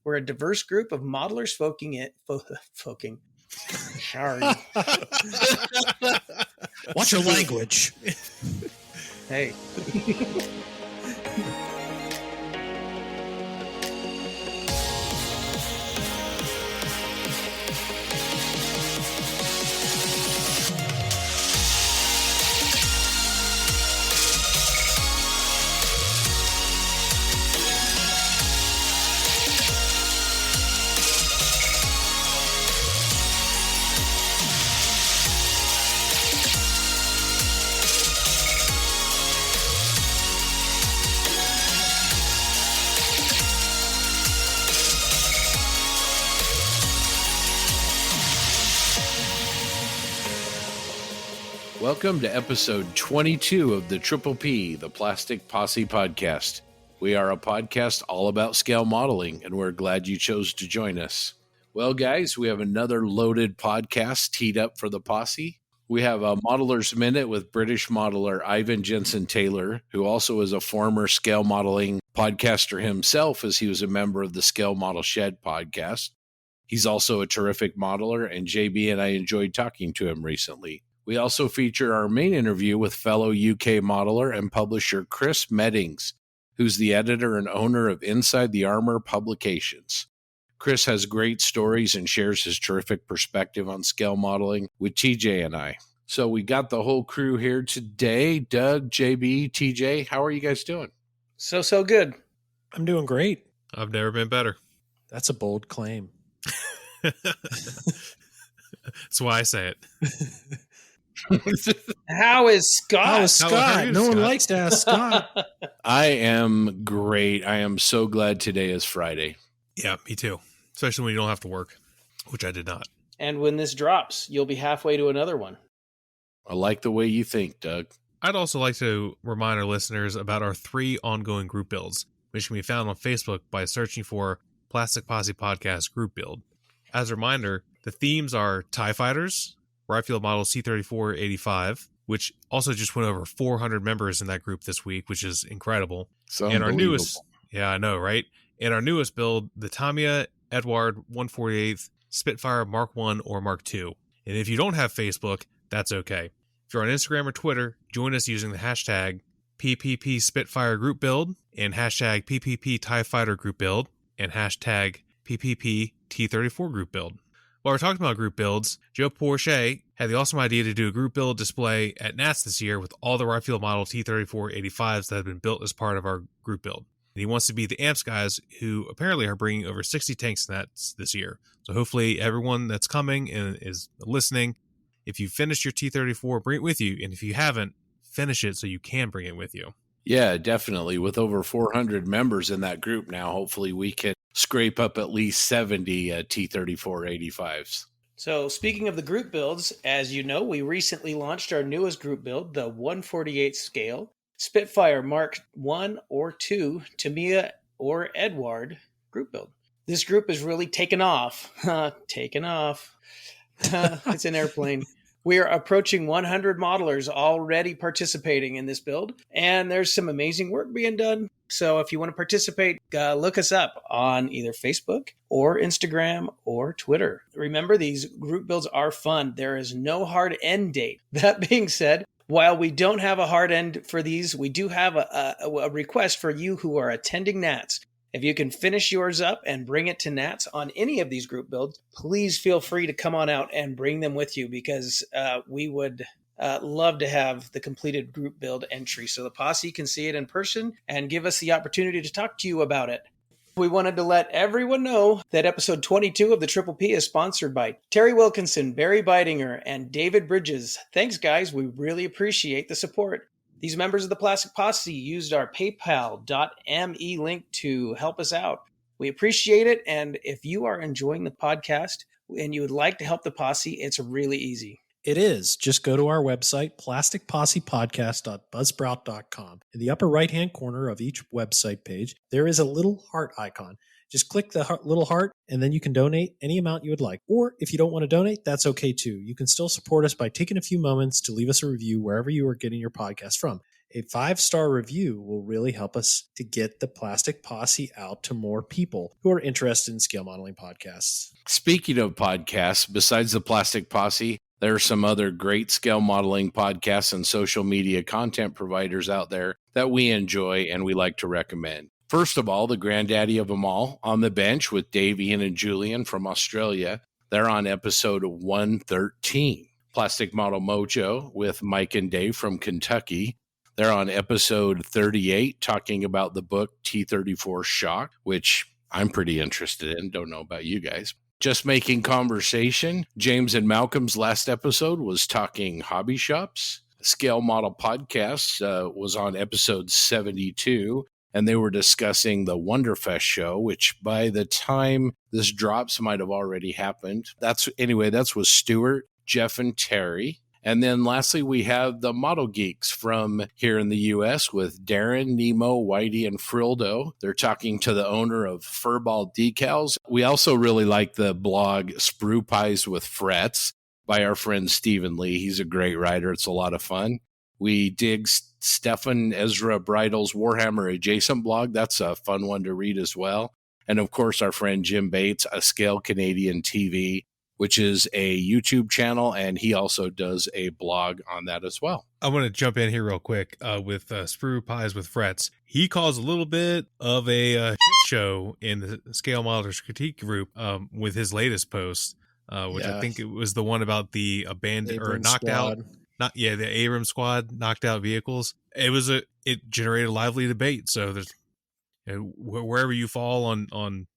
We're a diverse group of modelers folking. Sorry. Watch your language. Hey. Welcome to episode 22 of the Triple P, the Plastic Posse podcast. We are a podcast all about scale modeling, and we're glad you chose to join us. Well, guys, we have another loaded podcast teed up for the Posse. We have a Modeler's Minute with British modeler Ivan Jensen Taylor, who also is a former scale modeling podcaster himself, as he was a member of the Scale Model Shed podcast. He's also a terrific modeler, and JB and I enjoyed talking to him recently. We also feature our main interview with fellow UK modeler and publisher Chris Meddings, who's the editor and owner of Inside the Armour publications. Chris has great stories and shares his terrific perspective on scale modeling with TJ and I. So we got the whole crew here today. Doug, JB, TJ, how are you guys doing? So good. I'm doing great. I've never been better. That's a bold claim. That's why I say it. How is Scott? How is Scott? How are you, No one Scott? likes to ask Scott. I am great. I am so glad today is Friday. Yeah, me too. Especially when you don't have to work, which I did not. And when this drops, you'll be halfway to another one. I like the way you think, Doug. I'd also like to remind our listeners about our 3 ongoing group builds, which can be found on Facebook by searching for Plastic Posse Podcast Group Build. As a reminder, the themes are TIE Fighters, Wright Field Model C-34-85, which also just went over 400 members in that group this week, which is incredible. And our newest, yeah, I know, right? And our newest build, the Tamiya Edward 148th Spitfire Mark I or Mark II. And if you don't have Facebook, that's okay. If you're on Instagram or Twitter, join us using the hashtag PPP Spitfire Group Build and hashtag PPP TIE Fighter Group Build and hashtag PPP T-34 Group Build. While we're talking about group builds, Joe Porsche had the awesome idea to do a group build display at NATS this year with all the Wright Field Model T-34-85s that have been built as part of our group build. And he wants to be the AMPS guys who apparently are bringing over 60 tanks to NATS this year. So hopefully everyone that's coming and is listening, if you finished your T-34, bring it with you. And if you haven't, finish it so you can bring it with you. Yeah, definitely. With over 400 members in that group now, hopefully we can scrape up at least 70 T-34-85s. So speaking of the group builds, as you know, we recently launched our newest group build, the 148 scale Spitfire Mark I or II Tamiya or Edward group build. This group is really taken off. Taken off. It's an airplane. We are approaching 100 modelers already participating in this build, and there's some amazing work being done. So if you want to participate, look us up on either Facebook or Instagram or Twitter. Remember, these group builds are fun. There is no hard end date. That being said, while we don't have a hard end for these, we do have a request for you who are attending NATS. If you can finish yours up and bring it to NATS on any of these group builds, please feel free to come on out and bring them with you, because we would love to have the completed group build entry so the Posse can see it in person and give us the opportunity to talk to you about it. We wanted to let everyone know that episode 22 of the Triple P is sponsored by Terry Wilkinson, Barry Bidinger, and David Bridges. Thanks, guys. We really appreciate the support. These members of the Plastic Posse used our paypal.me link to help us out. We appreciate it, and if you are enjoying the podcast and you would like to help the Posse, it's really easy. It is. Just go to our website, plasticpossepodcast.buzzsprout.com. In the upper right-hand corner of each website page, there is a little heart icon. Just click the little heart, and then you can donate any amount you would like. Or if you don't want to donate, that's okay too. You can still support us by taking a few moments to leave us a review wherever you are getting your podcast from. A 5-star review will really help us to get the Plastic Posse out to more people who are interested in scale modeling podcasts. Speaking of podcasts, besides the Plastic Posse, there are some other great scale modeling podcasts and social media content providers out there that we enjoy and we like to recommend. First of all, the granddaddy of them all, On the Bench with Dave, Ian, and Julian from Australia. They're on episode 113. Plastic Model Mojo with Mike and Dave from Kentucky. They're on episode 38, talking about the book T-34 Shock, which I'm pretty interested in. Don't know about you guys. Just Making Conversation. James and Malcolm's last episode was talking hobby shops. Scale Model Podcast was on episode 72, and they were discussing the Wonderfest show, which by the time this drops might have already happened. That's with Stuart, Jeff, and Terry. And then lastly, we have the Model Geeks from here in the U.S. with Darren, Nemo, Whitey, and Frildo. They're talking to the owner of Furball Decals. We also really like the blog Sprue Pies with Frets by our friend Stephen Lee. He's a great writer. It's a lot of fun. We dig Stefan Ezra Bridle's Warhammer Adjacent blog. That's a fun one to read as well. And of course, our friend Jim Bates, A Scale Canadian TV, which is a YouTube channel, and he also does a blog on that as well. I want to jump in here real quick with Sprue Pies with Frets. He calls a little bit of a shit show in the Scale Modelers Critique group with his latest post, which I think it was the one about the abandoned Abrams or knocked Squad. the Abrams Squad knocked out vehicles. It generated a lively debate. So there's wherever you fall on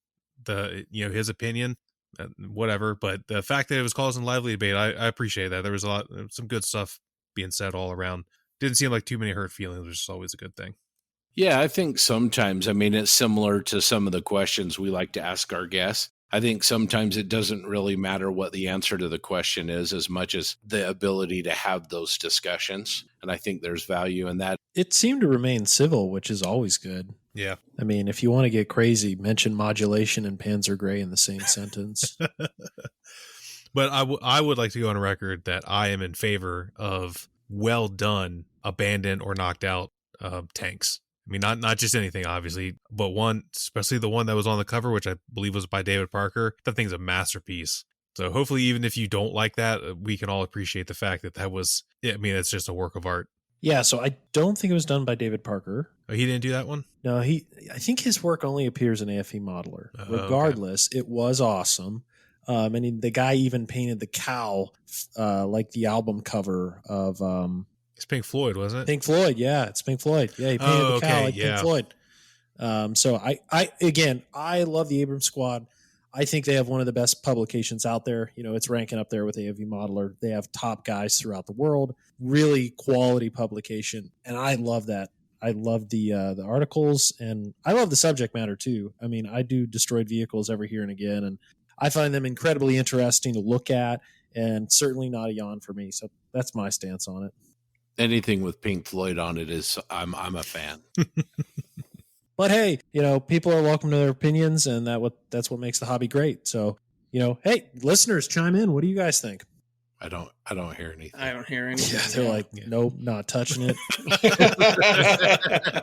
the his opinion. Whatever, but the fact that it was causing lively debate, I appreciate that. There was some good stuff being said all around. Didn't seem like too many hurt feelings, which is always a good thing. Yeah, I think sometimes, it's similar to some of the questions we like to ask our guests. I think sometimes it doesn't really matter what the answer to the question is as much as the ability to have those discussions. And I think there's value in that. It seemed to remain civil, which is always good. Yeah. If you want to get crazy, mention modulation and Panzer Gray in the same sentence. But I would like to go on record that I am in favor of well done, abandoned, or knocked out tanks. Not just anything, obviously, but one, especially the one that was on the cover, which I believe was by David Parker. That thing's a masterpiece. So hopefully, even if you don't like that, we can all appreciate the fact that was, it's just a work of art. Yeah, so I don't think it was done by David Parker. Oh, he didn't do that one? No, I think his work only appears in AFE Modeler. Regardless, It was awesome. The guy even painted the cow like the album cover of... it's Pink Floyd, wasn't it? Pink Floyd, yeah. It's Pink Floyd. Yeah, he painted the cow like Pink Floyd. So I love the Abrams Squad. I think they have one of the best publications out there. It's ranking up there with AFE Modeler. They have top guys throughout the world. Really quality publication. And I love that. I love the articles, and I love the subject matter too. I do destroyed vehicles every here and again, and I find them incredibly interesting to look at, and certainly not a yawn for me. So that's my stance on it. Anything with Pink Floyd on it is I'm a fan. But hey, people are welcome to their opinions, and that's what makes the hobby great. So, hey, listeners, chime in. What do you guys think? I don't hear anything. I don't hear anything. Yeah, they're like, nope, not touching it.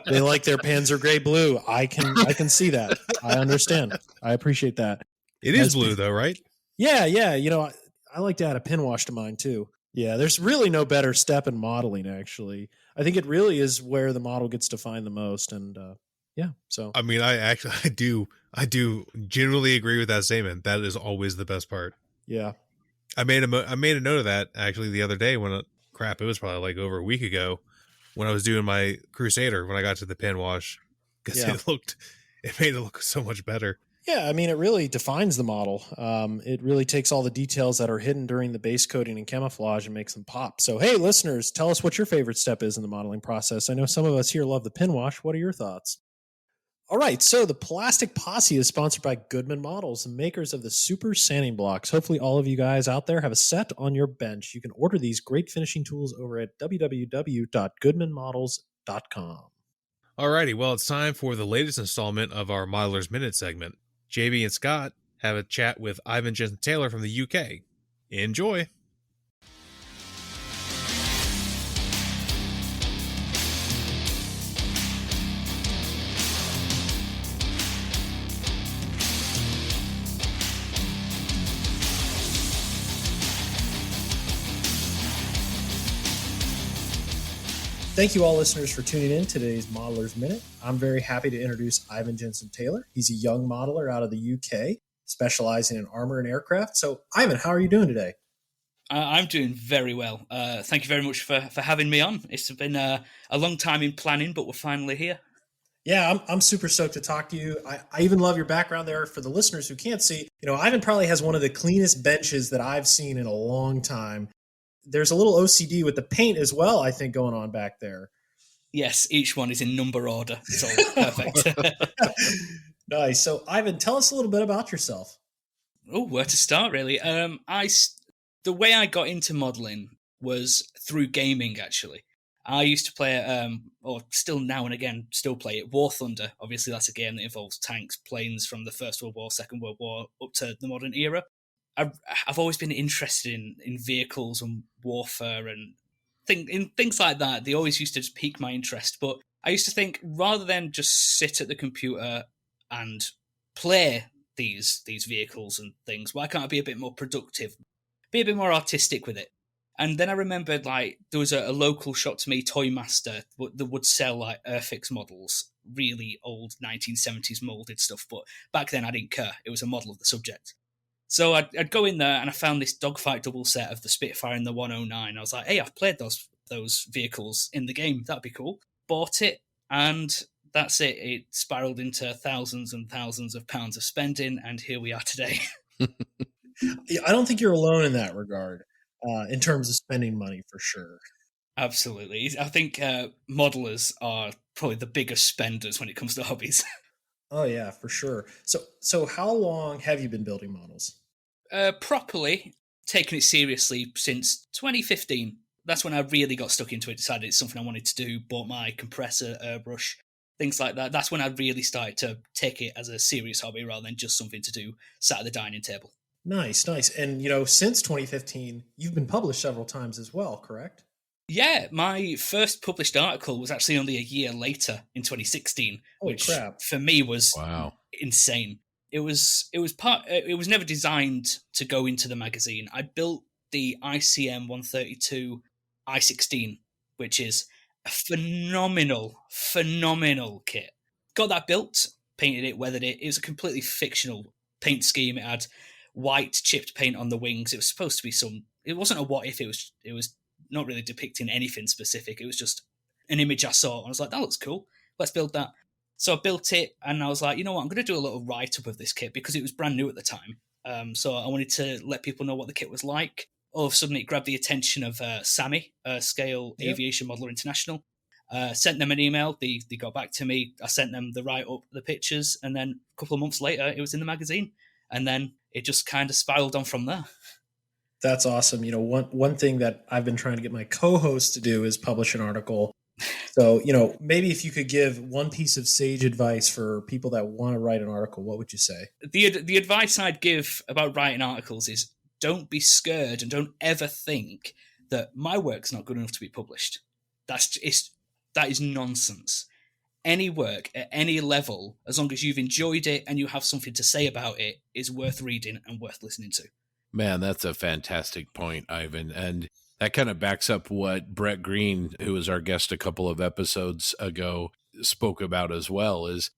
They like their Panzer Gray blue. I can see that. I understand. I appreciate that. It is blue though, right? Yeah. I like to add a pin wash to mine too. Yeah, there's really no better step in modeling, actually. I think it really is where the model gets defined the most, and so I do generally agree with that statement. That is always the best part. Yeah. I made a note of that actually the other day when it was probably like over a week ago when I was doing my Crusader when I got to the pin wash, because it made it look so much better. Yeah, it really defines the model. It really takes all the details that are hidden during the base coating and camouflage and makes them pop. So, hey, listeners, tell us what your favorite step is in the modeling process. I know some of us here love the pin wash. What are your thoughts? All right, so the Plastic Posse is sponsored by Goodman Models, the makers of the Super Sanding Blocks. Hopefully all of you guys out there have a set on your bench. You can order these great finishing tools over at www.goodmanmodels.com. All righty, well, it's time for the latest installment of our Modeler's Minute segment. JB and Scott have a chat with Ivan Jensen Taylor from the UK. Enjoy! Thank you all listeners for tuning in to today's Modeler's Minute. I'm very happy to introduce Ivan Jensen Taylor. He's a young modeler out of the UK, specializing in armor and aircraft. So, Ivan, how are you doing today? I'm doing very well. Thank you very much for having me on. It's been a long time in planning, but we're finally here. Yeah, I'm super stoked to talk to you. I even love your background there. For the listeners who can't see, Ivan probably has one of the cleanest benches that I've seen in a long time. There's a little OCD with the paint as well, I think, going on back there. Yes, each one is in number order. It's all perfect. Nice. So, Ivan, tell us a little bit about yourself. Oh, where to start, really? The way I got into modelling was through gaming, actually. I used to play, or still now and again, still play it, War Thunder. Obviously, that's a game that involves tanks, planes from the First World War, Second World War, up to the modern era. I've always been interested in vehicles and warfare and things like that. They always used to just pique my interest. But I used to think, rather than just sit at the computer and play these vehicles and things, why can't I be a bit more productive, be a bit more artistic with it? And then I remembered, like, there was a local shop to me, Toy Master, that would sell like Airfix models, really old 1970s molded stuff. But back then I didn't care. It was a model of the subject. So I'd go in there and I found this dogfight double set of the Spitfire and the 109. I was like, hey, I've played those vehicles in the game. That'd be cool. Bought it, and that's it. It spiraled into thousands and thousands of pounds of spending, and here we are today. I don't think you're alone in that regard, in terms of spending money, for sure. Absolutely. I think modelers are probably the biggest spenders when it comes to hobbies. Oh, yeah, for sure. So how long have you been building models? Properly taking it seriously since 2015. That's when I really got stuck into it, decided it's something I wanted to do, bought my compressor, airbrush, things like that. That's when I really started to take it as a serious hobby rather than just something to do sat at the dining table. Nice. And, since 2015, you've been published several times as well, correct? Yeah, my first published article was actually only a year later in 2016, which for me was insane. It was never designed to go into the magazine. I built the ICM 132 I-16, which is a phenomenal kit. Got that built, painted it, weathered it. It was a completely fictional paint scheme. It had white chipped paint on the wings. It was supposed to be it wasn't a what if, it was not really depicting anything specific. It was just an image I saw, and I was like, that looks cool. Let's build that. So I built it, and I was like, you know what, I'm going to do a little write-up of this kit because it was brand new at the time. So I wanted to let people know what the kit was like. All of a sudden, it grabbed the attention of Sammy, Scale Aviation Modeler International. Sent them an email. They got back to me. I sent them the write-up, the pictures, and then a couple of months later, it was in the magazine. And then it just kind of spiraled on from there. That's awesome. One thing that I've been trying to get my co-host to do is publish an article. So, maybe if you could give one piece of sage advice for people that want to write an article, what would you say? The advice I'd give about writing articles is don't be scared and don't ever think that my work's not good enough to be published. That is nonsense. Any work at any level, as long as you've enjoyed it and you have something to say about it, is worth reading and worth listening to. Man, that's a fantastic point, Ivan. And that kind of backs up what Brett Green, who was our guest a couple of episodes ago, spoke about as well, is,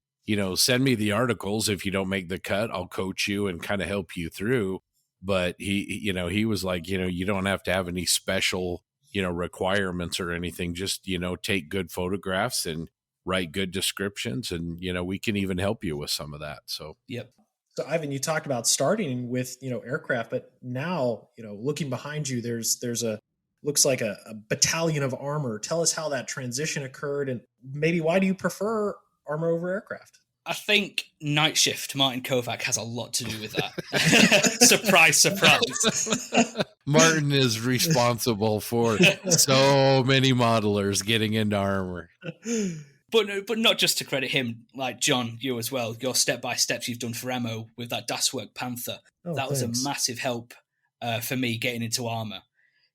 send me the articles. If you don't make the cut, I'll coach you and kind of help you through. But he was like, you don't have to have any special, requirements or anything. Just, take good photographs and write good descriptions. And, we can even help you with some of that. So, yep. So, Ivan, you talked about starting with, aircraft, but now, looking behind you, looks like a battalion of Armour. Tell us how that transition occurred, and maybe why do you prefer Armour over aircraft? I think Night Shift, Martin Kovac, has a lot to do with that. Surprise. Martin is responsible for so many modelers getting into Armour. But not just to credit him, like John, you as well, your step-by-steps you've done for Emo with that Das Werk Panther. That was a massive help for me getting into Armour.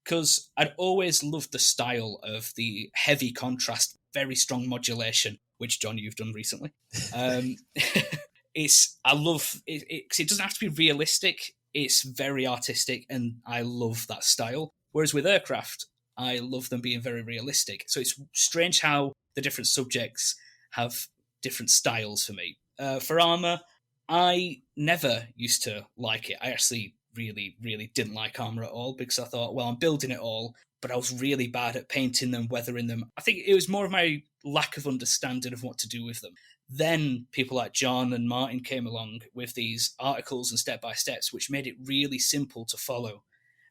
Because I'd always loved the style of the heavy contrast, very strong modulation, which, John, you've done recently. I love it because it doesn't have to be realistic. It's very artistic, and I love that style. Whereas with aircraft, I love them being very realistic. So it's strange how the different subjects have different styles for me. For Armour, I never used to like it. I actually really, really didn't like Armour at all because I thought, well, I'm building it all, but I was really bad at painting them, weathering them. I think it was more of my lack of understanding of what to do with them. Then people like John and Martin came along with these articles and step-by-steps, which made it really simple to follow.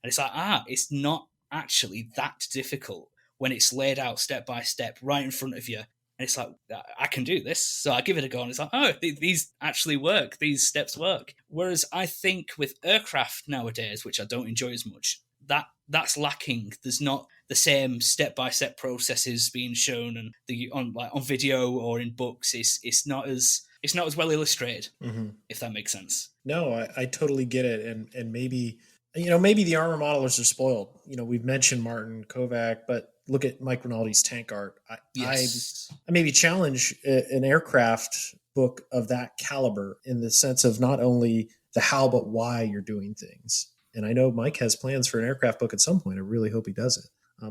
And it's like, it's not actually that difficult when it's laid out step-by-step right in front of you. And it's like, I can do this. So I give it a go, and it's like, these actually work. These steps work. Whereas I think with aircraft nowadays, which I don't enjoy as much, that's lacking. There's not the same step-by-step processes being shown and on video or in books. It's not as well illustrated, if that makes sense. No, I totally get it. And maybe the Armour modelers are spoiled. We've mentioned Martin Kovac, but look at Mike Rinaldi's tank art. I maybe challenge an aircraft book of that caliber in the sense of not only the how, but why you're doing things. And I know Mike has plans for an aircraft book at some point. I really hope he does it.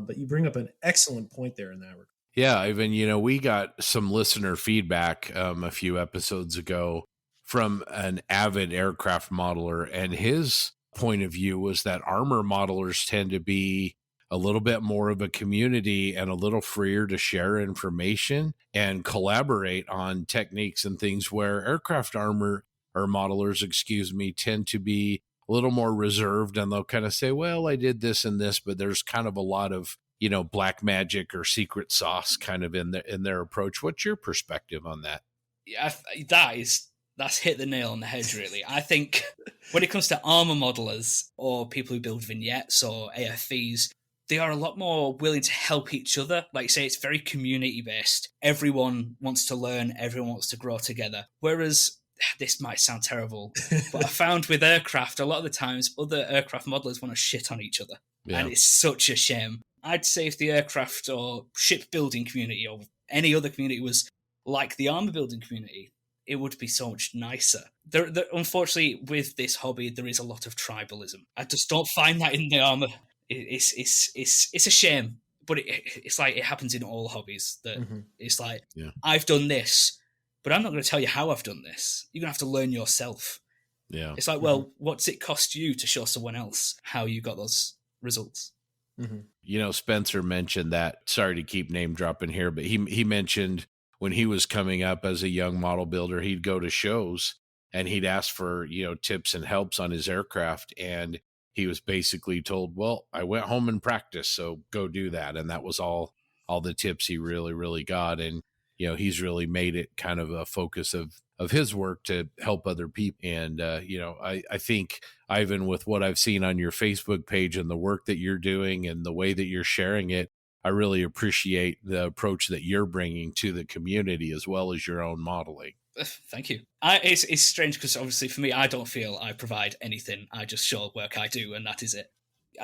But you bring up an excellent point there in that regard. Yeah, Ivan, we got some listener feedback a few episodes ago from an avid aircraft modeler, and his point of view was that Armour modelers tend to be a little bit more of a community and a little freer to share information and collaborate on techniques and things, where aircraft armor or modelers, tend to be a little more reserved, and they'll kind of say, well, I did this and this, but there's kind of a lot of, black magic or secret sauce kind of in their approach. What's your perspective on that? Yeah, that's hit the nail on the head, really. I think when it comes to Armour modelers or people who build vignettes or AFVs, they are a lot more willing to help each other. Like you say, it's very community-based. Everyone wants to learn. Everyone wants to grow together. Whereas, this might sound terrible, but I found with aircraft, a lot of the times, other aircraft modelers want to shit on each other. Yeah. And it's such a shame. I'd say if the aircraft or shipbuilding community or any other community was like the armour building community, it would be so much nicer. There, unfortunately, with this hobby, there is a lot of tribalism. I just don't find that in the armour. It's a shame, but it's like it happens in all hobbies. That it's like, I've done this, but I'm not going to tell you how I've done this. You're going to have to learn yourself. Yeah, it's like, well, what's it cost you to show someone else how you got those results? Spencer mentioned that. Sorry to keep name dropping here, but he mentioned when he was coming up as a young model builder, he'd go to shows and he'd ask for, tips and helps on his aircraft. And he was basically told, well, I went home and practiced, so go do that. And that was all the tips he really, really got. And, he's really made it kind of a focus of his work to help other people. And, I think, Ivan, with what I've seen on your Facebook page and the work that you're doing and the way that you're sharing it, I really appreciate the approach that you're bringing to the community as well as your own modeling. Thank you. It's strange because obviously for me, I don't feel I provide anything. I just show work I do, and that is it.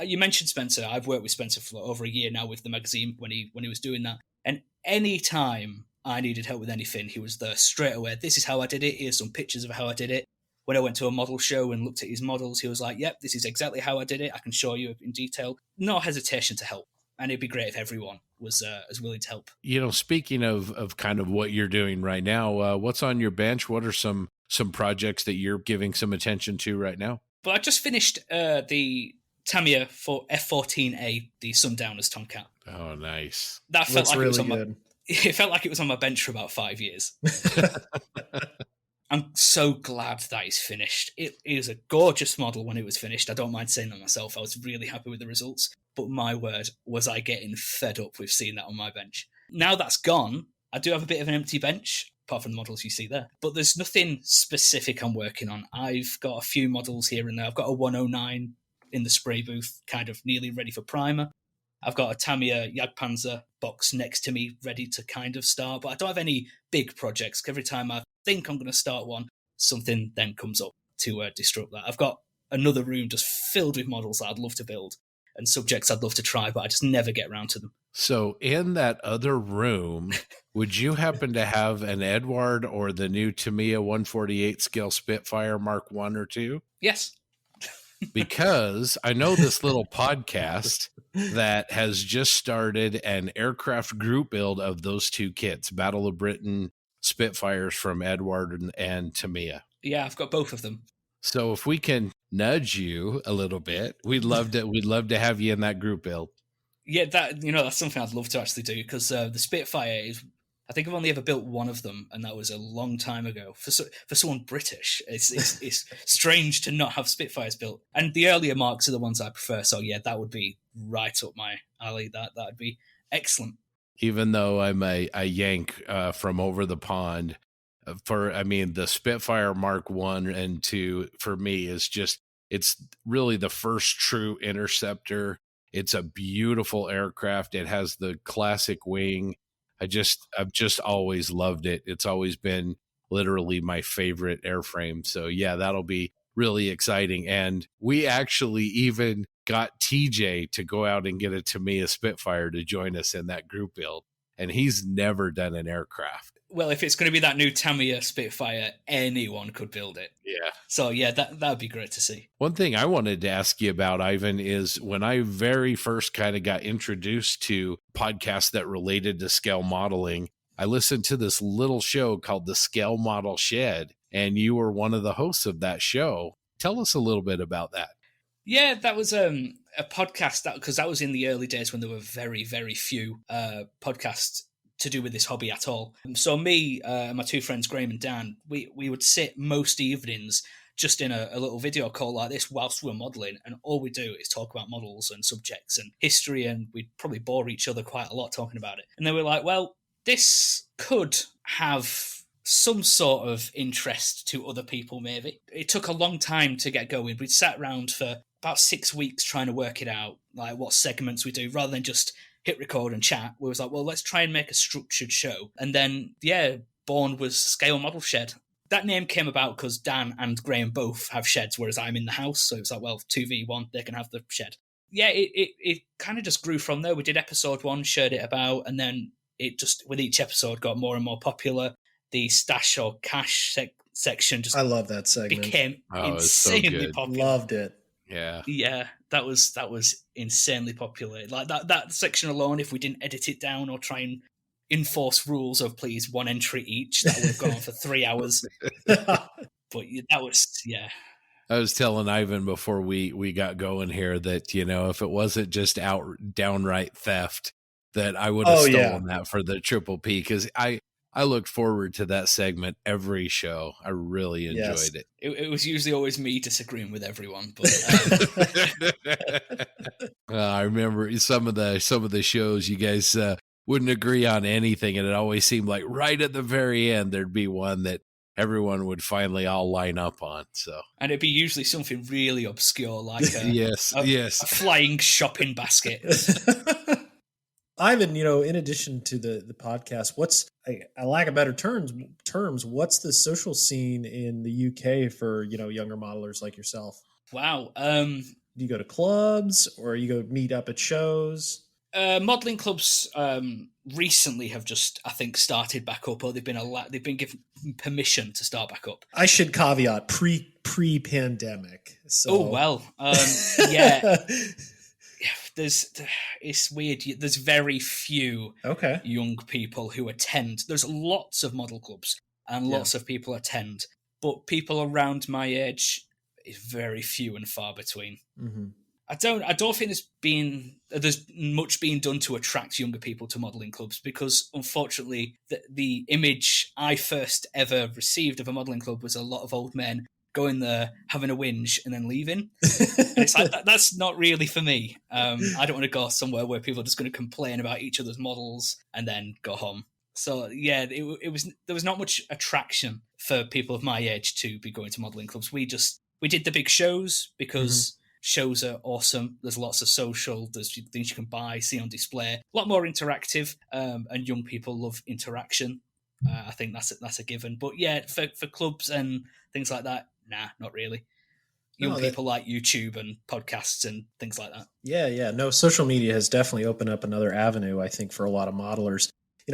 You mentioned Spencer. I've worked with Spencer for over a year now with the magazine when he was doing that. And any time I needed help with anything, he was there straight away. This is how I did it. Here's some pictures of how I did it. When I went to a model show and looked at his models, he was like, yep, this is exactly how I did it. I can show you in detail. No hesitation to help. And it'd be great if everyone was as willing to help. Speaking of kind of what you're doing right now, what's on your bench? What are some projects that you're giving some attention to right now? Well, I just finished the Tamiya for F-14A, the Sundowners Tomcat. Oh, nice. That felt like really it was on it felt like it was on my bench for about 5 years. I'm so glad that it's finished. It is a gorgeous model when it was finished. I don't mind saying that myself. I was really happy with the results. But my word, was I getting fed up with seeing that on my bench. Now that's gone, I do have a bit of an empty bench, apart from the models you see there. But there's nothing specific I'm working on. I've got a few models here and there. I've got a 109 in the spray booth, kind of nearly ready for primer. I've got a Tamiya Jagdpanzer box next to me, ready to kind of start. But I don't have any big projects. Every time I think I'm going to start one, something then comes up to disrupt that. I've got another room just filled with models that I'd love to build and subjects I'd love to try, but I just never get around to them. So in that other room, would you happen to have an Edward or the new Tamiya 148 scale Spitfire Mark 1 or 2? Yes. because I know this little podcast that has just started an aircraft group build of those two kits, Battle of Britain Spitfires from Edward and Tamiya. Yeah, I've got both of them. So if we can nudge you a little bit, we'd love to have you in that group build. Yeah, that's something I'd love to actually do, because the Spitfire is, I think I've only ever built one of them, and that was a long time ago. For someone British, it's strange to not have Spitfires built. And the earlier marks are the ones I prefer. So yeah, that would be right up my alley. That'd be excellent. Even though I'm a Yank from over the pond, the Spitfire Mark 1 and 2 for me is it's really the first true interceptor. It's a beautiful aircraft. It has the classic wing. I've just always loved it. It's always been literally my favorite airframe. So yeah, that'll be really exciting. And we actually even got TJ to go out and get a Tamiya Spitfire to join us in that group build. And he's never done an aircraft. Well, if it's going to be that new Tamiya Spitfire, anyone could build it. Yeah. So yeah, that would be great to see. One thing I wanted to ask you about, Ivan, is when I very first kind of got introduced to podcasts that related to scale modeling, I listened to this little show called The Scale Model Shed, and you were one of the hosts of that show. Tell us a little bit about that. Yeah, that was a podcast, because that was in the early days when there were very, very few podcasts to do with this hobby at all. So me and my two friends, Graham and Dan, we would sit most evenings just in a little video call like this whilst we're modelling, and all we do is talk about models and subjects and history, and we'd probably bore each other quite a lot talking about it. And then we're like, well, this could have some sort of interest to other people, maybe. It took a long time to get going. We'd sat around for about 6 weeks trying to work it out, like what segments we do, rather than just hit record and chat. We was like, well, let's try and make a structured show. And then, yeah, born was Scale Model Shed. That name came about because Dan and Graham both have sheds, whereas I'm in the house. So it was like, well, 2v1, they can have the shed. Yeah, it kind of just grew from there. We did episode 1, shared it about, and then it just, with each episode, got more and more popular. The stash or cash section just, I love that segment, became insanely popular. Loved it. Yeah, that was insanely popular. Like that section alone, if we didn't edit it down or try and enforce rules of please one entry each, that would have gone on for 3 hours. But that was, yeah. I was telling Ivan before we got going here that, if it wasn't just downright theft, that I would have stolen that for the Triple P, because I looked forward to that segment every show. I really enjoyed it. It was usually always me disagreeing with everyone, but I remember some of the shows you guys wouldn't agree on anything, and it always seemed like right at the very end there'd be one that everyone would finally all line up on. So, and it'd be usually something really obscure, like a flying shopping basket. Ivan, in addition to the podcast, what's, I lack of better terms, what's the social scene in the UK for, younger modelers like yourself? Wow. Do you go to clubs or you go meet up at shows? Modelling clubs recently have just, I think, started back up, or they've been given permission to start back up. I should caveat pre-pandemic. So. Oh, well, yeah. It's weird. There's very few young people who attend. There's lots of model clubs and lots of people attend, but people around my age is very few and far between. Mm-hmm. I don't think there's much being done to attract younger people to modelling clubs, because unfortunately the image I first ever received of a modelling club was a lot of old men going there, having a whinge, and then leaving. And it's like, that's not really for me. I don't want to go somewhere where people are just going to complain about each other's models and then go home. So yeah, there was not much attraction for people of my age to be going to modelling clubs. We did the big shows because shows are awesome. There's lots of social, there's things you can buy, see on display, a lot more interactive, and young people love interaction. I think that's a given. But yeah, for clubs and things like that, nah, not really. Young people like YouTube and podcasts and things like that. Yeah. No, social media has definitely opened up another avenue, I think, for a lot of modelers.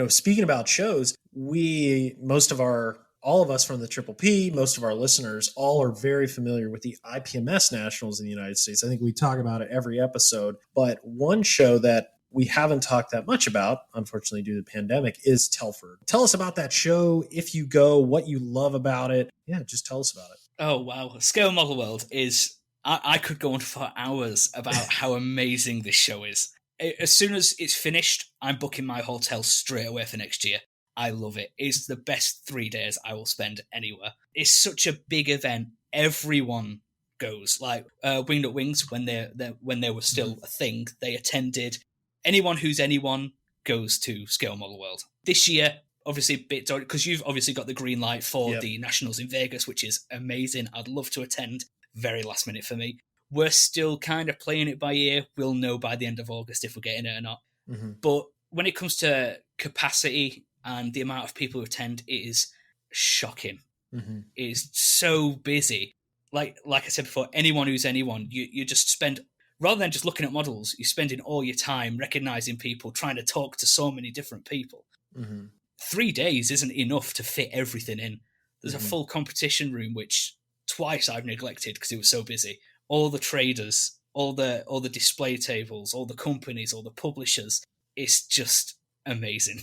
Speaking about shows, most of our all of us from the Triple P, most of our listeners, all are very familiar with the IPMS Nationals in the United States. I think we talk about it every episode. But one show that we haven't talked that much about, unfortunately, due to the pandemic, is Telford. Tell us about that show. If you go, what you love about it. Yeah, just tell us about it. Oh, wow. Scale Model World is... I could go on for hours about how amazing this show is. As soon as it's finished, I'm booking my hotel straight away for next year. I love it. It's the best 3 days I will spend anywhere. It's such a big event. Everyone goes. Like Winged Up Wings, when they were still a thing, they attended. Anyone who's anyone goes to Scale Model World. This year, obviously, a bit because you've obviously got the green light for the Nationals in Vegas, which is amazing. I'd love to attend. Very last minute for me. We're still kind of playing it by ear. We'll know by the end of August if we're getting it or not. Mm-hmm. But when it comes to capacity and the amount of people who attend, it is shocking. Mm-hmm. It is so busy. Like I said before, anyone who's anyone, you just spend, rather than just looking at models, you're spending all your time recognizing people, trying to talk to so many different people. Mm-hmm. 3 days isn't enough to fit everything in. There's a full competition room, which twice I've neglected because it was so busy. All the traders, all the display tables, all the companies, all the publishers. It's just amazing.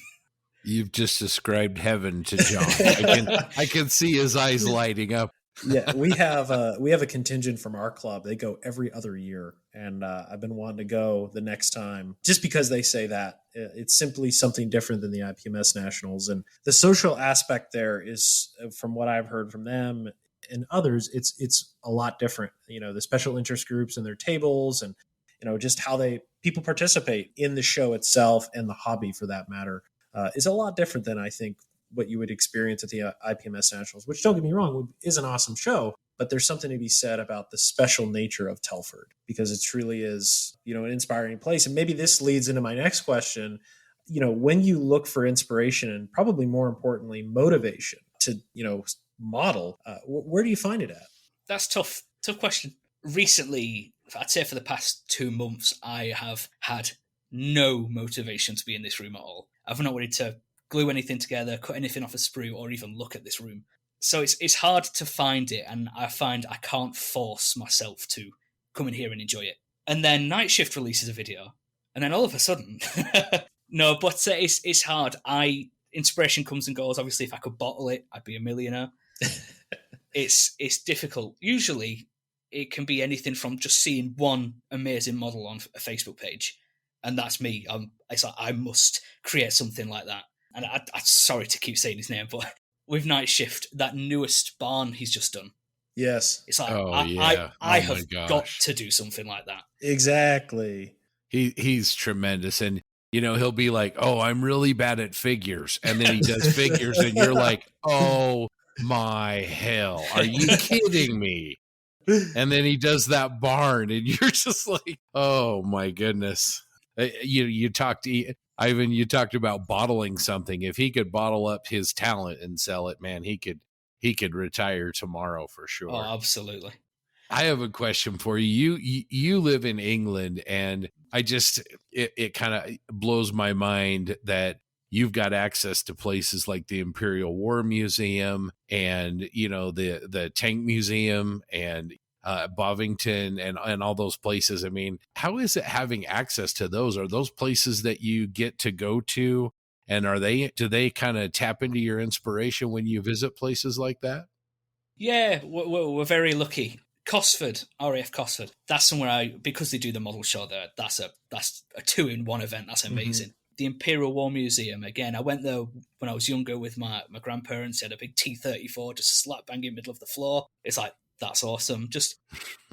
You've just described heaven to John. I can see his eyes lighting up. Yeah, we have a contingent from our club. They go every other year, and I've been wanting to go the next time just because they say that it's simply something different than the IPMS Nationals, and the social aspect there is, from what I've heard from them and others, it's a lot different. You know, the special interest groups and their tables, and just how people participate in the show itself and the hobby for that matter is a lot different than I think what you would experience at the IPMS Nationals, which, don't get me wrong, is an awesome show, but there's something to be said about the special nature of Telford, because it truly is, an inspiring place. And maybe this leads into my next question. When you look for inspiration and, probably more importantly, motivation to, model, where do you find it at? That's tough question. Recently, I'd say for the past 2 months, I have had no motivation to be in this room at all. I've not wanted to glue anything together, cut anything off a sprue, or even look at this room. So it's hard to find it, and I find I can't force myself to come in here and enjoy it. And then Night Shift releases a video, and then all of a sudden, no, but it's hard. Inspiration comes and goes. Obviously, if I could bottle it, I'd be a millionaire. It's difficult. Usually, it can be anything from just seeing one amazing model on a Facebook page, and that's me. It's like I must create something like that. And I'm sorry to keep saying his name, but with Night Shift, that newest barn he's just done. Yes. It's like, I have got to do something like that. Exactly. He's tremendous. And, he'll be like, oh, I'm really bad at figures. And then he does figures and you're like, oh my hell, are you kidding me? And then he does that barn and you're just like, oh my goodness. You talked Ivan, you talked about bottling something. If he could bottle up his talent and sell it, man, he could retire tomorrow for sure. Oh, absolutely. I have a question for you. You live in England, and it kind of blows my mind that you've got access to places like the Imperial War Museum and, the Tank Museum and Bovington and all those places. I mean, how is it having access to those? Are those places that you get to go to? And do they kind of tap into your inspiration when you visit places like that? Yeah, we're very lucky. Cosford, RAF Cosford, that's somewhere because they do the model show there, that's a 2-in-1 event. That's amazing. Mm-hmm. The Imperial War Museum, again, I went there when I was younger with my grandparents. They had a big T-34 just slap bang in the middle of the floor. It's like, that's awesome.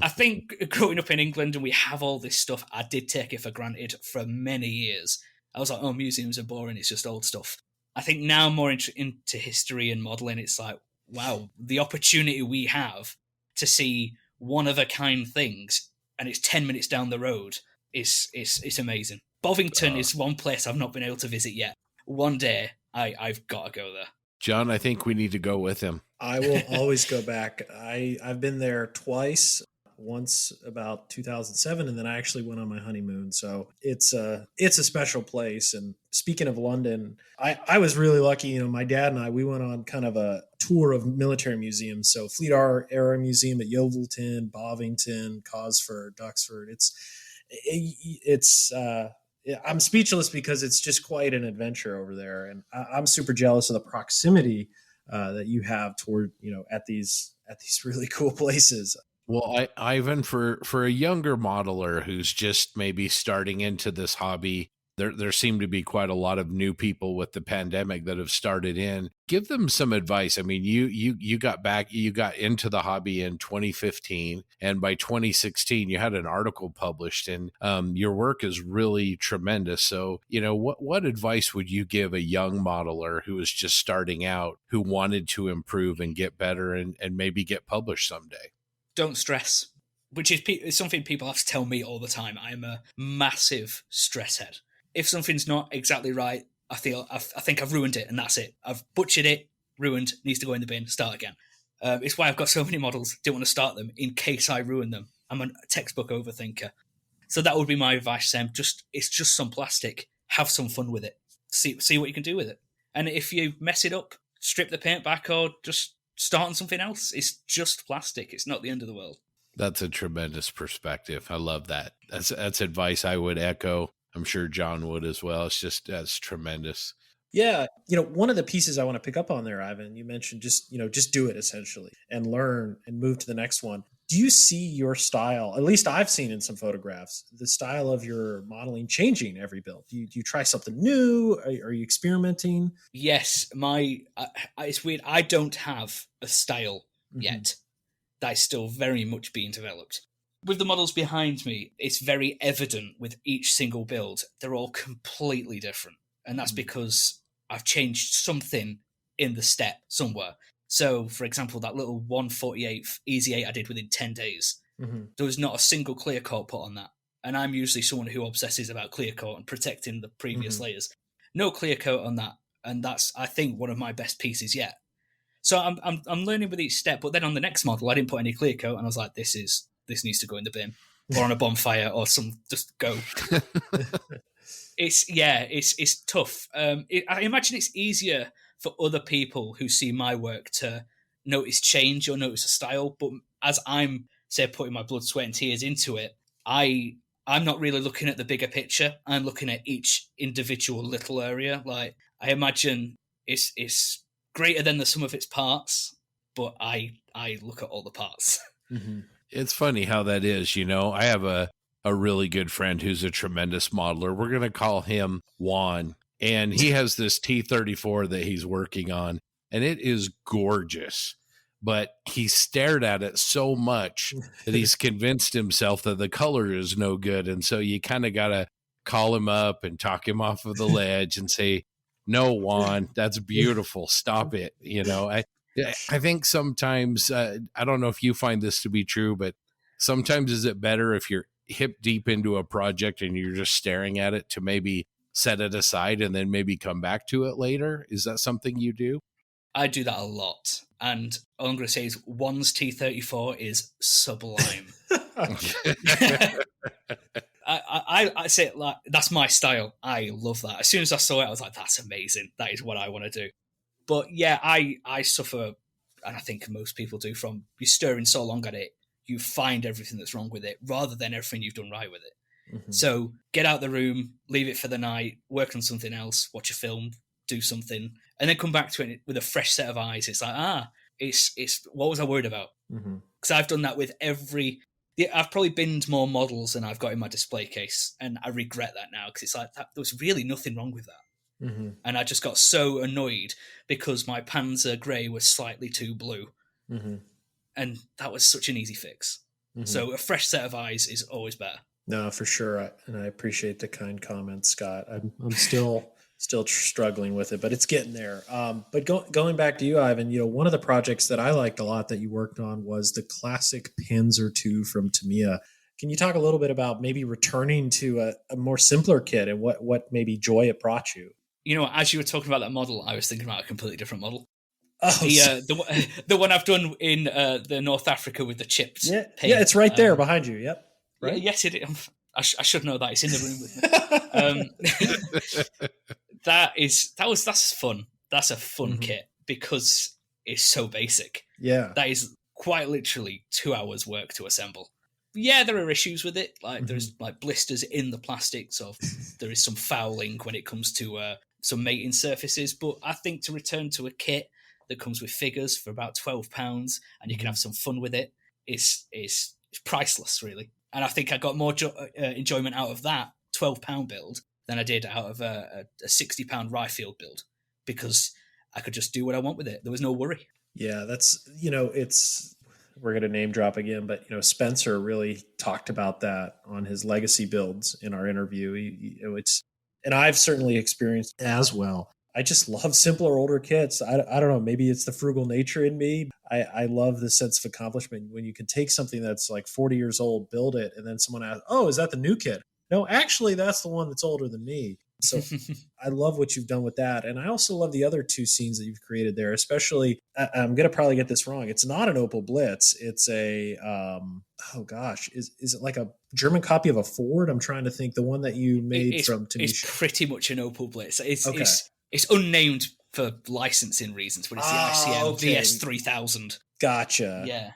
I think growing up in England and we have all this stuff, I did take it for granted for many years. I was like, oh, museums are boring, it's just old stuff. I think now more into history and modelling, it's like, wow, the opportunity we have to see one-of-a-kind things, and it's 10 minutes down the road, is amazing. Bovington is one place I've not been able to visit yet. One day, I've got to go there. John, I think we need to go with him. I will always go back. I've been there twice. once about 2007, and then I actually went on my honeymoon. So it's a special place. And speaking of London, I was really lucky. You know, my dad and I, we went on kind of a tour of military museums. So Fleet Era Museum at Yeovilton, Bovington, Cosford, Duxford. I'm speechless because it's just quite an adventure over there, and I'm super jealous of the proximity that you have toward, at these really cool places. Well, Ivan, for a younger modeler who's just maybe starting into this hobby, there seem to be quite a lot of new people with the pandemic that have started in. Give them some advice. I mean, you got into the hobby in 2015, and by 2016 you had an article published, and your work is really tremendous. So, what advice would you give a young modeler who is just starting out, who wanted to improve and get better and maybe get published someday? Don't stress, which is something people have to tell me all the time. I'm a massive stress head. If something's not exactly right, I think I've ruined it, and that's it. I've butchered it, ruined, needs to go in the bin, start again. It's why I've got so many models, didn't want to start them in case I ruin them. I'm a textbook overthinker. So that would be my advice, Sam. It's just some plastic. Have some fun with it. See what you can do with it. And if you mess it up, strip the paint back or just start on something else. It's just plastic. It's not the end of the world. That's a tremendous perspective. I love that. That's advice I would echo. I'm sure John would as well. That's tremendous. Yeah. One of the pieces I want to pick up on there, Ivan, you mentioned just do it essentially and learn and move to the next one. Do you see your style, at least I've seen in some photographs, the style of your modeling changing every build? Do you try something new? Are you experimenting? Yes. It's weird. I don't have a style yet. That is still very much being developed. With the models behind me, it's very evident with each single build, they're all completely different. And that's because I've changed something in the step somewhere. So, for example, that little 1/48 Easy 8 I did within 10 days, there was not a single clear coat put on that. And I'm usually someone who obsesses about clear coat and protecting the previous layers. No clear coat on that. And that's, I think, one of my best pieces yet. So I'm learning with each step. But then on the next model, I didn't put any clear coat. And I was like, this needs to go in the bin or on a bonfire or just go. It's tough. I imagine it's easier for other people who see my work to notice change or notice a style. But as I'm, say, putting my blood, sweat and tears into it, I'm not really looking at the bigger picture. I'm looking at each individual little area. Like, I imagine it's greater than the sum of its parts, but I look at all the parts. It's funny how that is. I have a really good friend who's a tremendous modeler. We're going to call him Juan. And he has this T-34 that he's working on, and it is gorgeous. But he stared at it so much that he's convinced himself that the color is no good. And so you kind of got to call him up and talk him off of the ledge and say, no, Juan, that's beautiful. Stop it. I think sometimes, I don't know if you find this to be true, but sometimes is it better if you're hip deep into a project and you're just staring at it to maybe set it aside and then maybe come back to it later? Is that something you do? I do that a lot. And all I'm going to say is Juan's T-34 is sublime. I say it like, that's my style. I love that. As soon as I saw it, I was like, that's amazing. That is what I want to do. But yeah, I suffer, and I think most people do, from you stirring so long at it, you find everything that's wrong with it rather than everything you've done right with it. So get out the room, leave it for the night, work on something else, watch a film, do something, and then come back to it with a fresh set of eyes. It's like, it's what was I worried about? Because I've done that with I've probably binned more models than I've got in my display case, and I regret that now because it's like there was really nothing wrong with that. And I just got so annoyed because my Panzer Grey was slightly too blue. And that was such an easy fix. So a fresh set of eyes is always better. No, for sure. And I appreciate the kind comments, Scott. I'm still struggling with it, but it's getting there. But going back to you, Ivan, one of the projects that I liked a lot that you worked on was the classic Panzer II from Tamiya. Can you talk a little bit about maybe returning to a more simpler kit and what maybe joy it brought you? As you were talking about that model, I was thinking about a completely different model. Oh, the one I've done in the North Africa with the chipped paint. Yeah, it's right there behind you. Yep. Right? Yeah, yes, it is. I should know that. It's in the room with me. That's fun. That's a fun kit because it's so basic. Yeah. That is quite literally 2 hours work to assemble. Yeah, there are issues with it. Like there's like blisters in the plastic, so there is some fouling when it comes to some mating surfaces. But I think to return to a kit that comes with figures for about £12 and you can have some fun with it is priceless, really. And I think I got more enjoyment out of that £12 build than I did out of a £60 Ryefield build because I could just do what I want with it. There was no worry. Yeah, that's, we're going to name drop again, but, Spencer really talked about that on his legacy builds in our interview. And I've certainly experienced as well. I just love simpler, older kits. I don't know. Maybe it's the frugal nature in me. I love the sense of accomplishment when you can take something that's like 40 years old, build it, and then someone asks, "Oh, is that the new kit?" No, actually, that's the one that's older than me. So I love what you've done with that. And I also love the other two scenes that you've created there, especially, I'm going to probably get this wrong. It's not an Opel Blitz. It's a, is it like a German copy of a Ford? I'm trying to think. The one that you made from Tanisha. It's pretty much an Opel Blitz. It's unnamed for licensing reasons, but it's the ICM VS3000. Gotcha. Yeah.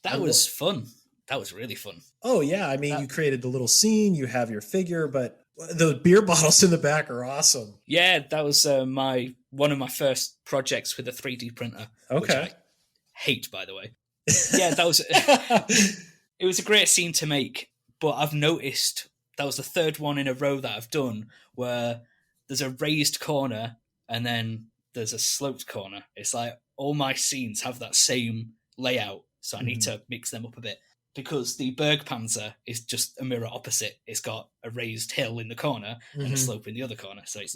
That was fun. That was really fun. Oh, yeah. I mean, you created the little scene, you have your figure, but the beer bottles in the back are awesome. Yeah, that was one of my first projects with a 3D printer. Okay. Which I hate, by the way. Yeah, that was it was a great scene to make, but I've noticed that was the third one in a row that I've done where there's a raised corner and then there's a sloped corner. It's like all my scenes have that same layout, so I need to mix them up a bit. Because the Bergpanzer is just a mirror opposite. It's got a raised hill in the corner and a slope in the other corner. So it's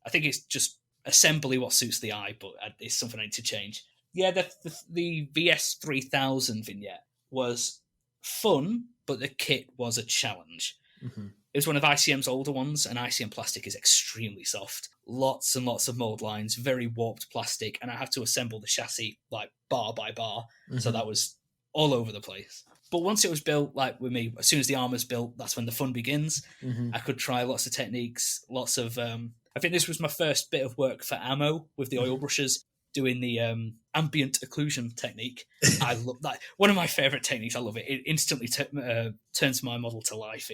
I think it's just assembly what suits the eye, but it's something I need to change. Yeah, the VS3000 vignette was fun, but the kit was a challenge. It was one of ICM's older ones, and ICM plastic is extremely soft. Lots and lots of mold lines, very warped plastic, and I had to assemble the chassis like bar by bar. So that was all over the place. But once it was built, like with me, as soon as the Armour's built, that's when the fun begins. I could try lots of techniques, lots of... I think this was my first bit of work for ammo with the oil brushes, doing the ambient occlusion technique. I love that. One of my favourite techniques. I love it. It instantly turns my model to life.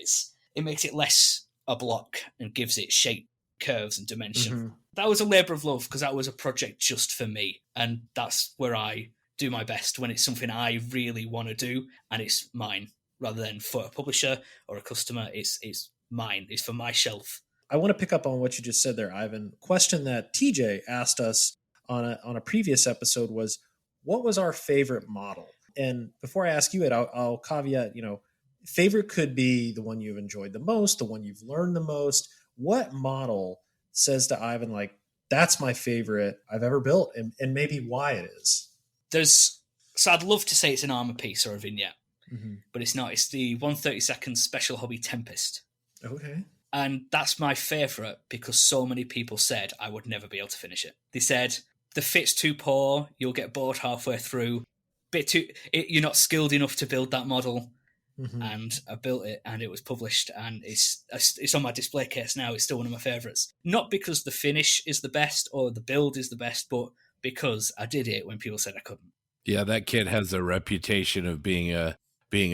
It makes it less a block and gives it shape, curves, and dimension. That was a labour of love because that was a project just for me. And that's where I do my best, when it's something I really want to do and it's mine, rather than for a publisher or a customer. It's mine. It's for my shelf. I want to pick up on what you just said there, Ivan. Question that TJ asked us on a previous episode was, what was our favorite model? And before I ask you it, I'll caveat, favorite could be the one you've enjoyed the most, the one you've learned the most. What model says to Ivan, like, that's my favorite I've ever built, and maybe why it is? So I'd love to say it's an Armour piece or a vignette, but it's not. It's the 1/32 Special Hobby Tempest. Okay. And that's my favourite because so many people said I would never be able to finish it. They said, the fit's too poor, you'll get bored halfway through, you're not skilled enough to build that model. And I built it and it was published and it's on my display case now. It's still one of my favourites. Not because the finish is the best or the build is the best, but because I did it when people said I couldn't. Yeah, that kid has a reputation of being a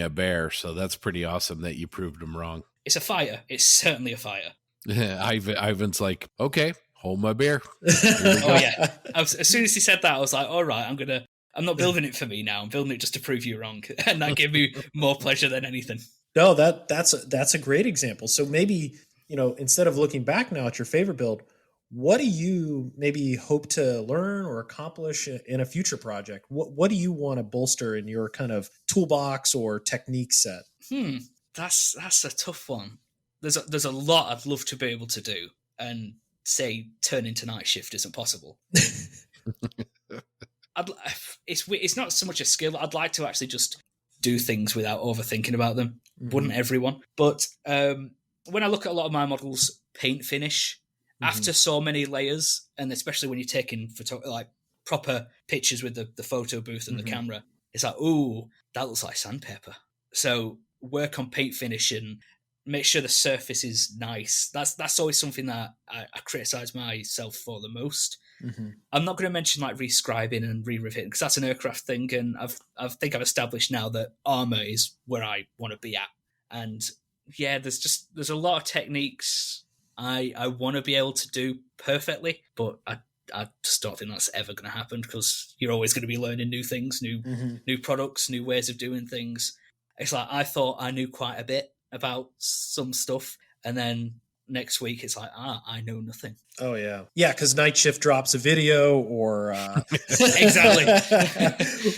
bear, so that's pretty awesome that you proved him wrong. It's a fighter. It's certainly a fighter. Ivan's like, okay, hold my beer. Oh yeah. As soon as he said that, I was like, all right, I'm not building it for me now. I'm building it just to prove you wrong, and that gave me more pleasure than anything. No, that's a great example. So maybe, instead of looking back now at your favorite build, what do you maybe hope to learn or accomplish in a future project? What do you want to bolster in your kind of toolbox or technique set? That's a tough one. There's a lot I'd love to be able to do, and say turn into night shift isn't possible. It's not so much a skill. I'd like to actually just do things without overthinking about them. Wouldn't everyone? But when I look at a lot of my models' paint finish, after so many layers, and especially when you're taking proper pictures with the photo booth and the Mhm. camera, it's like, ooh, that looks like sandpaper. So work on paint finish and make sure the surface is nice. That's always something that I criticize myself for the most. Mhm. I'm not going to mention like rescribing and re-riveting because that's an aircraft thing, and I think I've established now that Armour is where I want to be at. And yeah, there's a lot of techniques I want to be able to do perfectly, but I just don't think that's ever going to happen because you're always going to be learning new things, new products, new ways of doing things. It's like I thought I knew quite a bit about some stuff, and then next week it's like, I know nothing. Oh yeah, because Night Shift drops a video, or exactly,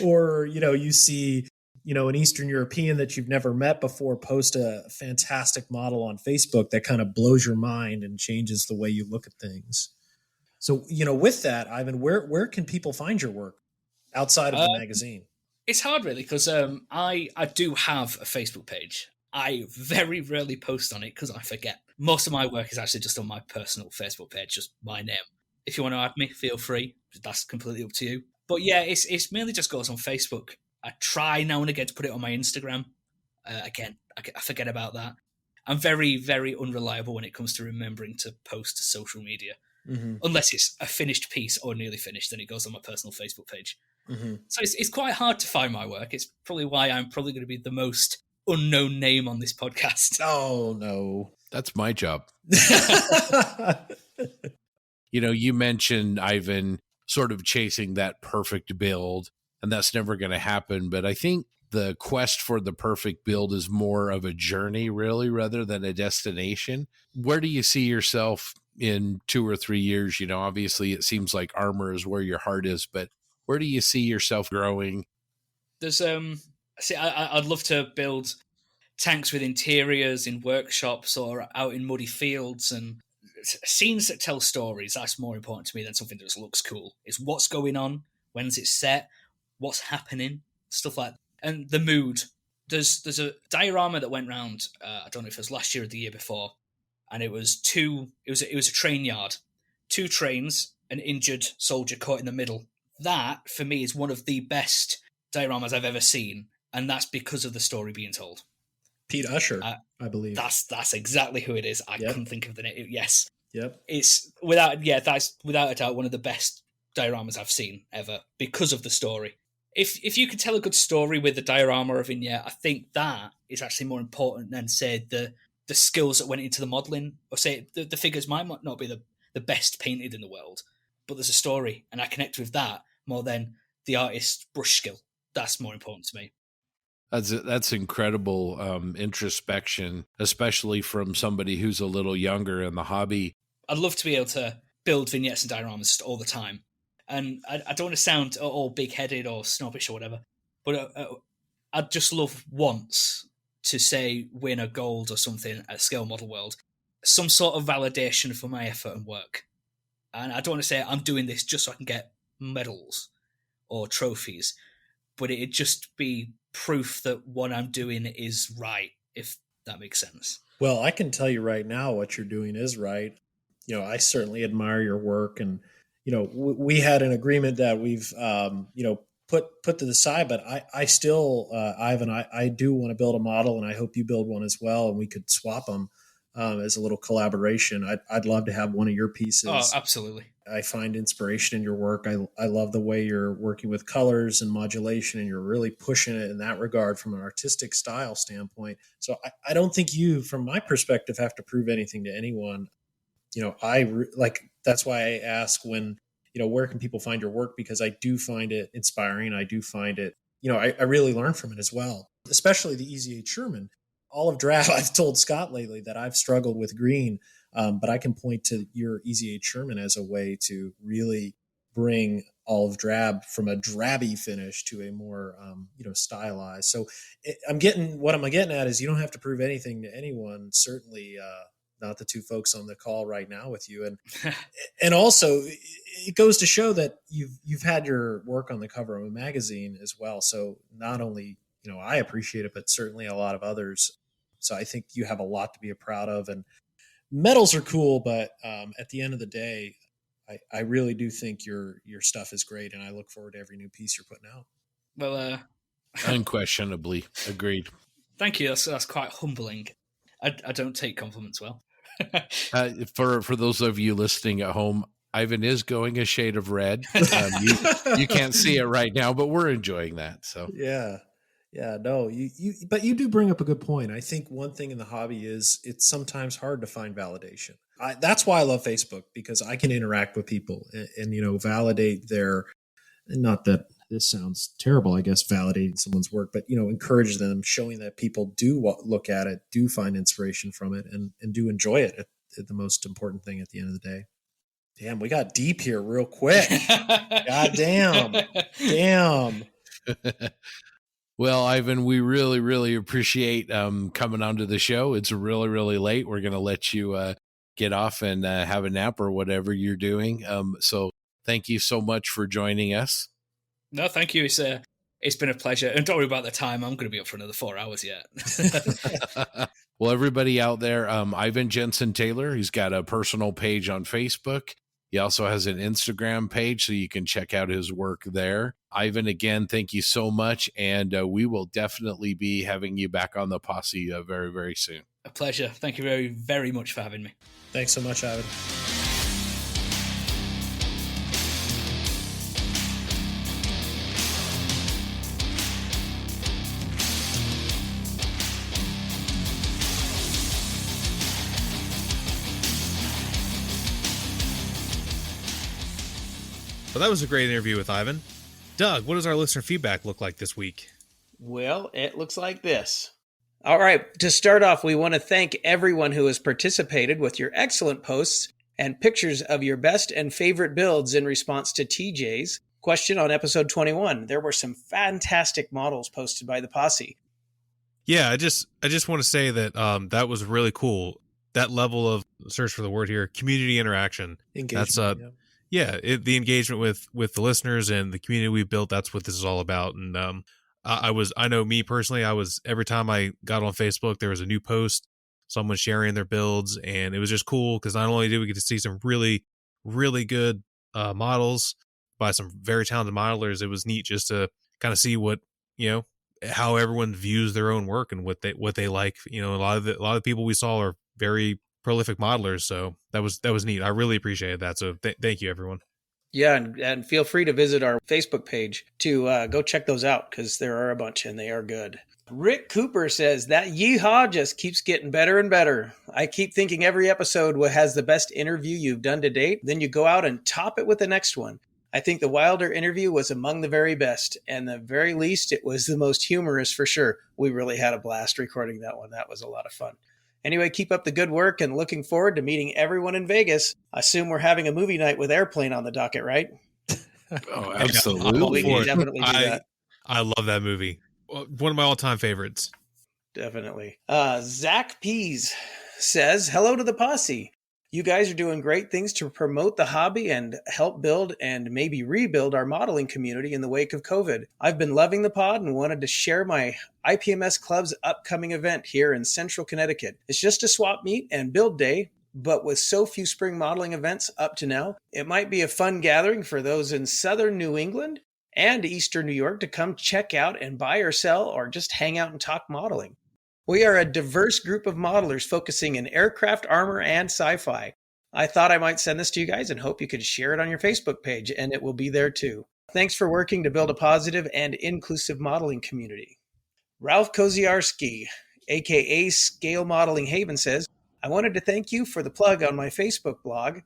or you see an Eastern European that you've never met before post a fantastic model on Facebook that kind of blows your mind and changes the way you look at things. So with that, Ivan, where can people find your work outside of the magazine? It's hard really because I do have a Facebook page. I very rarely post on it because I forget. Most of my work is actually just on my personal Facebook page, just my name. If you want to add me, feel free. That's completely up to you. But yeah, it's mainly just goes on Facebook. I try now and again to put it on my Instagram. Again, I forget about that. I'm very, very unreliable when it comes to remembering to post to social media. Mm-hmm. Unless it's a finished piece or nearly finished, then it goes on my personal Facebook page. Mm-hmm. So it's quite hard to find my work. It's probably why I'm probably going to be the most unknown name on this podcast. Oh, no. That's my job. You mentioned, Ivan, sort of chasing that perfect build, and that's never going to happen. But I think the quest for the perfect build is more of a journey, really, rather than a destination. Where do you see yourself in 2 or 3 years? Obviously it seems like Armour is where your heart is, but where do you see yourself growing? There's I'd love to build tanks with interiors in workshops or out in muddy fields and scenes that tell stories. That's more important to me than something that just looks cool. It's what's going on, when's it set, what's happening, stuff like that. And the mood. There's a diorama that went round, I don't know if it was last year or the year before, and it was a train yard, 2 trains, an injured soldier caught in the middle. That, for me, is one of the best dioramas I've ever seen, and that's because of the story being told. Pete Usher, I believe. That's exactly who it is. I couldn't think of the name. Yes. Yep. That's without a doubt one of the best dioramas I've seen ever because of the story. If you could tell a good story with a diorama or a vignette, I think that is actually more important than, say, the skills that went into the modelling, or say the figures might not be the best painted in the world, but there's a story, and I connect with that more than the artist's brush skill. That's more important to me. That's incredible introspection, especially from somebody who's a little younger in the hobby. I'd love to be able to build vignettes and dioramas just all the time. And I don't want to sound all big-headed or snobbish or whatever, but I'd just love once to, say, win a gold or something at Scale Model World, some sort of validation for my effort and work. And I don't want to say I'm doing this just so I can get medals or trophies, but it'd just be proof that what I'm doing is right, if that makes sense. Well, I can tell you right now what you're doing is right. I certainly admire your work, and we had an agreement that we've put to the side, but I still, Ivan, I do want to build a model, and I hope you build one as well, and we could swap them as a little collaboration. I'd love to have one of your pieces. Oh, absolutely. I find inspiration in your work. I love the way you're working with colors and modulation, and you're really pushing it in that regard from an artistic style standpoint. So I don't think you, from my perspective, have to prove anything to anyone. That's why I ask when, where can people find your work? Because I do find it inspiring. I do find it, I really learn from it as well, especially the Easy H. Sherman. Olive drab, I've told Scott lately that I've struggled with green, but I can point to your Easy H. Sherman as a way to really bring olive drab from a drabby finish to a more, stylized. So what I'm getting at is you don't have to prove anything to anyone. Certainly, not the 2 folks on the call right now with you. And also it goes to show that you've had your work on the cover of a magazine as well. So not only, I appreciate it, but certainly a lot of others. So I think you have a lot to be proud of, and medals are cool. But at the end of the day, I really do think your stuff is great, and I look forward to every new piece you're putting out. Well, Unquestionably. Agreed. thank you. That's quite humbling. I don't take compliments well. For those of you listening at home, Ivan is going a shade of red. You can't see it right now, but we're enjoying that. So yeah, no, but you do bring up a good point. I think one thing in the hobby is it's sometimes hard to find validation. That's why I love Facebook, because I can interact with people and validate their, not that this sounds terrible, I guess, validating someone's work, but encourage them, showing that people do look at it, do find inspiration from it, and do enjoy it. At the most important thing at the end of the day. Damn, we got deep here real quick. God damn. Well, Ivan, we really, really appreciate coming onto the show. It's really, really late. We're going to let you get off and have a nap or whatever you're doing. So thank you so much for joining us. No, thank you. It's been a pleasure. And don't worry about the time. I'm going to be up for another 4 hours yet. Well, everybody out there, Ivan Jensen Taylor, he's got a personal page on Facebook. He also has an Instagram page, so you can check out his work there. Ivan, again, thank you so much. And we will definitely be having you back on the Posse very, very soon. A pleasure. Thank you very, very much for having me. Thanks so much, Ivan. Well, that was a great interview with Ivan. Doug, what does our listener feedback look like this week? Well, it looks like this. All right, to start off, we want to thank everyone who has participated with your excellent posts and pictures of your best and favorite builds in response to TJ's question on episode 21. There were some fantastic models posted by the Posse. Yeah, I just want to say that that was really cool. That level of, search for the word here, community interaction. Engagement. The engagement with the listeners and the community we've built. That's what this is all about. And I know me personally, every time I got on Facebook, there was a new post, someone sharing their builds, and it was just cool because not only did we get to see some really, really good models by some very talented modelers, it was neat just to kind of see what, how everyone views their own work and what they like. A lot of the people we saw are very prolific modelers, so that was neat. I really appreciated that. So thank you, everyone. Yeah, and feel free to visit our Facebook page to go check those out, because there are a bunch and they are good. Rick Cooper says, that yeehaw just keeps getting better and better. I keep thinking every episode has the best interview you've done to date. Then you go out and top it with the next one. I think the Wilder interview was among the very best, and the very least, it was the most humorous for sure. We really had a blast recording that one. That was a lot of fun. Anyway, keep up the good work, and looking forward to meeting everyone in Vegas. I assume we're having a movie night with Airplane on the docket, right? Oh, absolutely. We can definitely do that. I love that movie. One of my all-time favorites. Definitely. Zach Pease says, hello to the Posse. You guys are doing great things to promote the hobby and help build and maybe rebuild our modeling community in the wake of COVID. I've been loving the pod and wanted to share my IPMS Club's upcoming event here in Central Connecticut. It's just a swap meet and build day, but with so few spring modeling events up to now, it might be a fun gathering for those in Southern New England and Eastern New York to come check out and buy or sell or just hang out and talk modeling. We are a diverse group of modelers focusing in aircraft, armor, and sci-fi. I thought I might send this to you guys and hope you could share it on your Facebook page, and it will be there too. Thanks for working to build a positive and inclusive modeling community. Ralph Koziarski, aka Scale Modeling Haven, says, I wanted to thank you for the plug on my Facebook blog,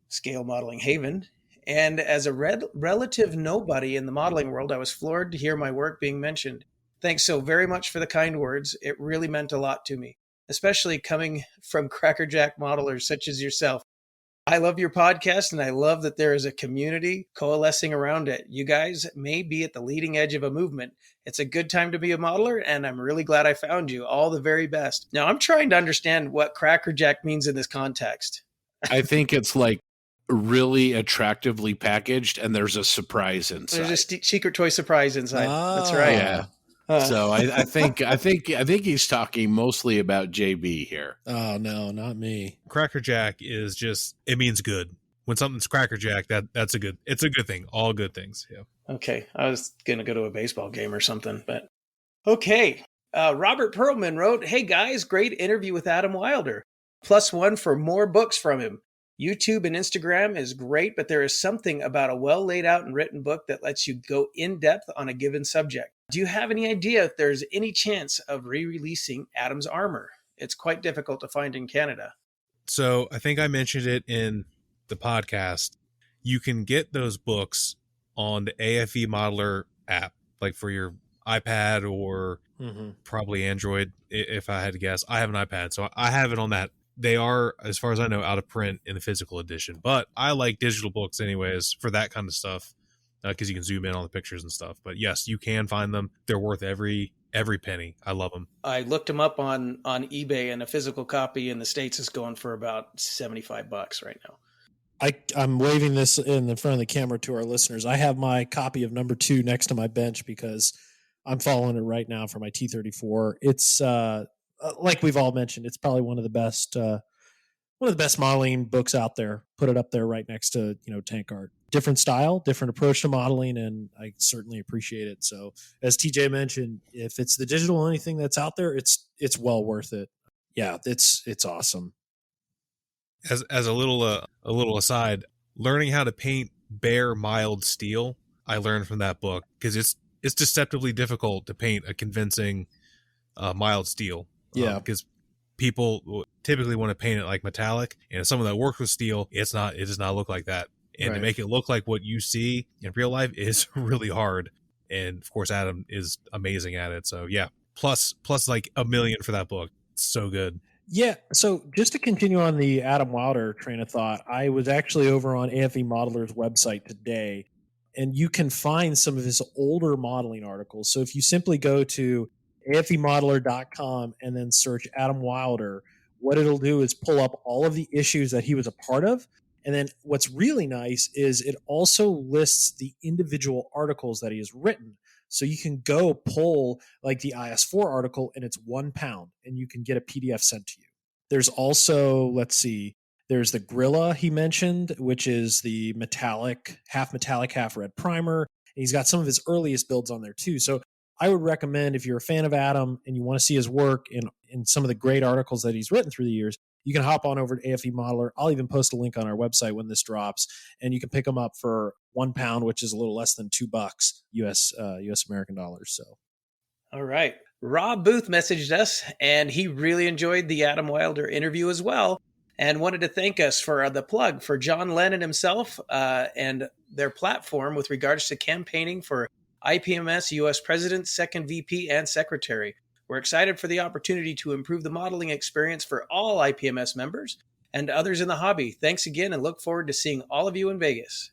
Scale Modeling Haven. And as a relative nobody in the modeling world, I was floored to hear my work being mentioned. Thanks so very much for the kind words. It really meant a lot to me, especially coming from crackerjack modelers such as yourself. I love your podcast, and I love that there is a community coalescing around it. You guys may be at the leading edge of a movement. It's a good time to be a modeler, and I'm really glad I found you. All the very best. Now, I'm trying to understand what crackerjack means in this context. I think it's like really attractively packaged, and there's a surprise inside. There's a secret toy surprise inside. That's right. Yeah. So I think he's talking mostly about JB here. Oh no, not me. Crackerjack is just, it means good. when something's crackerjack, it's a good thing. All good things. Yeah. Okay, I was gonna go to a baseball game or something, but okay. Robert Perlman wrote, "Hey guys, great interview with Adam Wilder. +1 for more books from him. YouTube and Instagram is great, but there is something about a well laid out and written book that lets you go in depth on a given subject. Do you have any idea if there's any chance of re-releasing Adam's Armour? It's quite difficult to find in Canada." So I think I mentioned it in the podcast. You can get those books on the AFE Modeler app, like for your iPad or probably Android, if I had to guess. I have an iPad, so I have it on that. They are, as far as I know, out of print in the physical edition. But I like digital books anyways for that kind of stuff, because you can zoom in on the pictures and stuff. But yes, you can find them. They're worth every penny. I love them. I looked them up on eBay, and a physical copy in the States is going for about $75 right now. I'm waving this in the front of the camera to our listeners. I have my copy of number 2 next to my bench because I'm following it right now for my T-34. It's like we've all mentioned, it's probably one of the best modeling books out there. Put it up there right next to Tank Art. Different style, different approach to modeling, and I certainly appreciate it. So, as TJ mentioned, if it's the digital anything that's out there, it's well worth it. Yeah, it's awesome. As a little aside, learning how to paint bare mild steel, I learned from that book, because it's deceptively difficult to paint a convincing mild steel. Yeah, because people typically want to paint it like metallic, and someone that works with steel, it does not look like that. And to make it look like what you see in real life is really hard. And of course, Adam is amazing at it. So yeah, plus like $1 million for that book. It's so good. Yeah. So just to continue on the Adam Wilder train of thought, I was actually over on AFE Modeler's website today, and you can find some of his older modeling articles. So if you simply go to afemodeler.com and then search Adam Wilder, what it'll do is pull up all of the issues that he was a part of. And then what's really nice is it also lists the individual articles that he has written. So you can go pull like the IS4 article, and it's £1, and you can get a PDF sent to you. There's also, there's the Grilla he mentioned, which is the half metallic, half red primer. And he's got some of his earliest builds on there too. So I would recommend, if you're a fan of Adam and you want to see his work in some of the great articles that he's written through the years, you can hop on over to AFE Modeler. I'll even post a link on our website when this drops, and you can pick them up for £1, which is a little less than $2 US American dollars. So, all right. Rob Booth messaged us, and he really enjoyed the Adam Wilder interview as well, and wanted to thank us for the plug for John Lennon himself and their platform with regards to campaigning for IPMS U.S. President, Second VP, and Secretary. We're excited for the opportunity to improve the modeling experience for all IPMS members and others in the hobby. Thanks again, and look forward to seeing all of you in Vegas.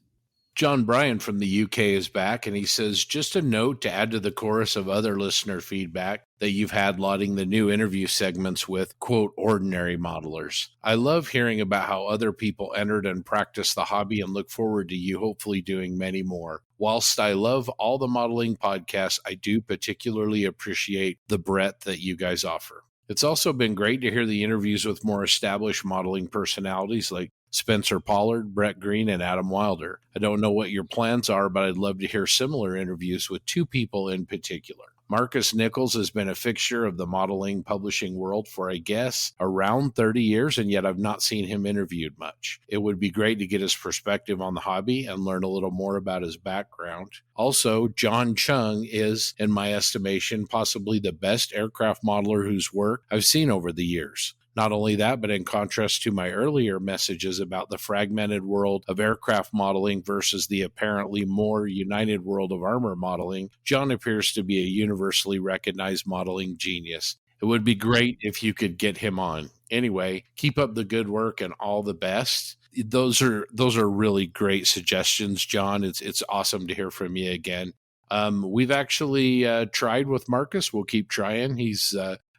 John Bryan from the UK is back, and he says, just a note to add to the chorus of other listener feedback that you've had lauding the new interview segments with, quote, ordinary modelers. I love hearing about how other people entered and practiced the hobby, and look forward to you hopefully doing many more. Whilst I love all the modeling podcasts, I do particularly appreciate the breadth that you guys offer. It's also been great to hear the interviews with more established modeling personalities like Spencer Pollard, Brett Green, and Adam Wilder. I don't know what your plans are, but I'd love to hear similar interviews with 2 people in particular. Marcus Nichols has been a fixture of the modeling publishing world for, I guess, around 30 years, and yet I've not seen him interviewed much. It would be great to get his perspective on the hobby and learn a little more about his background. Also, John Chung is, in my estimation, possibly the best aircraft modeler whose work I've seen over the years. Not only that, but in contrast to my earlier messages about the fragmented world of aircraft modeling versus the apparently more united world of armor modeling, John appears to be a universally recognized modeling genius. It would be great if you could get him on. Anyway, keep up the good work and all the best. Those are really great suggestions, John. It's awesome to hear from you again. We've actually tried with Marcus. We'll keep trying. He's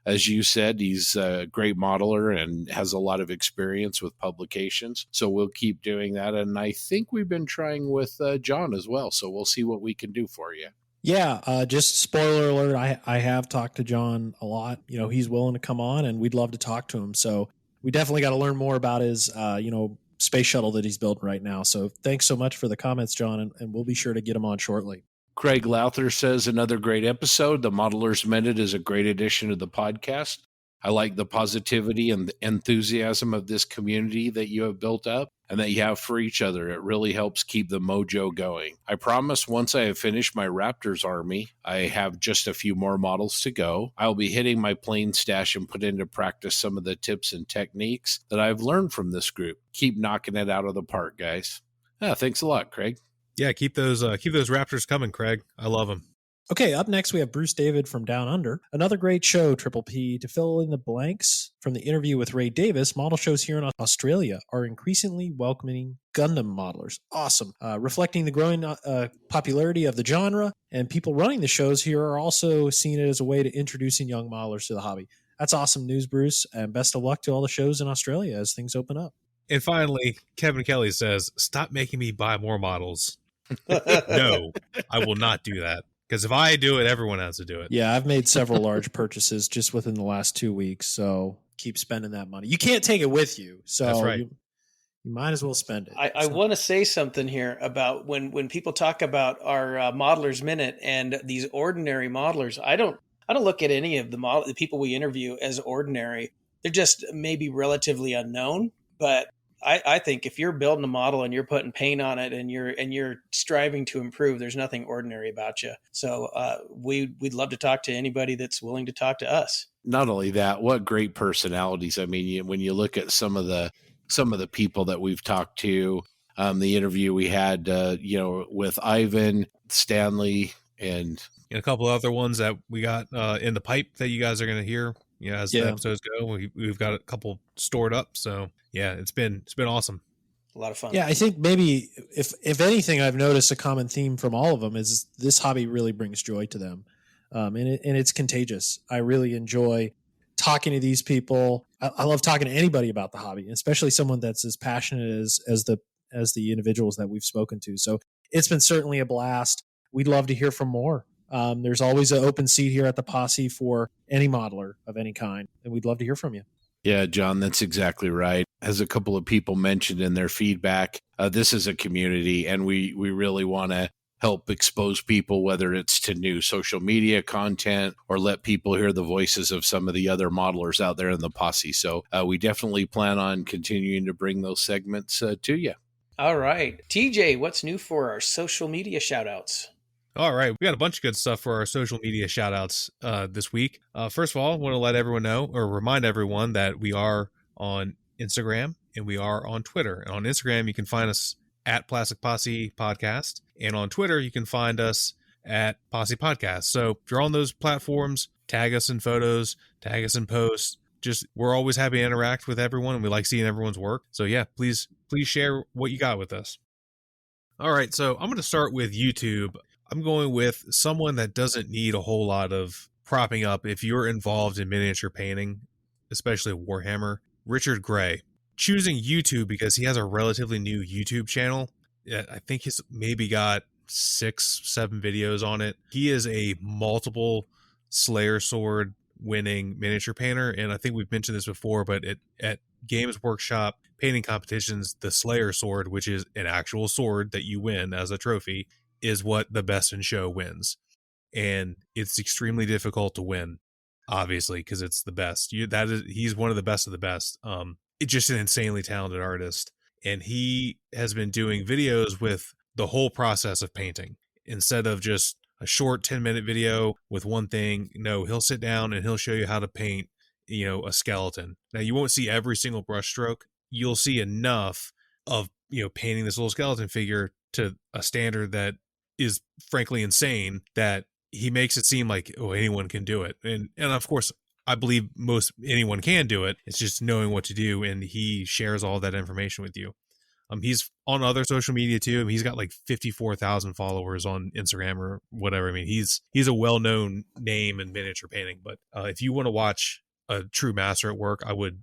as you said, he's a great modeler and has a lot of experience with publications. So we'll keep doing that. And I think we've been trying with John as well. So we'll see what we can do for you. Yeah, just spoiler alert, I have talked to John a lot. He's willing to come on, and we'd love to talk to him. So we definitely got to learn more about his, space shuttle that he's building right now. So thanks so much for the comments, John, and we'll be sure to get him on shortly. Craig Louther says, another great episode. The Modelers Minute is a great addition to the podcast. I like the positivity and the enthusiasm of this community that you have built up and that you have for each other. It really helps keep the mojo going. I promise once I have finished my Raptors army, I have just a few more models to go. I'll be hitting my plane stash and put into practice some of the tips and techniques that I've learned from this group. Keep knocking it out of the park, guys. Thanks a lot, Craig. Yeah, keep those Raptors coming, Craig. I love them. Okay, up next we have Bruce David from Down Under. Another great show, Triple P. To fill in the blanks from the interview with Ray Davis, model shows here in Australia are increasingly welcoming Gundam modelers. Awesome. Reflecting the growing popularity of the genre, and people running the shows here are also seeing it as a way to introducing young modelers to the hobby. That's awesome news, Bruce, and best of luck to all the shows in Australia as things open up. And finally, Kevin Kelly says, stop making me buy more models. No, I will not do that. Because if I do it, everyone has to do it. Yeah, I've made several large purchases just within the last 2 weeks, so keep spending that money. You can't take it with you, so that's right. You might as well spend it. I want to say something here about when people talk about our Modelers Minute and these ordinary modelers. I don't look at any of the people we interview as ordinary. They're just maybe relatively unknown, but I think if you're building a model and you're putting paint on it and you're striving to improve, there's nothing ordinary about you. So we'd love to talk to anybody that's willing to talk to us. Not only that, what great personalities. I mean, when you look at some of the people that we've talked to, the interview we had, with Ivan, Stanley, and a couple of other ones that we got in the pipe that you guys are going to hear. As the episodes go, we've got a couple stored up. So yeah, it's been awesome. A lot of fun. Yeah, I think maybe if anything, I've noticed a common theme from all of them is this hobby really brings joy to them, and it's contagious. I really enjoy talking to these people. I love talking to anybody about the hobby, especially someone that's as passionate as the individuals that we've spoken to. So it's been certainly a blast. We'd love to hear from more. There's always an open seat here at the Posse for any modeler of any kind, and we'd love to hear from you. Yeah, John, that's exactly right. As a couple of people mentioned in their feedback, this is a community, and we really want to help expose people, whether it's to new social media content or let people hear the voices of some of the other modelers out there in the Posse. So we definitely plan on continuing to bring those segments to you. All right. TJ, what's new for our social media shout-outs? All right. We got a bunch of good stuff for our social media shout outs this week. First of all, I want to let everyone know or remind everyone that we are on Instagram and we are on Twitter. And on Instagram, you can find us at Plastic Posse Podcast. And on Twitter, you can find us at Posse Podcast. So if you're on those platforms, tag us in photos, tag us in posts. We're always happy to interact with everyone, and we like seeing everyone's work. So yeah, please share what you got with us. All right. So I'm going to start with YouTube. I'm going with someone that doesn't need a whole lot of propping up if you're involved in miniature painting, especially Warhammer. Richard Gray. Choosing YouTube because he has a relatively new YouTube channel. I think he's maybe got 6-7 videos on it. He is a multiple Slayer Sword winning miniature painter, and I think we've mentioned this before, but at Games Workshop painting competitions, the Slayer Sword, which is an actual sword that you win as a trophy, is what the best in show wins. And it's extremely difficult to win, obviously, because it's the best. He's one of the best of the best. It's just an insanely talented artist. And he has been doing videos with the whole process of painting. Instead of just a short 10-minute video with one thing, no, he'll sit down and he'll show you how to paint, a skeleton. Now, you won't see every single brush stroke. You'll see enough of, painting this little skeleton figure to a standard that is frankly insane that he makes it seem like, anyone can do it. And of course, I believe most anyone can do it. It's just knowing what to do. And he shares all that information with you. He's on other social media too. I mean, he's got like 54,000 followers on Instagram or whatever. I mean, he's a well-known name in miniature painting, but if you want to watch a true master at work, I would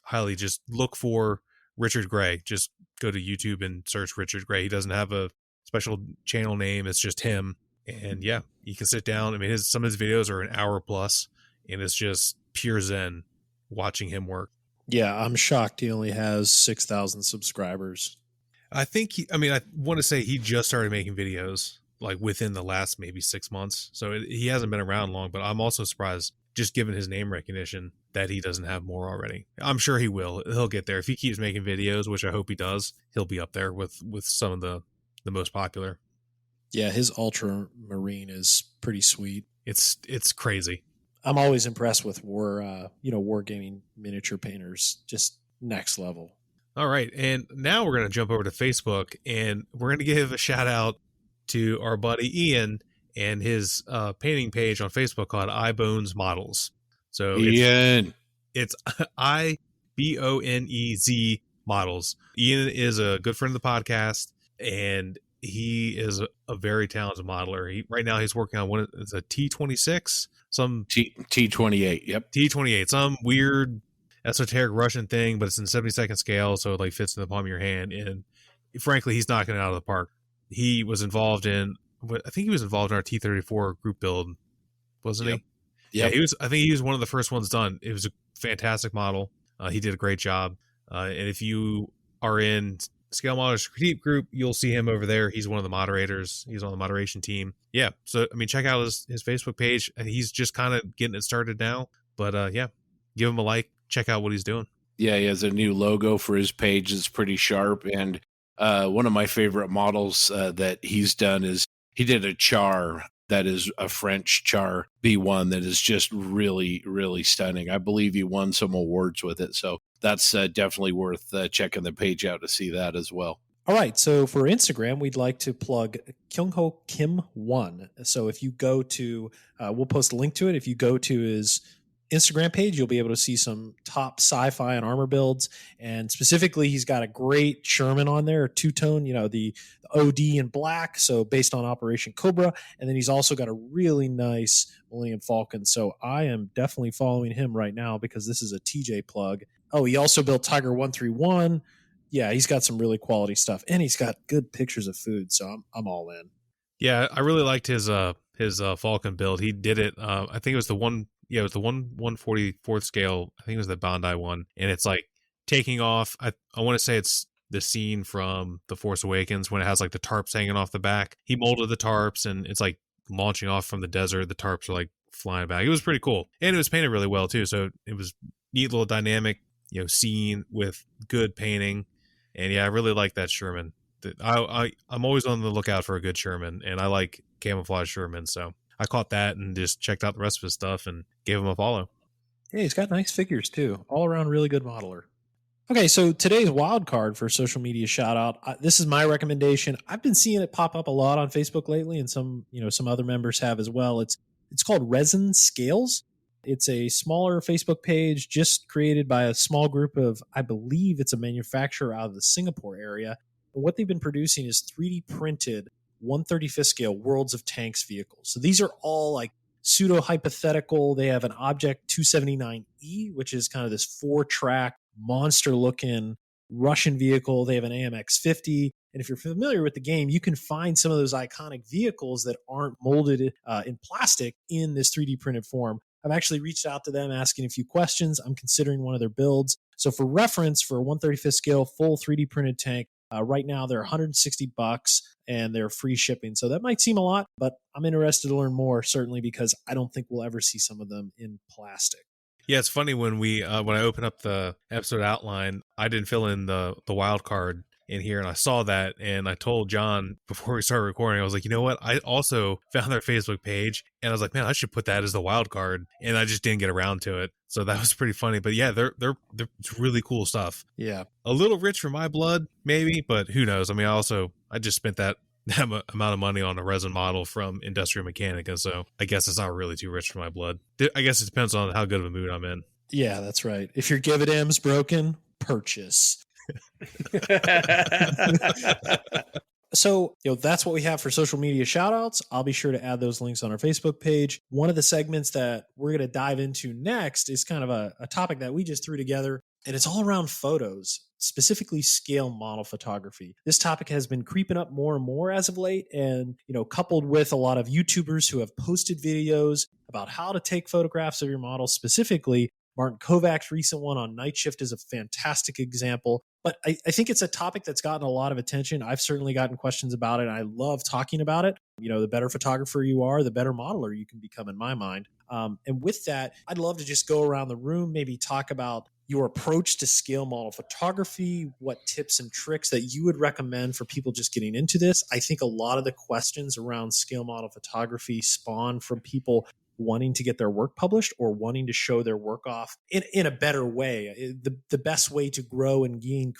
highly just look for Richard Gray. Just go to YouTube and search Richard Gray. He doesn't have a special channel name. It's just him. And yeah, you can sit down. I mean, some of his videos are an hour plus, and it's just pure zen watching him work. Yeah, I'm shocked he only has 6,000 subscribers. I want to say he just started making videos like within the last maybe 6 months. So he hasn't been around long, but I'm also surprised, just given his name recognition, that he doesn't have more already. I'm sure he will. He'll get there. If he keeps making videos, which I hope he does, he'll be up there with some of the most popular. Yeah, his Ultramarine is pretty sweet. It's crazy. I'm always impressed with wargaming miniature painters. Just next level. All right, and now we're going to jump over to Facebook, and we're going to give a shout out to our buddy Ian and his painting page on Facebook called iBones Models. So Ian, it's IBONEZ Models. Ian is a good friend of the podcast, and he is a very talented modeler. Right now he's working on it's a T26, some T28. Yep, T28, some weird esoteric Russian thing, but it's in 72nd scale, so it like fits in the palm of your hand. And frankly, he's knocking it out of the park. He was involved in, I think he was involved in our T34 group build, wasn't he? Yeah, he was. I think he was one of the first ones done. It was a fantastic model. He did a great job. And if you are in Scale Modelers Critique group, you'll see him over there. He's one of the moderators. He's on the moderation team. Yeah. So, check out his Facebook page. He's just kind of getting it started now. But yeah, give him a like. Check out what he's doing. Yeah, he has a new logo for his page. It's pretty sharp. And one of my favorite models that he's done is he did a char that is a French char B1 that is just really, really stunning. I believe he won some awards with it. So that's definitely worth checking the page out to see that as well. All right. So for Instagram, we'd like to plug Kyungho Kim 1. So if you go to, we'll post a link to it. If you go to his Instagram page, you'll be able to see some top sci-fi and armor builds. And specifically, he's got a great Sherman on there, two-tone, the OD in black, so based on Operation Cobra. And then he's also got a really nice Millennium Falcon. So I am definitely following him right now because this is a TJ plug. Oh, he also built Tiger 131. Yeah, he's got some really quality stuff. And he's got good pictures of food, so I'm all in. Yeah, I really liked his Falcon build. He did it, I think it was the one. Yeah, it was the 1/144th scale. I think it was the Bandai one. And it's like taking off. I want to say it's the scene from The Force Awakens when it has like the tarps hanging off the back. He molded the tarps and it's like launching off from the desert. The tarps are like flying back. It was pretty cool. And it was painted really well too. So it was neat little dynamic, scene with good painting. And yeah, I really like that Sherman. I'm always on the lookout for a good Sherman, and I like camouflage Sherman, so I caught that and just checked out the rest of his stuff and gave him a follow. Yeah, he's got nice figures too. All around really good modeler. Okay, so today's wild card for social media shout out. This is my recommendation. I've been seeing it pop up a lot on Facebook lately, and some other members have as well. It's called Resin Scales. It's a smaller Facebook page just created by a small group of, I believe it's a manufacturer out of the Singapore area. And what they've been producing is 3D printed 1/35th scale Worlds of Tanks vehicles. So these are all like pseudo hypothetical. They have an Object 279E, which is kind of this 4-track monster looking Russian vehicle. They have an AMX 50. And if you're familiar with the game, you can find some of those iconic vehicles that aren't molded in plastic in this 3D printed form. I've actually reached out to them asking a few questions. I'm considering one of their builds. So for reference, for a 1/35th scale full 3D printed tank, right now they're $160 and they're free shipping. So that might seem a lot, but I'm interested to learn more, certainly because I don't think we'll ever see some of them in plastic. Yeah, it's funny when when I open up the episode outline, I didn't fill in the wild card in here, and I saw that, and I told John before we started recording, I was like, you know what? I also found their Facebook page, and I was like, man, I should put that as the wild card, and I just didn't get around to it. So that was pretty funny. But yeah, they're it's really cool stuff. Yeah, a little rich for my blood, maybe, but who knows? I just spent that amount of money on a resin model from Industrial Mechanica, so I guess it's not really too rich for my blood. I guess it depends on how good of a mood I'm in. Yeah, that's right. If your Gividam's broken, purchase. So, that's what we have for social media shout outs. I'll be sure to add those links on our Facebook page. One of the segments that we're going to dive into next is kind of a topic that we just threw together, and it's all around photos, specifically scale model photography. This topic has been creeping up more and more as of late, and coupled with a lot of YouTubers who have posted videos about how to take photographs of your model specifically, Martin Kovac's recent one on Night Shift is a fantastic example. But I think it's a topic that's gotten a lot of attention. I've certainly gotten questions about it. I love talking about it. The better photographer you are, the better modeler you can become in my mind. And with that, I'd love to just go around the room, maybe talk about your approach to scale model photography, what tips and tricks that you would recommend for people just getting into this. I think a lot of the questions around scale model photography spawn from people wanting to get their work published or wanting to show their work off in a better way. The best way to grow and gain,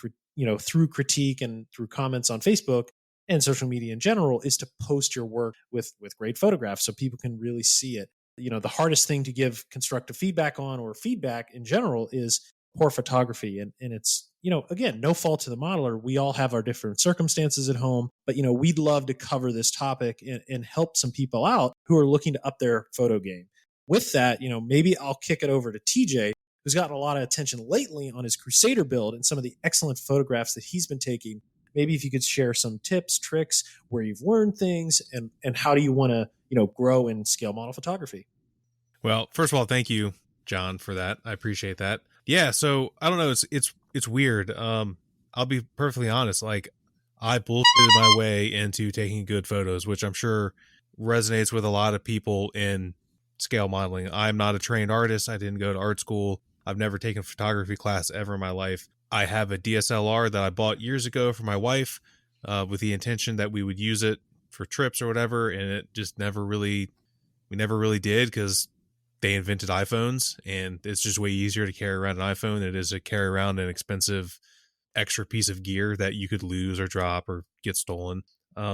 through critique and through comments on Facebook and social media in general is to post your work with great photographs so people can really see it. The hardest thing to give constructive feedback on, or feedback in general, is poor photography. And it's, again, no fault to the modeler. We all have our different circumstances at home, but, we'd love to cover this topic and help some people out who are looking to up their photo game. With that, maybe I'll kick it over to TJ, who's gotten a lot of attention lately on his Crusader build and some of the excellent photographs that he's been taking. Maybe if you could share some tips, tricks, where you've learned things, and how do you want to, grow in scale model photography? Well, first of all, thank you, John, for that. I appreciate that. Yeah, so I don't know. It's weird. I'll be perfectly honest. Like, I bullshitted my way into taking good photos, which I'm sure resonates with a lot of people in scale modeling. I'm not a trained artist. I didn't go to art school. I've never taken a photography class ever in my life. I have a DSLR that I bought years ago for my wife with the intention that we would use it for trips or whatever, and it just we never really did because they invented iPhones, and it's just way easier to carry around an iPhone than it is to carry around an expensive extra piece of gear that you could lose or drop or get stolen.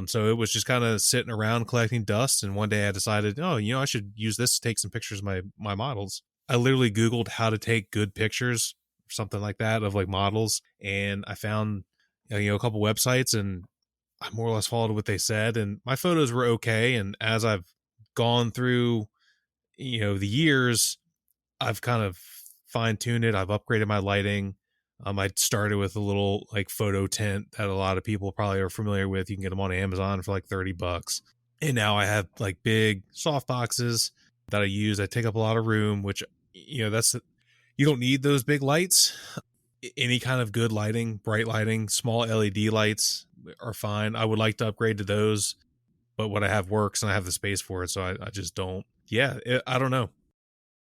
So it was just kind of sitting around collecting dust. And one day I decided, I should use this to take some pictures of my models. I literally Googled how to take good pictures, something like that, of like models. And I found, a couple websites, and I more or less followed what they said. And my photos were okay. And as I've gone through, the years, I've kind of fine-tuned it. I've upgraded my lighting. I started with a little like photo tent that a lot of people probably are familiar with. You can get them on Amazon for like $30. And now I have like big soft boxes that I use. I take up a lot of room, which, you don't need those big lights. Any kind of good lighting, bright lighting, small LED lights are fine. I would like to upgrade to those, but what I have works and I have the space for it. So I just don't. Yeah, I don't know.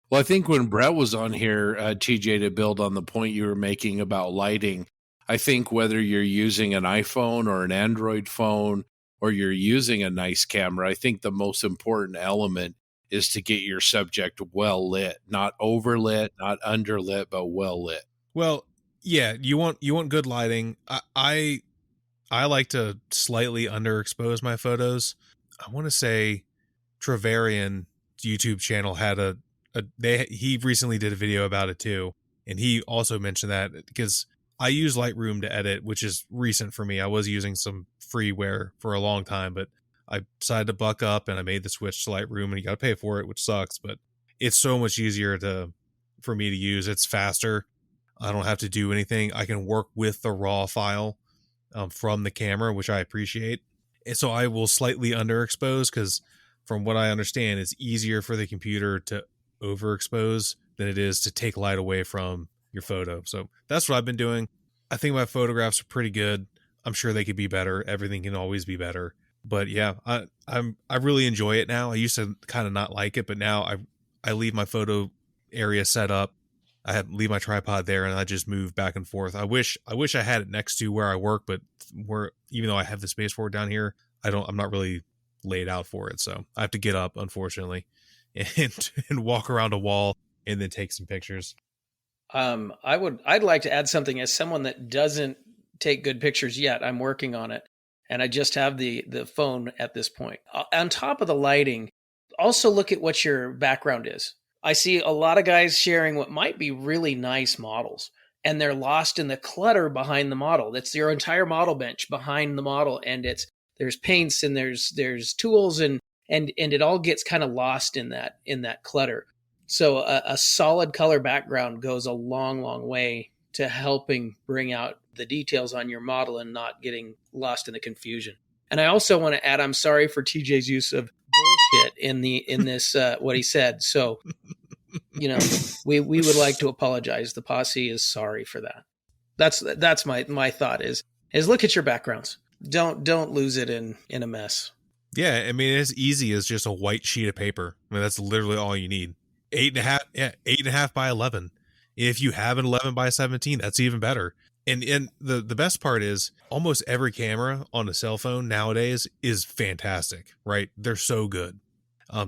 Well, I think when Brett was on here, TJ, to build on the point you were making about lighting, I think whether you're using an iPhone or an Android phone or you're using a nice camera, I think the most important element is to get your subject well lit, not overlit, not underlit, but well lit. Well, yeah, you want good lighting. I like to slightly underexpose my photos. I want to say Travarian YouTube channel had he recently did a video about it too, and he also mentioned that because I use Lightroom to edit, which is recent for me. I was using some freeware for a long time, but I decided to buck up and I made the switch to Lightroom, and you got to pay for it, which sucks, but it's so much easier for me to use. It's faster. I don't have to do anything. I can work with the raw file from the camera, which I appreciate. And so I will slightly underexpose because from what I understand, it's easier for the computer to overexpose than it is to take light away from your photo. So that's what I've been doing. I think my photographs are pretty good. I'm sure they could be better. Everything can always be better. But yeah, I really enjoy it now. I used to kind of not like it, but now I leave my photo area set up. Leave my tripod there, and I just move back and forth. I wish I had it next to where I work, but even though I have the space for it down here, I'm not really laid out for it. So I have to get up, unfortunately, and walk around a wall and then take some pictures. I'd like to add something as someone that doesn't take good pictures yet. I'm working on it, and I just have the phone at this point. On top of the lighting, also look at what your background is. I see a lot of guys sharing what might be really nice models, and they're lost in the clutter behind the model. That's your entire model bench behind the model, and there's paints and there's tools and it all gets kind of lost in that clutter. So a solid color background goes a long, long way to helping bring out the details on your model and not getting lost in the confusion. And I also want to add, I'm sorry for TJ's use of bullshit in this what he said. So we would like to apologize. The Posse is sorry for that. That's my thought is look at your backgrounds. Don't lose it in a mess. Yeah, I mean, it's easy as just a white sheet of paper. I mean, that's literally all you need. 8.5 by 11. If you have an 11 by 17, that's even better. And the best part is almost every camera on a cell phone nowadays is fantastic, right? They're so good.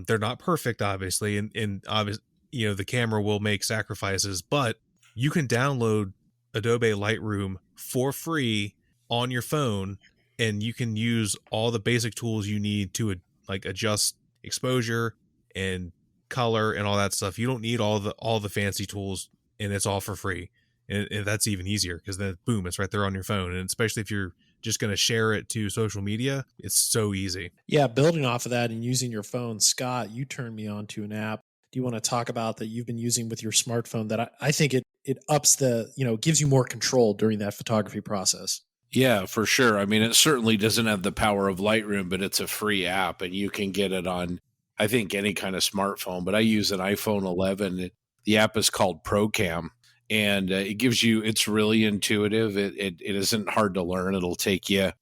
They're not perfect, obviously, and obviously, the camera will make sacrifices, but you can download Adobe Lightroom for free on your phone, and you can use all the basic tools you need to adjust exposure and color and all that stuff. You don't need all the fancy tools, and it's all for free. And that's even easier because then boom, it's right there on your phone. And especially if you're just going to share it to social media, it's so easy. Yeah, building off of that and using your phone, Scott, you turned me on to an app. Do you want to talk about that you've been using with your smartphone that I think it ups gives you more control during that photography process? Yeah, for sure. I mean, it certainly doesn't have the power of Lightroom, but it's a free app and you can get it on, I think, any kind of smartphone. But I use an iPhone 11. The app is called ProCam. And it gives you, it's really intuitive. It isn't hard to learn. It'll take you,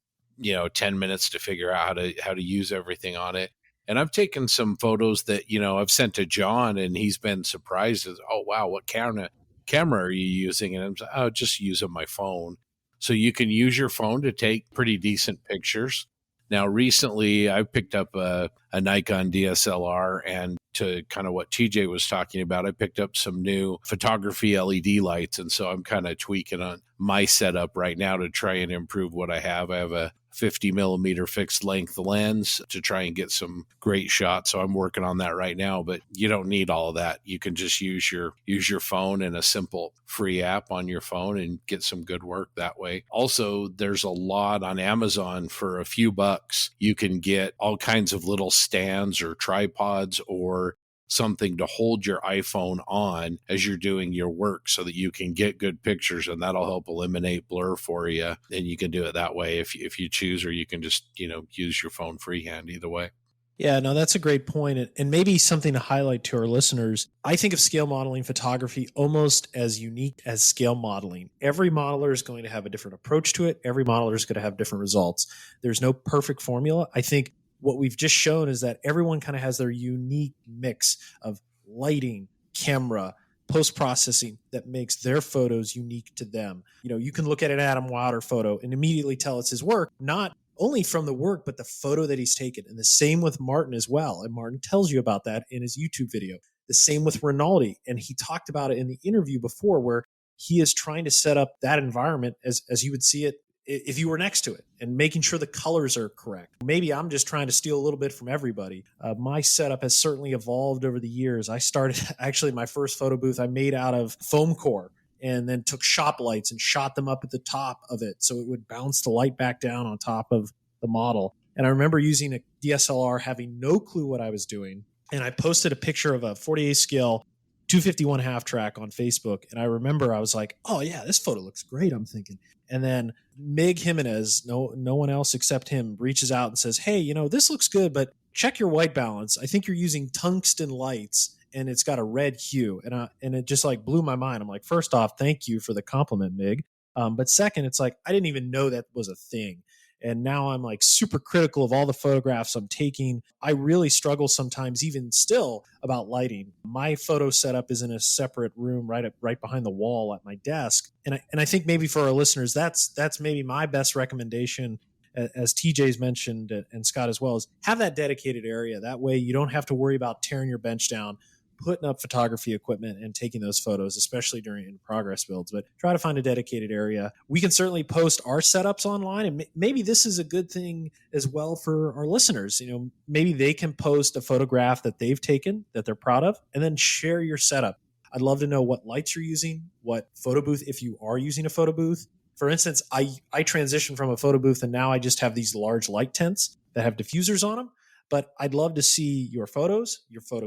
10 minutes to figure out how to use everything on it. And I've taken some photos that, I've sent to John and he's been surprised. Oh, wow, what camera are you using? And I'm like, just using my phone. So you can use your phone to take pretty decent pictures. Now, recently, I picked up a Nikon DSLR, and to kind of what TJ was talking about, I picked up some new photography LED lights, and so I'm kind of tweaking on my setup right now to try and improve what I have. I have a 50 millimeter fixed length lens to try and get some great shots. So I'm working on that right now, but you don't need all of that. You can just use your phone and a simple free app on your phone and get some good work that way. Also, there's a lot on Amazon for a few bucks. You can get all kinds of little stands or tripods or something to hold your iPhone on as you're doing your work so that you can get good pictures, and that'll help eliminate blur for you. And you can do it that way if you choose, or you can just, use your phone freehand either way. Yeah, no, that's a great point. And maybe something to highlight to our listeners. I think of scale modeling photography almost as unique as scale modeling. Every modeler is going to have a different approach to it. Every modeler is going to have different results. There's no perfect formula. I think what we've just shown is that everyone kind of has their unique mix of lighting, camera, post-processing that makes their photos unique to them. You can look at an Adam Wilder photo and immediately tell it's his work, not only from the work, but the photo that he's taken. And the same with Martin as well. And Martin tells you about that in his YouTube video. The same with Rinaldi. And he talked about it in the interview before, where he is trying to set up that environment as you would see it if you were next to it, and making sure the colors are correct. Maybe I'm just trying to steal a little bit from everybody. My setup has certainly evolved over the years. I started, actually, my first photo booth I made out of foam core, and then took shop lights and shot them up at the top of it so it would bounce the light back down on top of the model. And I remember using a DSLR, having no clue what I was doing. And I posted a picture of a 48 scale 251 half track on Facebook. And I remember I was like, oh yeah, this photo looks great, I'm thinking. And then Mig Jimenez, no one else except him, reaches out and says, hey, this looks good, but check your white balance. I think you're using tungsten lights and it's got a red hue. And it just blew my mind. I'm like, first off, thank you for the compliment, Mig. But second, it's like, I didn't even know that was a thing. And now I'm super critical of all the photographs I'm taking. I really struggle sometimes, even still, about lighting. My photo setup is in a separate room right behind the wall at my desk. And I think maybe for our listeners, that's maybe my best recommendation, as TJ's mentioned and Scott as well, is have that dedicated area. That way you don't have to worry about tearing your bench down, putting up photography equipment and taking those photos, especially during in-progress builds. But try to find a dedicated area. We can certainly post our setups online, and maybe this is a good thing as well for our listeners. Maybe they can post a photograph that they've taken that they're proud of, and then share your setup. I'd love to know what lights you're using, what photo booth, if you are using a photo booth. For instance, I transitioned from a photo booth, and now I just have these large light tents that have diffusers on them. But I'd love to see your photo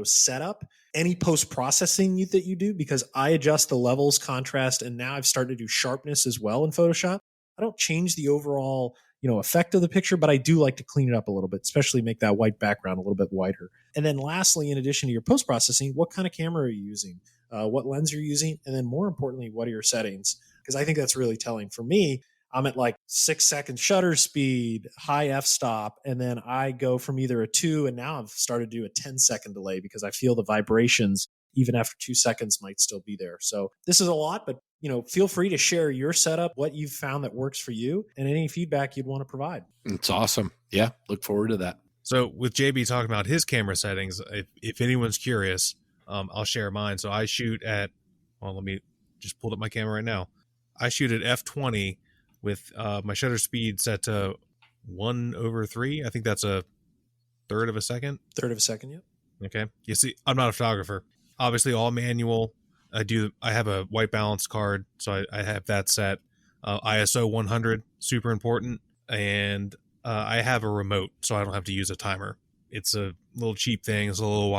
setup, any post-processing that you do, because I adjust the levels, contrast, and now I've started to do sharpness as well in Photoshop. I don't change the overall, effect of the picture, but I do like to clean it up a little bit, especially make that white background a little bit whiter. And then lastly, in addition to your post-processing, what kind of camera are you using? what lens you're using, and then more importantly, what are your settings? Because I think that's really telling. For me, I'm at like 6-second shutter speed, high f-stop, and then I go from either a 2, and now I've started to do a 10-second delay because I feel the vibrations even after 2 seconds might still be there. So this is a lot, but feel free to share your setup, what you've found that works for you, and any feedback you'd want to provide. It's awesome. Yeah, look forward to that. So with JB talking about his camera settings, if anyone's curious, I'll share mine. So I shoot at, let me just pull up my camera right now. I shoot at f20 with my shutter speed set to 1/3. I think that's a third of a second. Third of a second, yeah. Okay. You see, I'm not a photographer. Obviously, all manual. I have a white balance card, so I have that set. ISO 100, super important. And I have a remote, so I don't have to use a timer. It's a little cheap thing. It's a little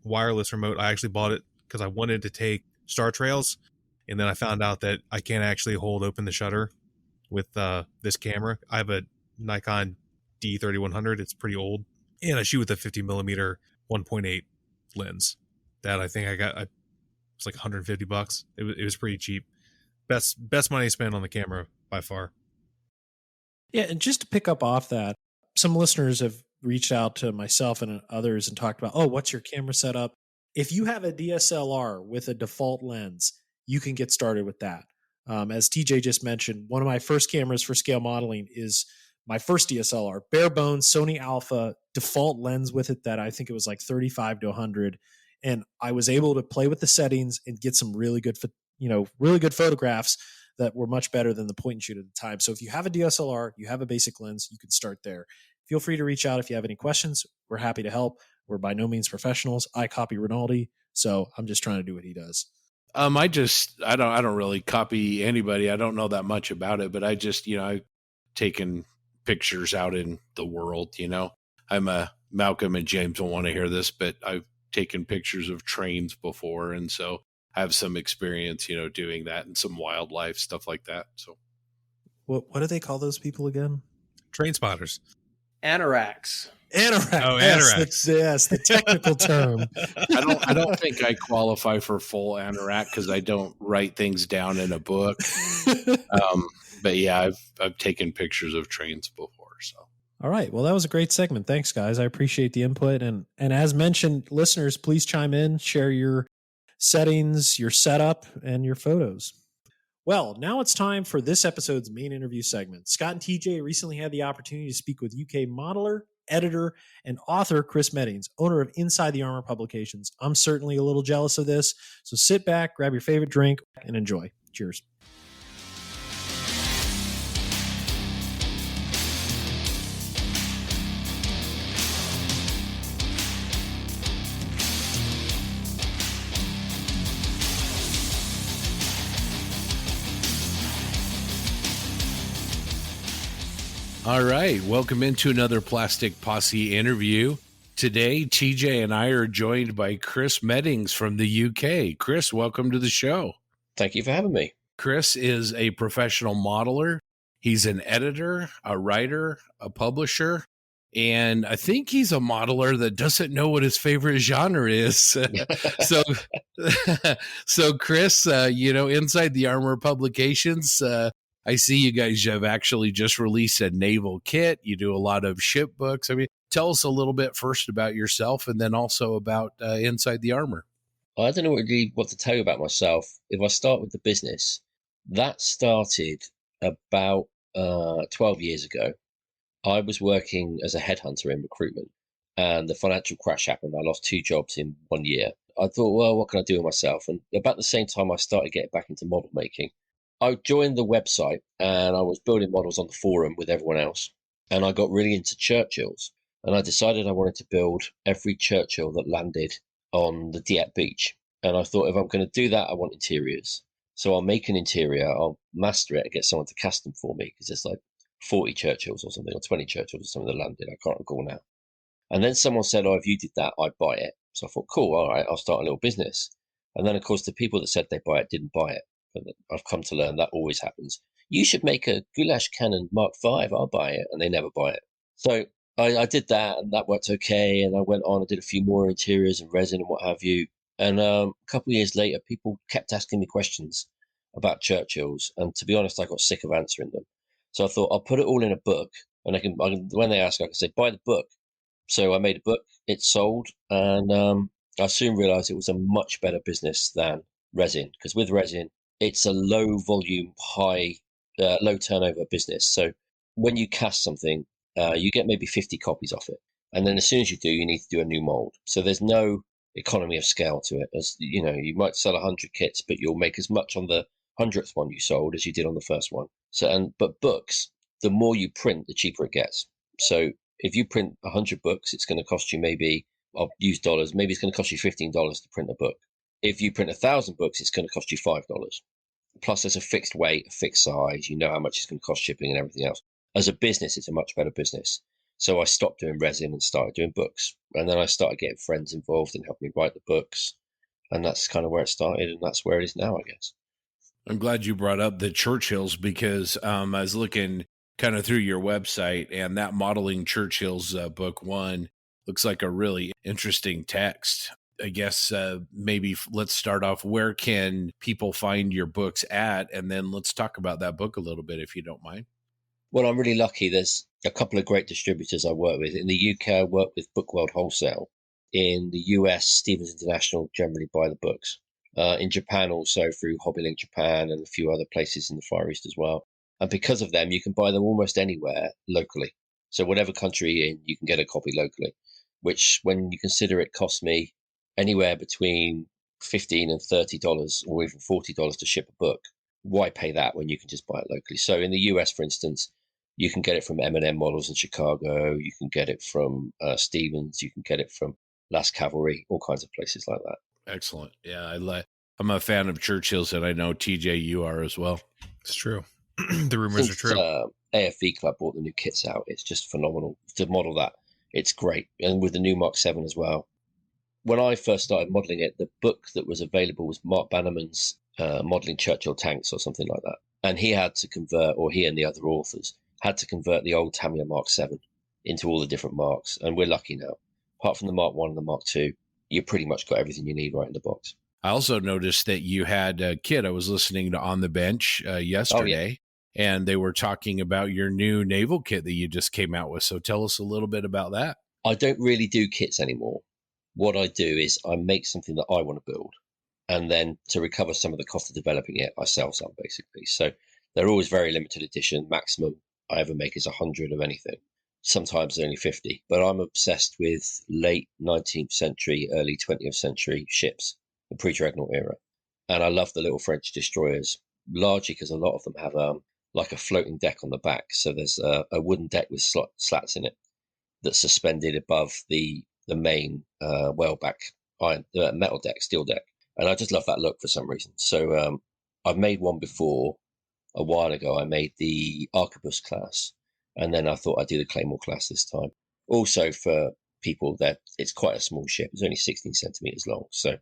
wireless remote. I actually bought it because I wanted to take Star Trails, and then I found out that I can't actually hold open the shutter with this camera. I have a Nikon D3100. It's pretty old, and I shoot with a 50mm 1.8 lens that I think I got. It's like $150. It was pretty cheap. Best money spent on the camera by far. Yeah, and just to pick up off that, some listeners have reached out to myself and others and talked about, what's your camera setup? If you have a DSLR with a default lens, you can get started with that. As TJ just mentioned, one of my first cameras for scale modeling is my first DSLR, bare bones Sony Alpha default lens with it that I think it was like 35 to 100. And I was able to play with the settings and get some really good photographs that were much better than the point and shoot at the time. So if you have a DSLR, you have a basic lens, you can start there. Feel free to reach out if you have any questions. We're happy to help. We're by no means professionals. I copy Rinaldi, so I'm just trying to do what he does. I don't really copy anybody. I don't know that much about it, but I just, I've taken pictures out in the world, Malcolm and James will want to hear this, but I've taken pictures of trains before. And so I have some experience, doing that and some wildlife, stuff like that. So what do they call those people again? Train spotters. Anoraks. Anorak. Oh, anoraks. Yes, the technical term. I don't think I qualify for full anorak because I don't write things down in a book. But yeah, I've taken pictures of trains before. So all right. Well, that was a great segment. Thanks, guys. I appreciate the input. And as mentioned, listeners, please chime in, share your settings, your setup, and your photos. Well, now it's time for this episode's main interview segment. Scott and TJ recently had the opportunity to speak with UK modeler, editor, and author Chris Meddings, owner of Inside the Armour publications. I'm certainly a little jealous of this, so sit back, grab your favorite drink, and enjoy. Cheers. all right, welcome into another Plastic Posse interview. Today, TJ and I are joined by Chris Meddings from the UK. Chris, welcome to the show. Thank you for having me. Chris is a professional modeler. He's an editor, a writer, a publisher, and I think he's a modeler that doesn't know what his favorite genre is. So Chris, Inside the Armour publications, I see you guys have actually just released a naval kit. You do a lot of ship books. I mean, tell us a little bit first about yourself and then also about Inside the Armour. I don't know really what to tell you about myself. If I start with the business, that started about 12 years ago. I was working as a headhunter in recruitment and the financial crash happened. I lost 2 jobs in 1 year. I thought, well, what can I do with myself? And about the same time I started getting back into model making. I joined the website and I was building models on the forum with everyone else. And I got really into Churchills. And I decided I wanted to build every Churchill that landed on the Dieppe beach. And I thought, if I'm going to do that, I want interiors. So I'll make an interior, I'll master it and get someone to cast them for me because there's like 40 Churchills or something, or 20 Churchills or something that landed. I can't recall now. And then someone said, if you did that, I'd buy it. So I thought, cool, all right, I'll start a little business. And then, of course, the people that said they buy it didn't buy it. But I've come to learn that always happens. You should make a goulash cannon Mark V, I'll buy it. And they never buy it. So I did that and that worked okay. And I went on and did a few more interiors and resin and what have you. And a couple of years later, people kept asking me questions about Churchills. And to be honest, I got sick of answering them. So I thought I'll put it all in a book. And I can when they ask, I can say, buy the book. So I made a book, it sold. And I soon realized it was a much better business than resin. Because with resin, it's a low volume, low turnover business. So when you cast something, you get maybe 50 copies off it. And then as soon as you do, you need to do a new mold. So there's no economy of scale to it. As you know, you might sell 100 kits, but you'll make as much on the 100th one you sold as you did on the first one. But books, the more you print, the cheaper it gets. So if you print 100 books, it's going to cost you maybe, I'll use dollars, maybe it's going to cost you $15 to print a book. If you print 1,000 books, it's going to cost you $5. Plus, there's a fixed weight, a fixed size. You know how much it's going to cost shipping and everything else. As a business, it's a much better business. So I stopped doing resin and started doing books. And then I started getting friends involved and helping me write the books. And that's kind of where it started. And that's where it is now, I guess. I'm glad you brought up the Churchills because I was looking kind of through your website, and that Modeling Churchills book 1 looks like a really interesting text. I guess maybe let's start off. Where can people find your books at? And then let's talk about that book a little bit, if you don't mind. Well, I'm really lucky. There's a couple of great distributors I work with. In the UK, I work with Bookworld Wholesale. In the US, Stevens International generally buy the books. In Japan, also through Hobbylink Japan and a few other places in the Far East as well. And because of them, you can buy them almost anywhere locally. So whatever country you're in, you can get a copy locally, which when you consider it costs me anywhere between $15 and $30 or even $40 to ship a book. Why pay that when you can just buy it locally? So in the US, for instance, you can get it from M&M Models in Chicago. You can get it from Stevens. You can get it from Last Cavalry, all kinds of places like that. Excellent. Yeah, I'm a fan of Churchill's, and I know TJ, you are as well. It's true. The rumors are true. AFV Club brought the new kits out. It's just phenomenal to model that. It's great. And with the new Mark 7 as well. When I first started modeling it, the book that was available was Mark Bannerman's Modeling Churchill Tanks or something like that. And he had to convert, or he and the other authors had to convert the old Tamiya Mark 7 into all the different marks. And we're lucky now. Apart from the Mark 1 and the Mark 2, you pretty much got everything you need right in the box. I also noticed that you had a kid. I was listening to On the Bench yesterday, and they were talking about your new naval kit that you just came out with. So tell us a little bit about that. I don't really do kits anymore. What I do is I make something that I want to build. And then to recover some of the cost of developing it, I sell some, basically. So they're always very limited edition. Maximum I ever make is 100 of anything. Sometimes only 50. But I'm obsessed with late 19th century, early 20th century ships, the pre-dreadnought era. And I love the little French destroyers, largely because a lot of them have like a floating deck on the back. So there's a wooden deck with slats in it that's suspended above the main whaleback metal deck, steel deck. And I just love that look for some reason. So I've made one before a while ago. I made the Arquebus class, and then I thought I'd do the Claymore class this time. Also for people that it's quite a small ship. It's only 16 centimeters long. So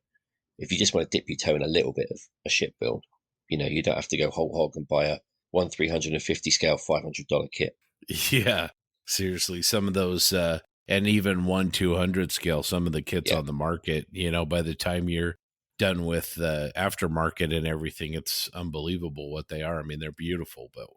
if you just want to dip your toe in a little bit of a ship build, you don't have to go whole hog and buy a 1/350 scale $500 kit. Yeah, seriously. Some of those, and even 1/200 scale, some of the kits on the market, by the time you're done with the aftermarket and everything, it's unbelievable what they are. I mean, they're beautiful, but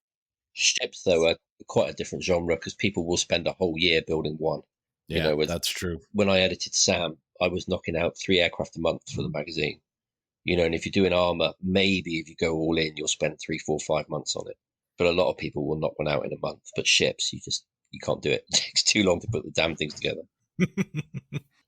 ships though are quite a different genre because people will spend a whole year building one. Yeah, that's true. When I edited Sam, I was knocking out 3 aircraft a month for the magazine. And if you're doing Armour, maybe if you go all in, you'll spend 3, 4, 5 months on it. But a lot of people will knock one out in a month. But ships, you can't do it. It takes too long to put the damn things together.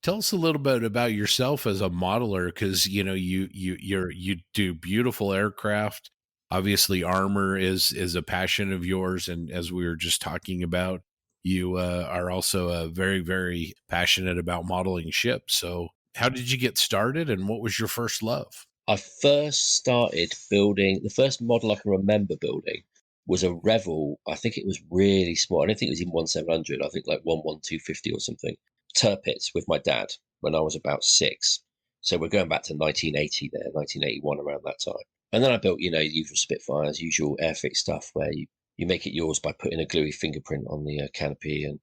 Tell us a little bit about yourself as a modeler, because you do beautiful aircraft. Obviously, Armour is a passion of yours, and as we were just talking about, you are also very, very passionate about modeling ships. So, how did you get started, and what was your first love? I first started building. The first model I can remember building was a Revel. I think it was really small. I don't think it was even 1/700. I think like 1/250 or something. Tirpitz with my dad when I was about 6. So we're going back to 1980 there, 1981 around that time. And then I built, the usual Spitfires, usual Airfix stuff where you make it yours by putting a gluey fingerprint on the canopy and,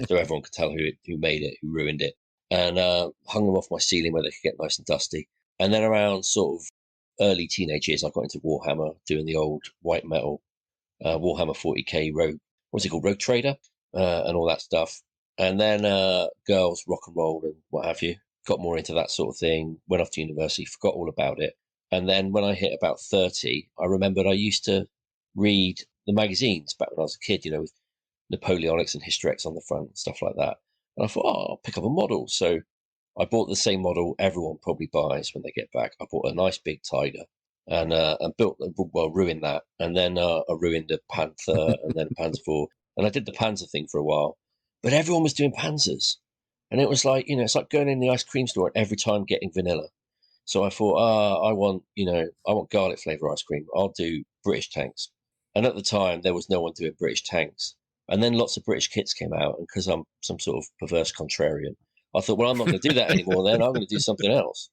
so everyone could tell who made it, who ruined it. and hung them off my ceiling where they could get nice and dusty. And then around sort of early teenage years, I got into Warhammer, doing the old white metal Warhammer 40k Rogue, what's it called, Rogue Trader, and all that stuff. And then girls, rock and roll, and what have you. Got more into that sort of thing. Went off to university, forgot all about it. And then when I hit about 30, I remembered I used to read the magazines back when I was a kid, with Napoleonics and Hysterex on the front and stuff like that. And I thought, I'll pick up a model. So I bought the same model everyone probably buys when they get back. I bought a nice big Tiger and ruined that. And then I ruined a Panther and then a Panzer IV. And I did the Panzer thing for a while, but everyone was doing Panzers. And it was like, it's like going in the ice cream store and every time getting vanilla. So I thought, I want garlic flavor ice cream. I'll do British tanks. And at the time, there was no one doing British tanks. And then lots of British kits came out. And because I'm some sort of perverse contrarian, I thought, well, I'm not going to do that anymore then. I'm going to do something else.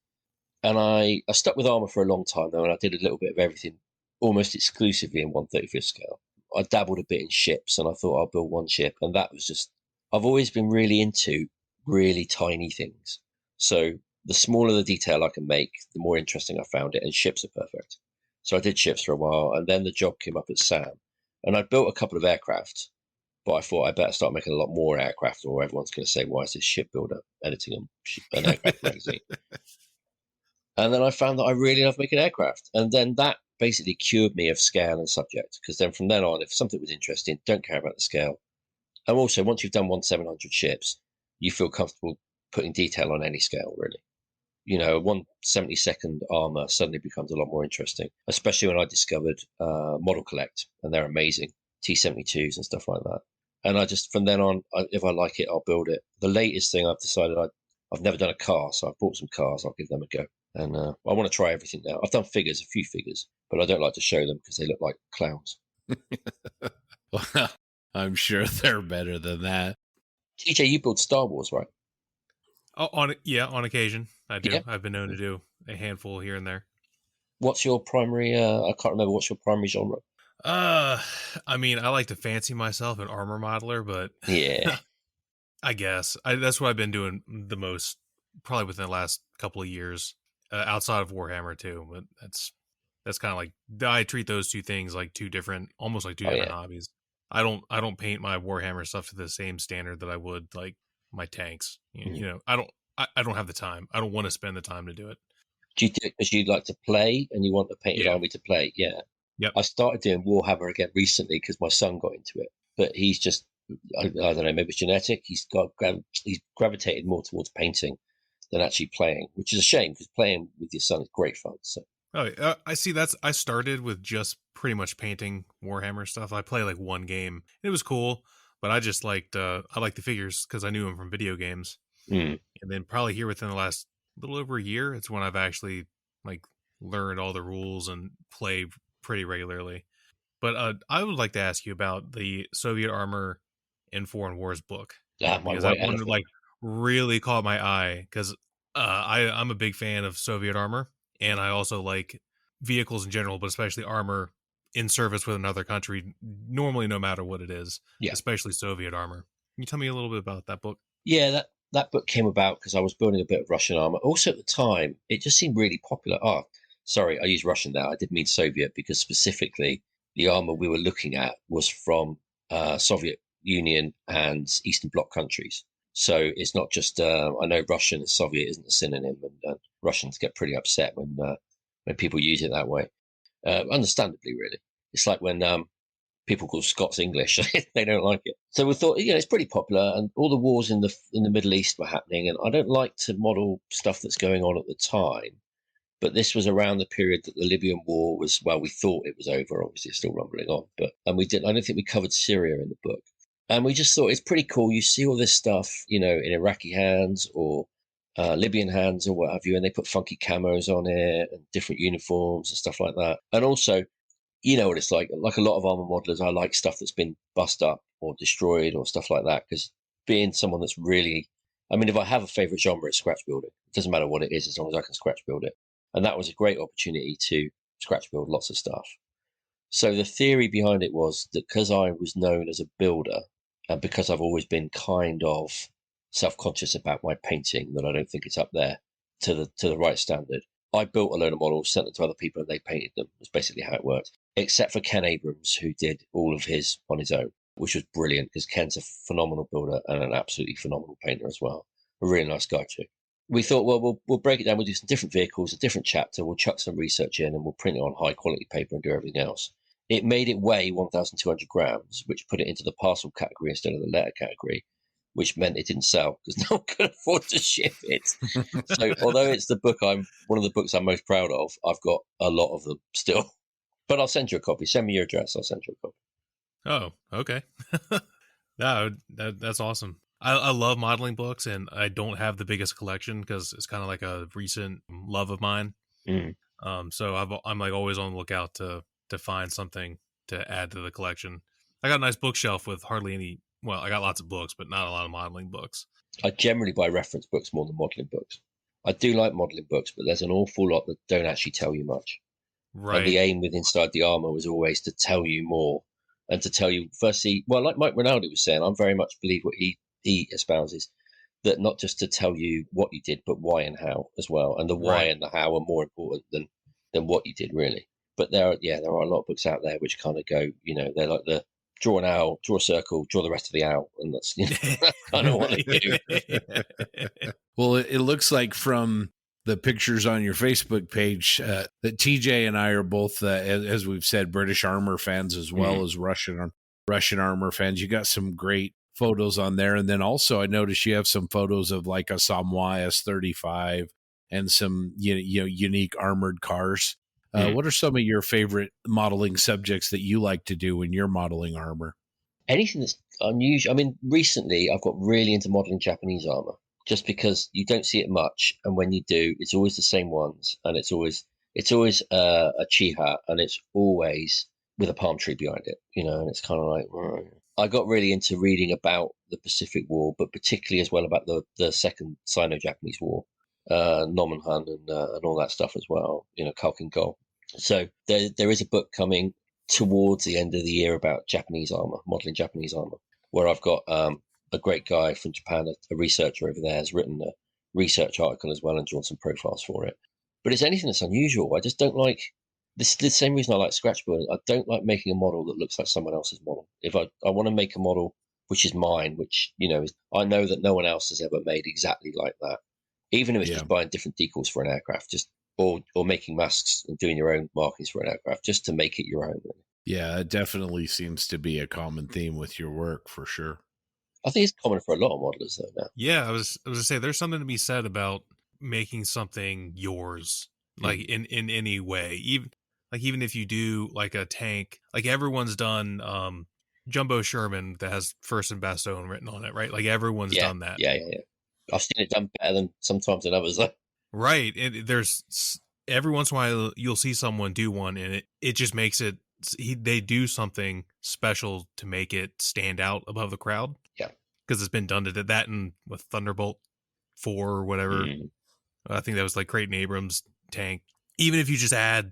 And I stuck with Armour for a long time, though, and I did a little bit of everything almost exclusively in 1/35th scale. I dabbled a bit in ships, and I thought I'll build one ship. And that was just, I've always been really into really tiny things. So the smaller the detail I can make, the more interesting I found it. And ships are perfect. So I did ships for a while, and then the job came up at SAM. And I built a couple of aircraft. But I thought I better start making a lot more aircraft, or everyone's going to say, why is this shipbuilder editing an aircraft magazine? And then I found that I really love making aircraft. And then that basically cured me of scale and subject. Because then from then on, if something was interesting, don't care about the scale. And also, once you've done 1/700 ships, you feel comfortable putting detail on any scale, really. A 1/72nd Armour suddenly becomes a lot more interesting, especially when I discovered Model Collect, and they're amazing, T-72s and stuff like that. And I just, from then on, if I like it, I'll build it. The latest thing I've decided, I've never done a car, so I've bought some cars. I'll give them a go. And I want to try everything now. I've done figures, a few figures, but I don't like to show them because they look like clowns. Well, I'm sure they're better than that. TJ, you build Star Wars, right? Oh, on occasion I do. Yeah. I've been known to do a handful here and there. What's your primary? I can't remember. What's your primary genre? I mean, I like to fancy myself an armor modeler, but yeah, I guess that's what I've been doing the most, probably within the last couple of years, outside of Warhammer too. But that's kind of like, I treat those two things like almost like two different hobbies. I don't paint my Warhammer stuff to the same standard that I would like my tanks. I don't have the time. I don't want to spend the time to do it. Do you do it because you like to play and you want the painted army to play? Yeah. Yep. I started doing Warhammer again recently because my son got into it, but he's just, I don't know, maybe it's genetic. He's gravitated more towards painting than actually playing, which is a shame because playing with your son is great fun. So. I see. I started with just pretty much painting Warhammer stuff. I play like one game. It was cool, but I just liked I liked the figures because I knew them from video games. And then probably here within the last little over a year, it's when I've actually like learned all the rules and play pretty regularly. But I would like to ask you about the Soviet Armor in Foreign Wars book, because that one like really caught my eye because I'm a big fan of Soviet armor, and I also like vehicles in general, but especially armor in service with another country, normally no matter what it is, especially Soviet armor. Can you tell me a little bit about that book? Yeah, that book came about because I was building a bit of Russian armor. Also at the time, it just seemed really popular. Sorry, I use Russian now. I did mean Soviet because specifically the armor we were looking at was from Soviet Union and Eastern Bloc countries. So it's not just, I know Russian and Soviet isn't a synonym, and Russians get pretty upset when people use it that way. Understandably, really. It's like when people call Scots English. They don't like it. So we thought, it's pretty popular, and all the wars in the Middle East were happening, and I don't like to model stuff that's going on at the time. But this was around the period that the Libyan war was, well, we thought it was over. Obviously, it's still rumbling on. I don't think we covered Syria in the book. And we just thought it's pretty cool. You see all this stuff, in Iraqi hands or Libyan hands or what have you, and they put funky camos on it and different uniforms and stuff like that. And also, you know what it's like a lot of armor modelers, I like stuff that's been bust up or destroyed or stuff like that, because being someone that's really, if I have a favorite genre, it's scratch building. It doesn't matter what it is, as long as I can scratch build it. And that was a great opportunity to scratch build lots of stuff. So the theory behind it was that because I was known as a builder, and because I've always been kind of self-conscious about my painting that I don't think it's up there to the right standard. I built a load of models, sent them to other people, and they painted them. That's basically how it worked. Except for Ken Abrams, who did all of his on his own, which was brilliant because Ken's a phenomenal builder and an absolutely phenomenal painter as well. A really nice guy too. We thought, well, we'll break it down. We'll do some different vehicles, a different chapter. We'll chuck some research in, and we'll print it on high quality paper and do everything else. It made it weigh 1,200 grams, which put it into the parcel category instead of the letter category, which meant it didn't sell because no one could afford to ship it. So although it's the book one of the books I'm most proud of, I've got a lot of them still. But I'll send you a copy. Send me your address. I'll send you a copy. Oh, okay. No, that's awesome. I love modeling books, and I don't have the biggest collection because it's kind of like a recent love of mine. So I'm like always on the lookout to find something to add to the collection. I got a nice bookshelf with hardly any. Well, I got lots of books, but not a lot of modeling books. I generally buy reference books more than modeling books. I do like modeling books, but there's an awful lot that don't actually tell you much. Right. And the aim with Inside the Armour was always to tell you more and to tell you, firstly, well, like Mike Rinaldi was saying, I very much believe what he espouses, that not just to tell you what you did, but why and how as well. And the why and the how are more important than what you did, really. But there are a lot of books out there which kind of go, they're like the draw an owl, draw a circle, draw the rest of the owl. And that's, that's kind of what I do. Well, it looks like from the pictures on your Facebook page that TJ and I are both, as we've said, British Armour fans as well as Russian Armour fans. You got some great photos on there. And then also I noticed you have some photos of like a Samoa S35 and some unique armored cars. What are some of your favorite modeling subjects that you like to do when you're modeling armor? Anything that's unusual. I mean, recently I've got really into modeling Japanese armor just because you don't see it much. And when you do, it's always the same ones. And it's always a chiha, and it's always with a palm tree behind it, and it's kind of like, I got really into reading about the Pacific War, but particularly as well about the Second Sino-Japanese War, Nomonhan and all that stuff as well, Kalkin Gol. So there is a book coming towards the end of the year about Japanese armor, modeling Japanese armor, where I've got a great guy from Japan, a researcher over there, has written a research article as well and drawn some profiles for it. But it's anything that's unusual. I just don't like this. The same reason I like scratch building. I don't like making a model that looks like someone else's model. If I want to make a model which is mine, which I know that no one else has ever made exactly like that. Even if it's just buying different decals for an aircraft, just or making masks and doing your own markings for an aircraft, just to make it your own. Really. Yeah, it definitely seems to be a common theme with your work for sure. I think it's common for a lot of modelers though now. Yeah, I was gonna say there's something to be said about making something yours, like in any way. Even if you do like a tank, like everyone's done Jumbo Sherman that has First and Bastogne written on it, right? Like everyone's done that. Yeah. I've seen it done better than sometimes than others though. Right. And there's every once in a while you'll see someone do one, and it just makes it. They do something special to make it stand out above the crowd. Yeah, because it's been done to that, and with Thunderbolt 4 or whatever. I think that was like Creighton Abrams tank. Even if you just add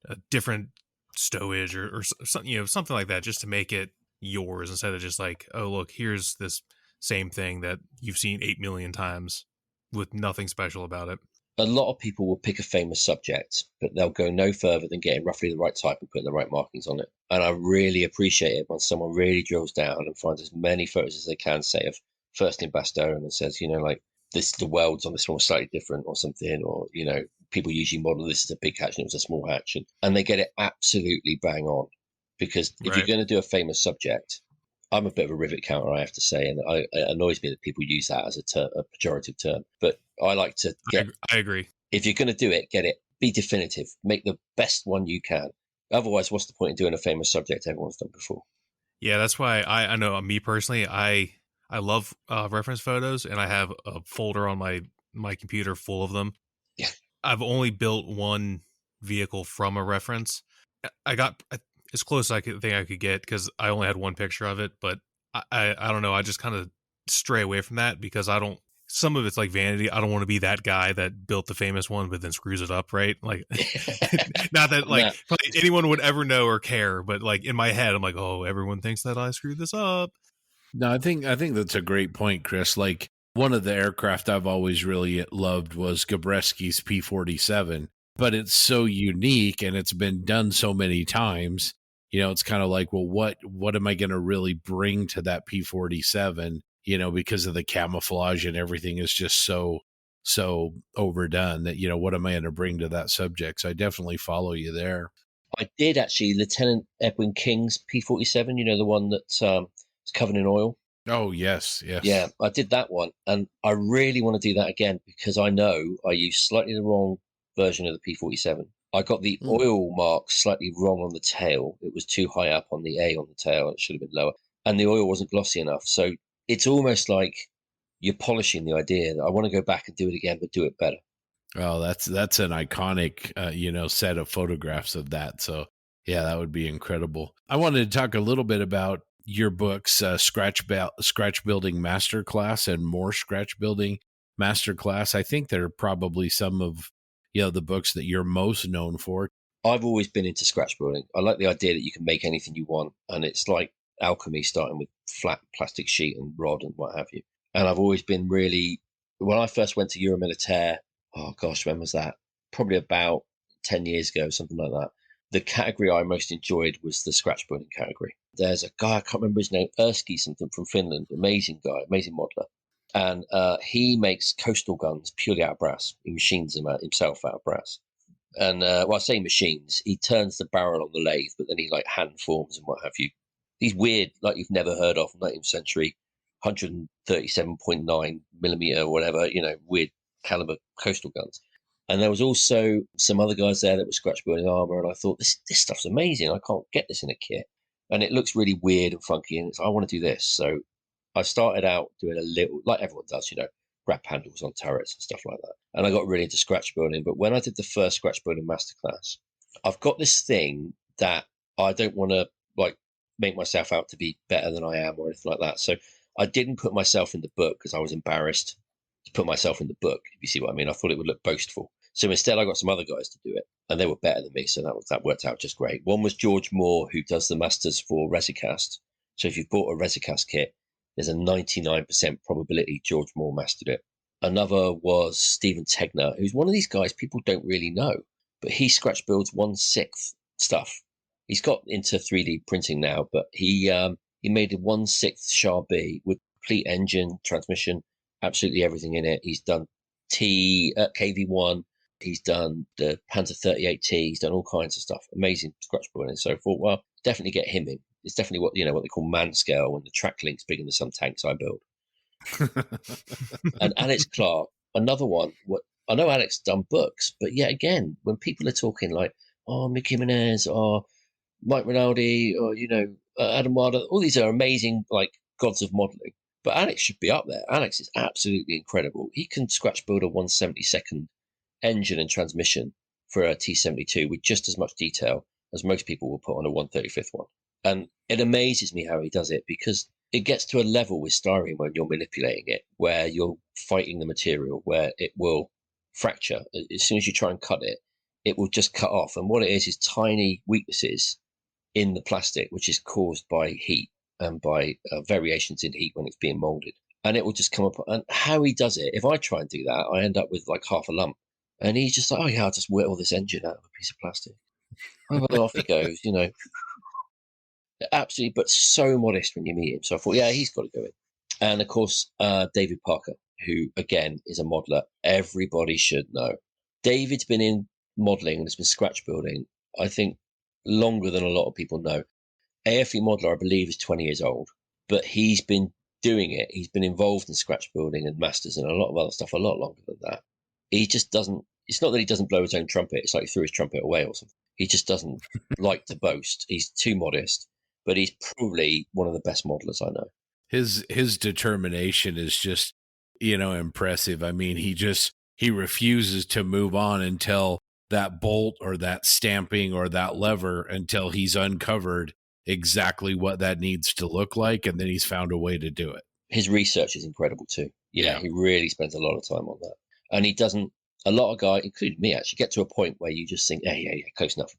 a different stowage or something, something like that, just to make it yours instead of just like, oh look, here's this same thing that you've seen 8 million times with nothing special about it. A lot of people will pick a famous subject, but they'll go no further than getting roughly the right type and putting the right markings on it. And I really appreciate it when someone really drills down and finds as many photos as they can, say, of First in Bastogne and says, like this, the welds on this one was slightly different or something, or, people usually model this as a big hatch and it was a small hatch. And they get it absolutely bang on, because if you're going to do a famous subject, I'm a bit of a rivet counter, I have to say, and it annoys me that people use that as a pejorative term. But I like to get. I agree. If you're going to do it, get it. Be definitive. Make the best one you can. Otherwise, what's the point in doing a famous subject everyone's done before? Yeah, that's why I know me personally. I love reference photos, and I have a folder on my computer full of them. Yeah, I've only built one vehicle from a reference. I got as close as I could get because I only had one picture of it, but I don't know. I just kind of stray away from that because some of it's like vanity. I don't want to be that guy that built the famous one, but then screws it up, right? Like, not that like probably anyone would ever know or care, but like in my head, I'm like, oh, everyone thinks that I screwed this up. No, I think that's a great point, Chris. Like One of the aircraft I've always really loved was Gabreski's P-47, but it's so unique and it's been done so many times. It's kind of like, well, what am I going to really bring to that P-47? Because of the camouflage and everything is just so overdone that, what am I going to bring to that subject? So I definitely follow you there. I did actually, Lieutenant Edwin King's P-47, the one that's covered in oil. Oh, yes. Yeah, I did that one. And I really want to do that again because I know I used slightly the wrong version of the P-47. I got the oil mark slightly wrong on the tail. It was too high up on the A on the tail. It should have been lower. And the oil wasn't glossy enough. So it's almost like you're polishing the idea that I want to go back and do it again, but do it better. Oh, that's an iconic, set of photographs of that. So, yeah, that would be incredible. I wanted to talk a little bit about your books, Scratch Building Masterclass and More Scratch Building Masterclass. I think they're probably some of the books that you're most known for. I've always been into scratch building. I like the idea that you can make anything you want, and it's like alchemy, starting with flat plastic sheet and rod and what have you. And I've always been really, when I first went to Euromilitaire, oh gosh, when was that? Probably about 10 years ago, something like that. The category I most enjoyed was the scratch building category. There's a guy, I can't remember his name, Erski something from Finland, amazing guy, amazing modeler. And he makes coastal guns purely out of brass. He machines them himself out of brass. And I say machines, he turns the barrel on the lathe, but then he like hand forms and what have you. These weird, like you've never heard of, 19th century, 137.9 millimeter or whatever, weird caliber coastal guns. And there was also some other guys there that were scratch building armor. And I thought, this stuff's amazing. I can't get this in a kit. And it looks really weird and funky. And I want to do this. So I started out doing a little, like everyone does, grab handles on turrets and stuff like that. And I got really into scratch building. But when I did the first scratch building masterclass, I've got this thing that I don't want to like make myself out to be better than I am or anything like that. So I didn't put myself in the book because I was embarrassed to put myself in the book, if you see what I mean. I thought it would look boastful. So instead, I got some other guys to do it, and they were better than me. So that worked out just great. One was George Moore, who does the masters for Resicast. So if you've bought a Resicast kit, there's a 99% probability George Moore mastered it. Another was Stephen Tegner, who's one of these guys people don't really know, but he scratch builds 1/6 stuff. He's got into 3D printing now, but he made a 1/6 Char B with complete engine, transmission, absolutely everything in it. He's done KV1. He's done the Panther 38T. He's done all kinds of stuff. Amazing scratch building. So I thought, well, definitely get him in. It's definitely what they call man scale, when the track link's bigger than some tanks I build. And Alex Clark, another one. I know Alex done books, but yet again, when people are talking like, Mickey Jimenez or Mike Rinaldi or, Adam Wilder, all these are amazing, like gods of modeling. But Alex should be up there. Alex is absolutely incredible. He can scratch build a 1/72nd engine and transmission for a T-72 with just as much detail as most people will put on a 1/35th one. And it amazes me how he does it, because it gets to a level with styrene when you're manipulating it, where you're fighting the material, where it will fracture. As soon as you try and cut it, it will just cut off. And what it is tiny weaknesses in the plastic, which is caused by heat and by variations in heat when it's being molded. And it will just come up. And how he does it, if I try and do that, I end up with like half a lump. And he's just like, I'll just whittle this engine out of a piece of plastic. And off he goes, Absolutely, but so modest when you meet him. So I thought, yeah, he's got to go in. And of course, David Parker, who again is a modeler everybody should know. David's been in modeling and has been scratch building, I think, longer than a lot of people know. AFE modeler, I believe, is 20 years old, but he's been doing it. He's been involved in scratch building and masters and a lot of other stuff a lot longer than that. He just doesn't, it's not that he doesn't blow his own trumpet. It's like he threw his trumpet away or something. He just doesn't like to boast. He's too modest, but he's probably one of the best modelers I know. His determination is just, impressive. I mean, he refuses to move on until that bolt or that stamping or that lever, until he's uncovered exactly what that needs to look like, and then he's found a way to do it. His research is incredible too. Yeah, he really spends a lot of time on that. And he doesn't, a lot of guys, including me actually, get to a point where you just think, yeah, close enough.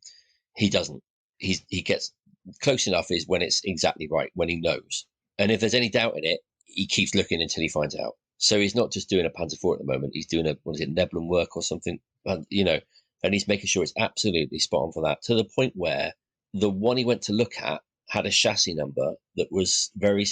He doesn't. He gets close enough is when it's exactly right, when he knows. And if there's any doubt in it, he keeps looking until he finds out. So he's not just doing a Panzer IV at the moment. He's doing Nebulum work or something, and he's making sure it's absolutely spot on for that, to the point where the one he went to look at had a chassis number that was very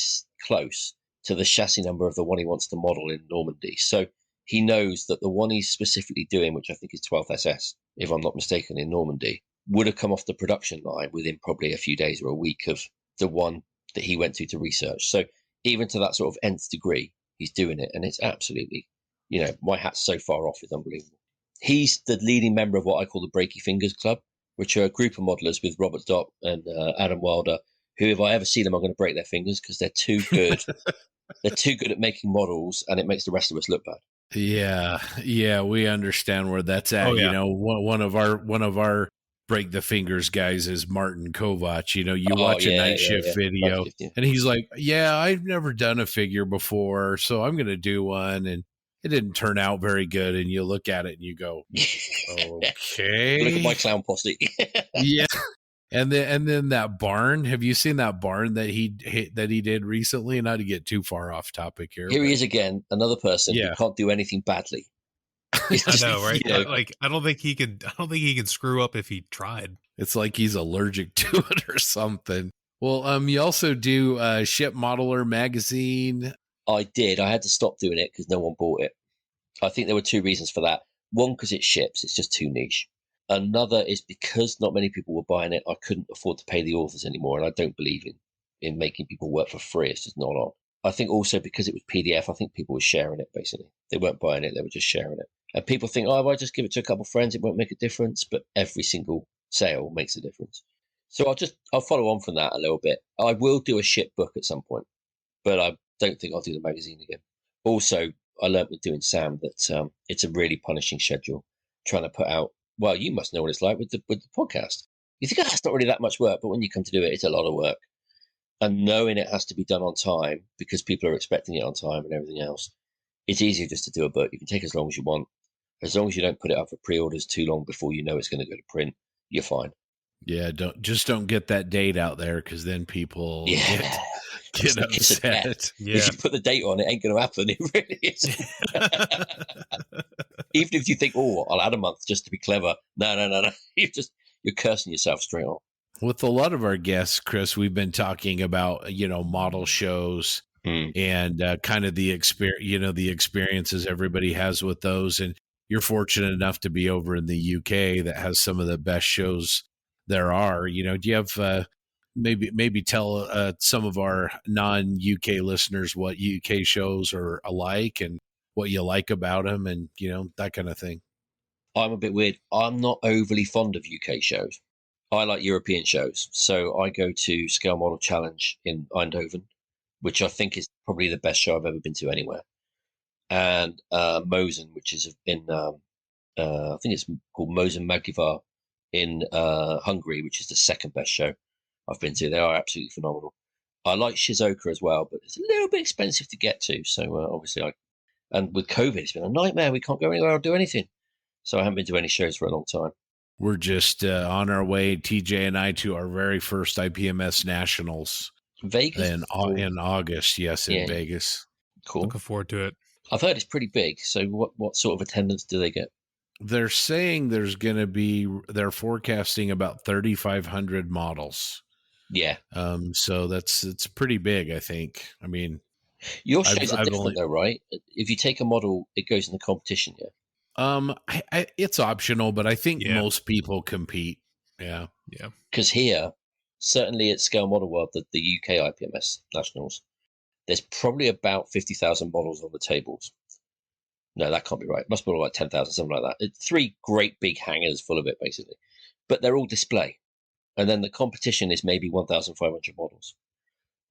close to the chassis number of the one he wants to model in Normandy. So he knows that the one he's specifically doing, which I think is 12th SS, if I'm not mistaken, in Normandy, would have come off the production line within probably a few days or a week of the one that he went to research. So even to that sort of nth degree, he's doing it, and it's absolutely, my hat's so far off, it's unbelievable. He's the leading member of what I call the Breaky Fingers Club, which are a group of modelers with Robert Dock and Adam Wilder, who, if I ever see them, I'm going to break their fingers because they're too good. They're too good at making models, and it makes the rest of us look bad. Yeah, we understand where that's at. Oh, yeah. One of our break the fingers guys is Martin Kovac. You watch a night shift video, and he's like, I've never done a figure before, so I'm going to do one, and it didn't turn out very good. And you look at it and you go, okay, look at my clown posse. Yeah. And then that barn. Have you seen that barn that he did recently? Not to get too far off topic here. He is again, another person who can't do anything badly. I know, right? Like, I don't think he could screw up if he tried. It's like he's allergic to it or something. Well, you also do Ship Modeler magazine. I did. I had to stop doing it because no one bought it. I think there were two reasons for that. One, because it ships. It's just too niche. Another is because not many people were buying it. I couldn't afford to pay the authors anymore, and I don't believe in making people work for free. It's just not on. I think also because it was PDF, I think people were sharing it, basically. They weren't buying it, they were just sharing it. And people think, if I just give it to a couple of friends, it won't make a difference. But every single sale makes a difference. So I'll follow on from that a little bit. I will do a ship book at some point, but I don't think I'll do the magazine again. Also, I learned with doing Sam that it's a really punishing schedule, trying to put out. Well, you must know what it's like with the podcast. You think, it's not really that much work, but when you come to do it, it's a lot of work. And knowing it has to be done on time because people are expecting it on time and everything else, it's easier just to do a book. You can take as long as you want. As long as you don't put it up for pre-orders too long before you know it's going to go to print, you're fine. Yeah, don't get that date out there because then people get upset. Yeah. If you put the date on, it ain't going to happen. It really is. Even if you think, I'll add a month just to be clever. No. You're cursing yourself straight on. With a lot of our guests, Chris, we've been talking about, model shows and kind of the experiences everybody has with those. And you're fortunate enough to be over in the UK that has some of the best shows there are. Do you have maybe tell some of our non-UK listeners what UK shows are alike and what you like about them and, that kind of thing? I'm a bit weird. I'm not overly fond of UK shows. I like European shows. So I go to Scale Model Challenge in Eindhoven, which I think is probably the best show I've ever been to anywhere. And Mosen, which is in, I think it's called Mosen Magivar in Hungary, which is the second best show I've been to. They are absolutely phenomenal. I like Shizuoka as well, but it's a little bit expensive to get to. So obviously, and with COVID, it's been a nightmare. We can't go anywhere or do anything. So I haven't been to any shows for a long time. We're just on our way, TJ and I, to our very first IPMS Nationals. Vegas? In August, yes, in Vegas. Cool. Looking forward to it. I've heard it's pretty big. So what sort of attendance do they get? They're saying they're forecasting about 3,500 models. Yeah. So it's pretty big, I think. I mean, your shows are different though, right? If you take a model, it goes in the competition, yeah? It's optional, but I think most people compete. Yeah. Because here, certainly at Scale Model World, the UK IPMS Nationals, there's probably about 50,000 models on the tables. No, that can't be right. It must be like 10,000, something like that. It's 3 great big hangars full of it, basically. But they're all display. And then the competition is maybe 1,500 models.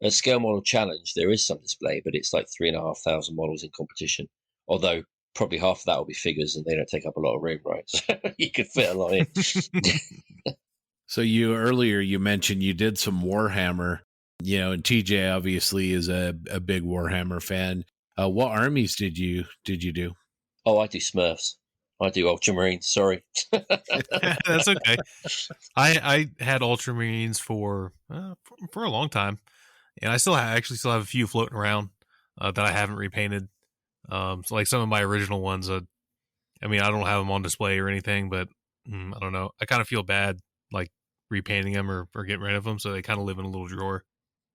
At Scale Model Challenge, there is some display, but it's like 3,500 models in competition. Although probably half of that will be figures and they don't take up a lot of room, right? So you could fit a lot in. So earlier you mentioned you did some Warhammer, and TJ obviously is a big Warhammer fan. What armies did you do? Oh, I do Smurfs. I do Ultramarines. Sorry. That's okay. I had Ultramarines for a long time, and I actually still have a few floating around that I haven't repainted. So like some of my original ones, I mean, I don't have them on display or anything, but I don't know. I kind of feel bad like repainting them or getting rid of them, so they kind of live in a little drawer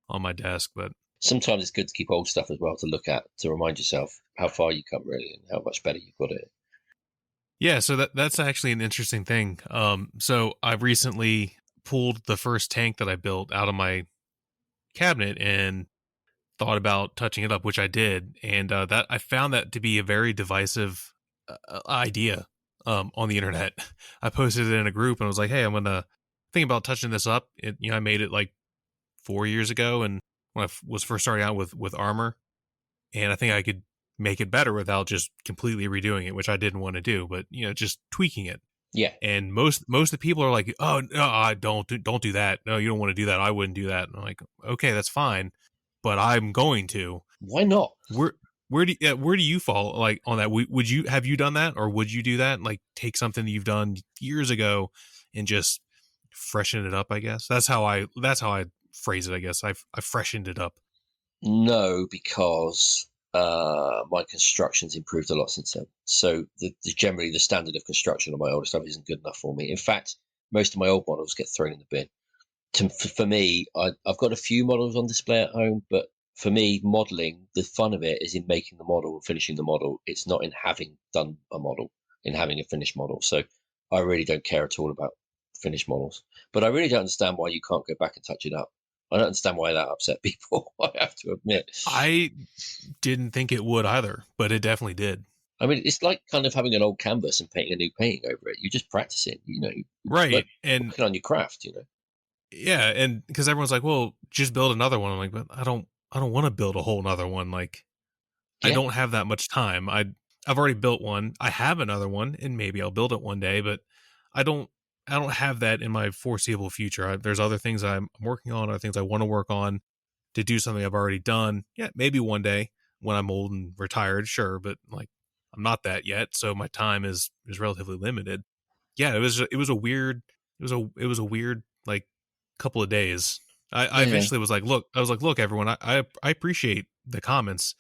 on my desk. But sometimes it's good to keep old stuff as well to look at, to remind yourself how far you come really and how much better you've got it. yeah, so that's actually an interesting thing. So I've recently pulled the first tank that I built out of my cabinet and thought about touching it up, which I did, and that I found that to be a very divisive idea on the internet. I posted it in a group and I was like, "Hey, I'm gonna think about touching this up." I made it like 4 years ago, and when I was first starting out with Armour, and I think I could make it better without just completely redoing it, which I didn't want to do, but just tweaking it. Yeah. And most of the people are like, "Oh no, I don't do that. No, you don't want to do that. I wouldn't do that." And I'm like, "Okay, that's fine, but I'm going to." Why not? Where do you fall like on that? Would you have you done that, or would you do that? Like take something that you've done years ago and just freshen it up? I guess that's how I phrase it. I guess I freshened it up. No, because my construction's improved a lot since then. So generally the standard of construction on my older stuff isn't good enough for me. In fact, most of my old models get thrown in the bin. For me, I've got a few models on display at home, but for me, modeling, the fun of it is in making the model and finishing the model. It's not in having done a model, in having a finished model. So I really don't care at all about finished models. But I really don't understand why you can't go back and touch it up. I don't understand why that upset people, I have to admit. I didn't think it would either, but it definitely did. I mean, it's like kind of having an old canvas and painting a new painting over it. You just practice it, right? And working on your craft, Yeah, and because everyone's like, "Well, just build another one." I'm like, "But I don't want to build a whole nother one. Like, I don't have that much time. I've already built one. I have another one, and maybe I'll build it one day, but I don't have that in my foreseeable future. There's other things I'm working on, other things I want to work on to do something I've already done. Yeah, maybe one day when I'm old and retired, sure, but like I'm not that yet, so my time is relatively limited. Yeah, it was a weird like couple of days. I eventually was like, look, everyone, I appreciate the comments,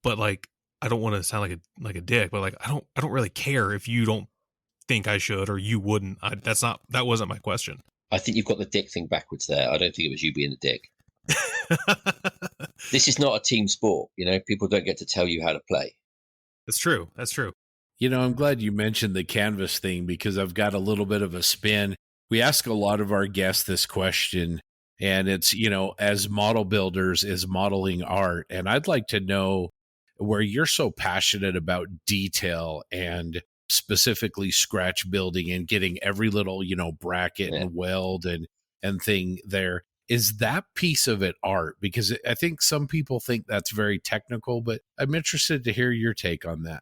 but like I don't want to sound like a dick, but like I don't really care if you don't think I should or you wouldn't. That wasn't my question. I think you've got the dick thing backwards there. I don't think it was you being the dick. This is not a team sport, people don't get to tell you how to play. That's true. I'm glad you mentioned the canvas thing because I've got a little bit of a spin. We ask a lot of our guests this question, and it's, as model builders, is modeling art? And I'd like to know where you're so passionate about detail and specifically scratch building and getting every little, bracket and weld and thing there. Is that piece of it art? Because I think some people think that's very technical, but I'm interested to hear your take on that.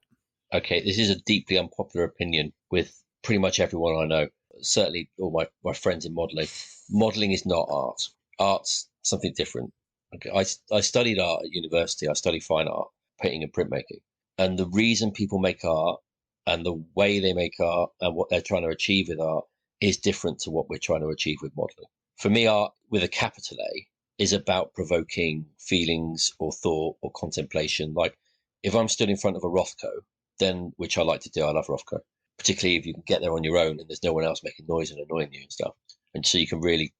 Okay, this is a deeply unpopular opinion with pretty much everyone I know. Certainly all my friends in modeling. Modeling is not art. Art's something different. Okay, I studied art at university. I studied fine art, painting and printmaking. And the reason people make art and the way they make art and what they're trying to achieve with art is different to what we're trying to achieve with modeling. For me, art with a capital A is about provoking feelings or thought or contemplation. Like if I'm stood in front of a Rothko, then, which I like to do, I love Rothko, particularly if you can get there on your own and there's no one else making noise and annoying you and stuff. And so you can really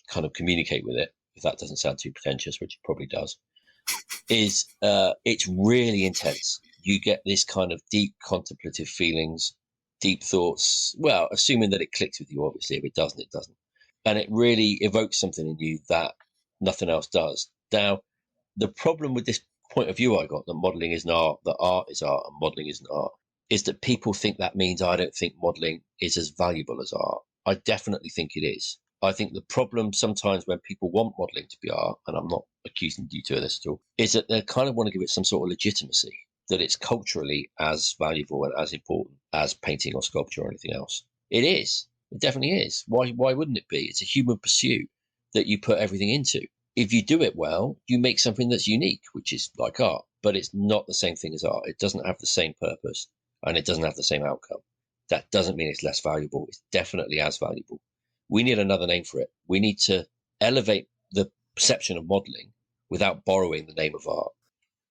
kind of communicate with it, if that doesn't sound too pretentious, which it probably does, it's really intense. You get this kind of deep contemplative feelings, deep thoughts, well, assuming that it clicks with you, obviously. If it doesn't, it doesn't. And it really evokes something in you that nothing else does. Now, the problem with this point of view I got, that modeling is an art, that art is art and modeling isn't art, is that people think that means I don't think modeling is as valuable as art. I definitely think it is. I think the problem sometimes when people want modeling to be art, and I'm not accusing you to this at all, is that they kind of want to give it some sort of legitimacy, that it's culturally as valuable and as important as painting or sculpture or anything else. It is. It definitely is. Why wouldn't it be? It's a human pursuit that you put everything into. If you do it well, you make something that's unique, which is like art, but it's not the same thing as art. It doesn't have the same purpose and it doesn't have the same outcome. That doesn't mean it's less valuable. It's definitely as valuable. We need another name for it. We need to elevate the perception of modeling without borrowing the name of art.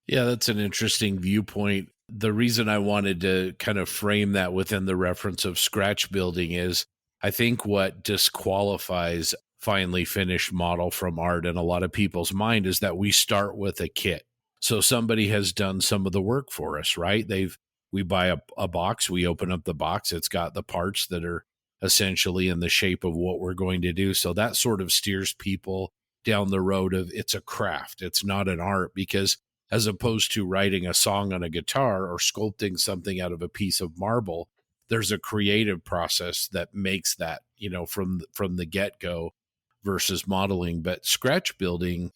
Yeah, that's an interesting viewpoint. The reason I wanted to kind of frame that within the reference of scratch building is I think what disqualifies finely finished model from art in a lot of people's mind is that we start with a kit. So somebody has done some of the work for us, right? We buy a box, we open up the box, it's got the parts that are essentially in the shape of what we're going to do. So that sort of steers people down the road of it's a craft, it's not an art, because as opposed to writing a song on a guitar or sculpting something out of a piece of marble, there's a creative process that makes that, from the get-go versus modeling. But scratch building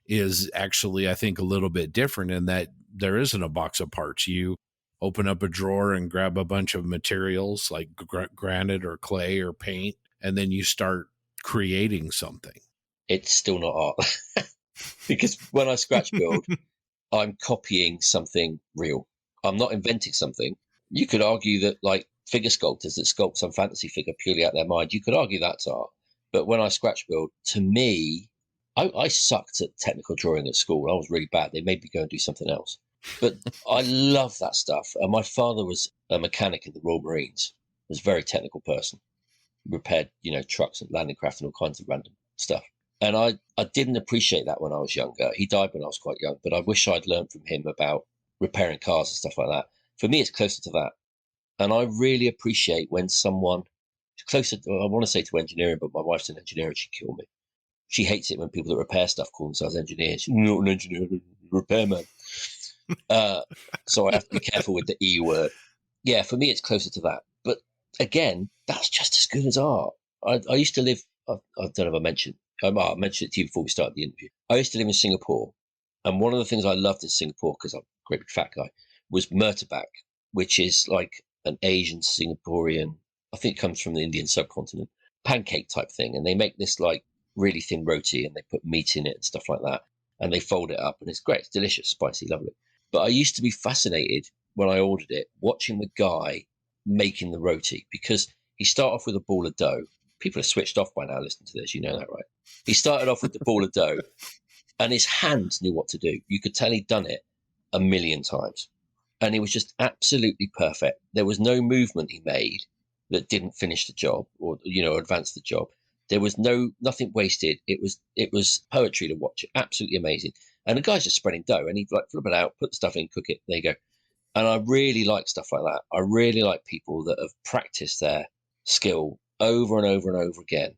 is actually, I think, a little bit different in that there isn't a box of parts. You open up a drawer and grab a bunch of materials like granite or clay or paint, and then you start creating something. It's still not art. Because when I scratch build, I'm copying something real. I'm not inventing something. You could argue that, like, figure sculptors that sculpt some fantasy figure purely out of their mind, you could argue that's art. But when I scratch build, to me, I sucked at technical drawing at school. I was really bad. They made me go and do something else. But I love that stuff. And my father was a mechanic in the Royal Marines. He was a very technical person. Repaired, trucks and landing craft and all kinds of random stuff. And I didn't appreciate that when I was younger. He died when I was quite young, but I wish I'd learned from him about repairing cars and stuff like that. For me, it's closer to that. And I really appreciate when someone closer to, I want to say to engineering, but my wife's an engineer and she'd kill me. She hates it when people that repair stuff call themselves engineers. You're not an engineer, repairman. So I have to be careful with the E word. Yeah, for me, it's closer to that. But again, that's just as good as art. I used to live, I don't know if I mentioned it to you before we started the interview. I used to live in Singapore. And one of the things I loved in Singapore, because I'm a great big fat guy, was murtabak, which is like an Asian Singaporean, I think it comes from the Indian subcontinent, pancake type thing. And they make this like really thin roti and they put meat in it and stuff like that. And they fold it up and it's great. It's delicious, spicy, lovely. But I used to be fascinated when I ordered it, watching the guy making the roti, because he started off with a ball of dough. People are switched off by now listening to this. You know that, right? He started off with the ball of dough and his hands knew what to do. You could tell he'd done it a million times. And it was just absolutely perfect. There was no movement he made that didn't finish the job or, advance the job. There was nothing wasted. It was poetry to watch it. Absolutely amazing. And the guy's just spreading dough and he'd like flip it out, put the stuff in, cook it. There you go. And I really like stuff like that. I really like people that have practiced their skill over and over and over again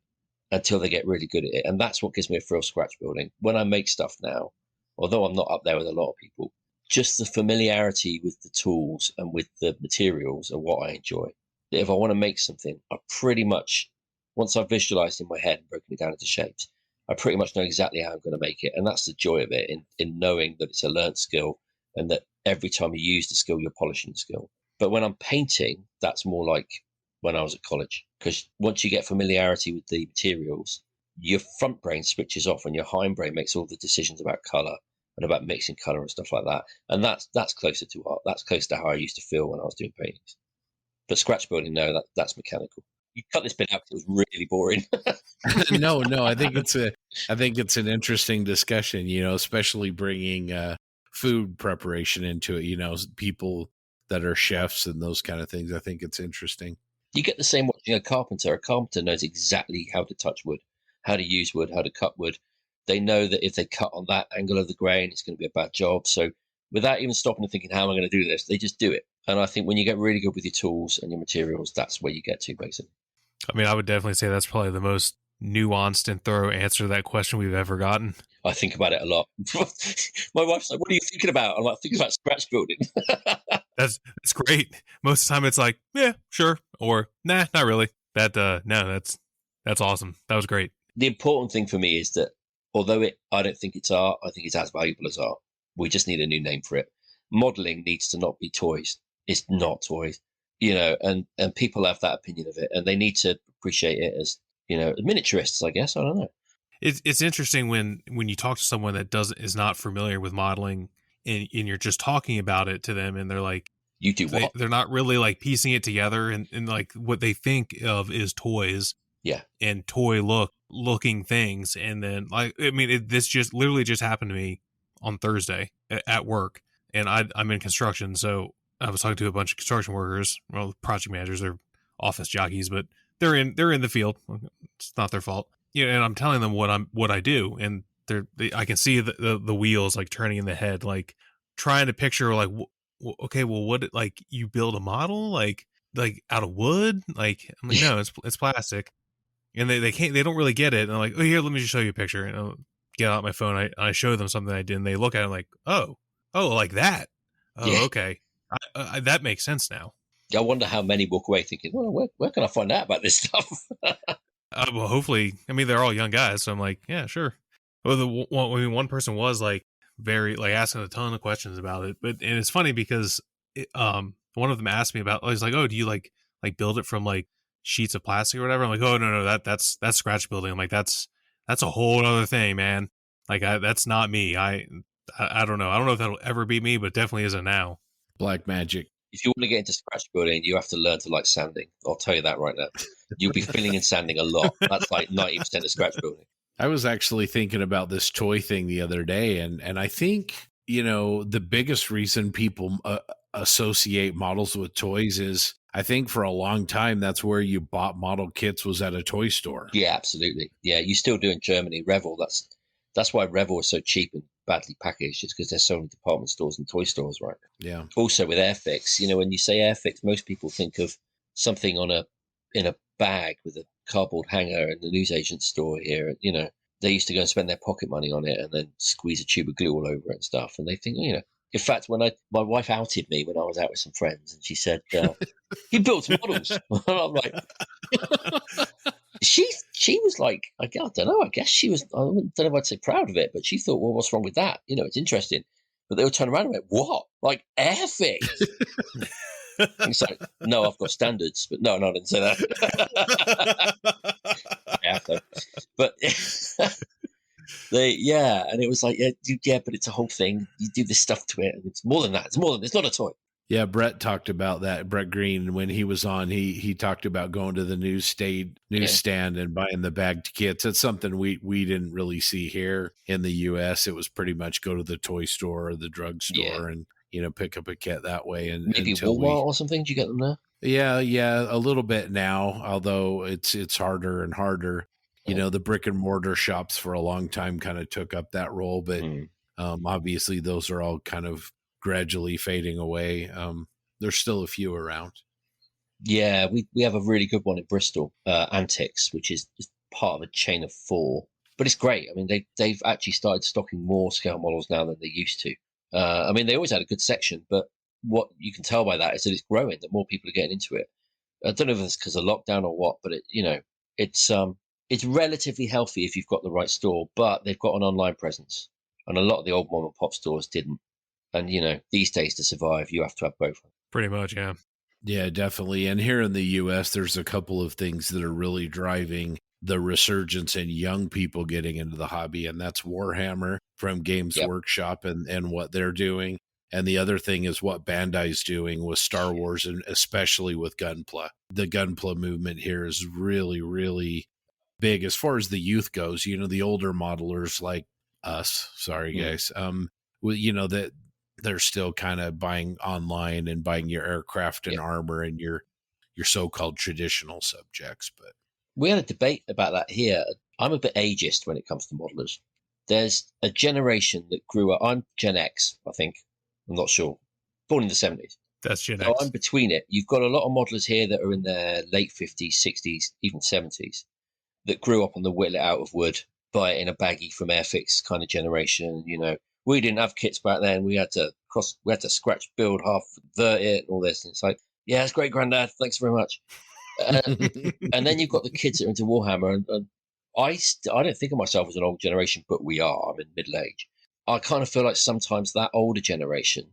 until they get really good at it. And that's what gives me a thrill scratch building. When I make stuff now, although I'm not up there with a lot of people, just the familiarity with the tools and with the materials are what I enjoy. If I want to make something, I pretty much, once I've visualized in my head and broken it down into shapes, I pretty much know exactly how I'm going to make it. And that's the joy of it, in knowing that it's a learned skill and that every time you use the skill, you're polishing the skill. But when I'm painting, that's more like when I was at college, because once you get familiarity with the materials, your front brain switches off and your hind brain makes all the decisions about color and about mixing color and stuff like that. And that's closer to art. That's close to how I used to feel when I was doing paintings. But scratch building, no, that's mechanical. You cut this bit out because it was really boring. No, I think it's an interesting discussion, especially bringing food preparation into it, people that are chefs and those kind of things. I think it's interesting. You get the same watching a carpenter. A carpenter knows exactly how to touch wood, how to use wood, how to cut wood. They know that if they cut on that angle of the grain, it's going to be a bad job. So without even stopping and thinking, how am I going to do this? They just do it. And I think when you get really good with your tools and your materials, that's where you get to, basically. I mean, I would definitely say that's probably the most nuanced and thorough answer to that question we've ever gotten. I think about it a lot. My wife's like, what are you thinking about? I'm like, thinking about scratch building. That's great. Most of the time it's like, yeah, sure. Or, nah, not really. That's awesome. That was great. The important thing for me is that although I don't think it's art, I think it's as valuable as art. We just need a new name for it. Modeling needs to not be toys. It's not toys, and people have that opinion of it and they need to appreciate it as, miniaturists, I guess. I don't know. It's interesting when you talk to someone that is not familiar with modeling and you're just talking about it to them and they're like, you do what? They're not really like piecing it together and like what they think of is toys. Yeah. And toy looking things. And then this just literally just happened to me on Thursday at work, and I'm in construction. So I was talking to a bunch of construction workers, well, project managers, they're office jockeys, but they're in the field. It's not their fault. Yeah, and I'm telling them what I do, and I can see the wheels like turning in the head, like trying to picture like, okay, well, like you build a model like out of wood? Like I'm like, no, it's plastic, and they don't really get it. And I'm like, oh, here, let me just show you a picture, and I'll get out my phone. I show them something I did, and they look at it like, oh, like that. Oh, okay. That makes sense now. I wonder how many walk away thinking, well, where can I find out about this stuff? Well, hopefully, I mean, they're all young guys, so I'm like, yeah, sure. Well, one person was like very like asking a ton of questions about it, and it's funny because one of them asked me about. He's like, oh, do you like build it from like sheets of plastic or whatever? I'm like, oh no, that's scratch building. I'm like, that's a whole other thing, man. Like that's not me. I don't know. I don't know if that'll ever be me, but it definitely isn't now. Black magic. If you want to get into scratch building, you have to learn to like sanding. I'll tell you that right now. You'll be filling and sanding a lot. That's like 90% of scratch building. I was actually thinking about this toy thing the other day, and I think, the biggest reason people associate models with toys is, I think for a long time, that's where you bought model kits was at a toy store. Yeah, absolutely. Yeah, you still do in Germany. Revel, that's why Revel is so cheap and badly packaged. It's because there's so many department stores and toy stores right now. Yeah. Also with Airfix, when you say Airfix, most people think of something in a bag with a cardboard hanger in the newsagent store here. They used to go and spend their pocket money on it and then squeeze a tube of glue all over it and stuff. And they think, in fact, when my wife outed me when I was out with some friends, and she said, he builds models. And I'm like, she was like, I don't know, I guess she was, I don't know if I'd say proud of it, but she thought, well, what's wrong with that? It's interesting. But they would turn around and went, what? Like Airfix? It's like, no, I've got standards, but no, I didn't say that. Yeah, but and it was like, but it's a whole thing. You do this stuff to it, and it's more than that. It's not a toy. Yeah, Brett talked about that. Brett Green, when he was on, he talked about going to the newsstand and buying the bagged kits. That's something we didn't really see here in the U.S. It was pretty much go to the toy store or the drugstore and pick up a kit that way. And maybe Walmart or something. Do you get them there? Yeah, a little bit now, although it's harder and harder. The brick and mortar shops for a long time kind of took up that role, but obviously those are all kind of gradually fading away. There's still a few around. Yeah, we have a really good one in Bristol, Antics, which is just part of a chain of 4. But it's great. I mean, they've actually started stocking more scale models now than they used to. I mean, they always had a good section, but what you can tell by that is that it's growing, that more people are getting into it. I don't know if it's because of lockdown or what, but it's relatively healthy if you've got the right store, but they've got an online presence. And a lot of the old mom and pop stores didn't. And, these days to survive, you have to have both. Pretty much, yeah. Yeah, definitely. And here in the U.S., there's a couple of things that are really driving the resurgence in young people getting into the hobby, and that's Warhammer from Games Workshop and what they're doing. And the other thing is what Bandai's doing with Star Wars, and especially with Gunpla. The Gunpla movement here is really, really big as far as the youth goes. The older modelers like us, sorry guys, that they're still kind of buying online and buying your aircraft and armor and your so-called traditional subjects. But we had a debate about that here. I'm a bit ageist when it comes to modelers. There's a generation that grew up. I'm Gen X, I think. I'm not sure. Born in the 70s. That's Gen X. X. I'm between it. You've got a lot of modelers here that are in their late 50s, 60s, even 70s that grew up on the whittle it out of wood, buy it in a baggie from Airfix kind of generation. We didn't have kits back then. We had to scratch build, half vert it, and all this. And it's like, yeah, it's great, Granddad. Thanks very much. And then you've got the kids that are into Warhammer, and I don't think of myself as an old generation, but we are. I'm in middle age. I kind of feel like sometimes that older generation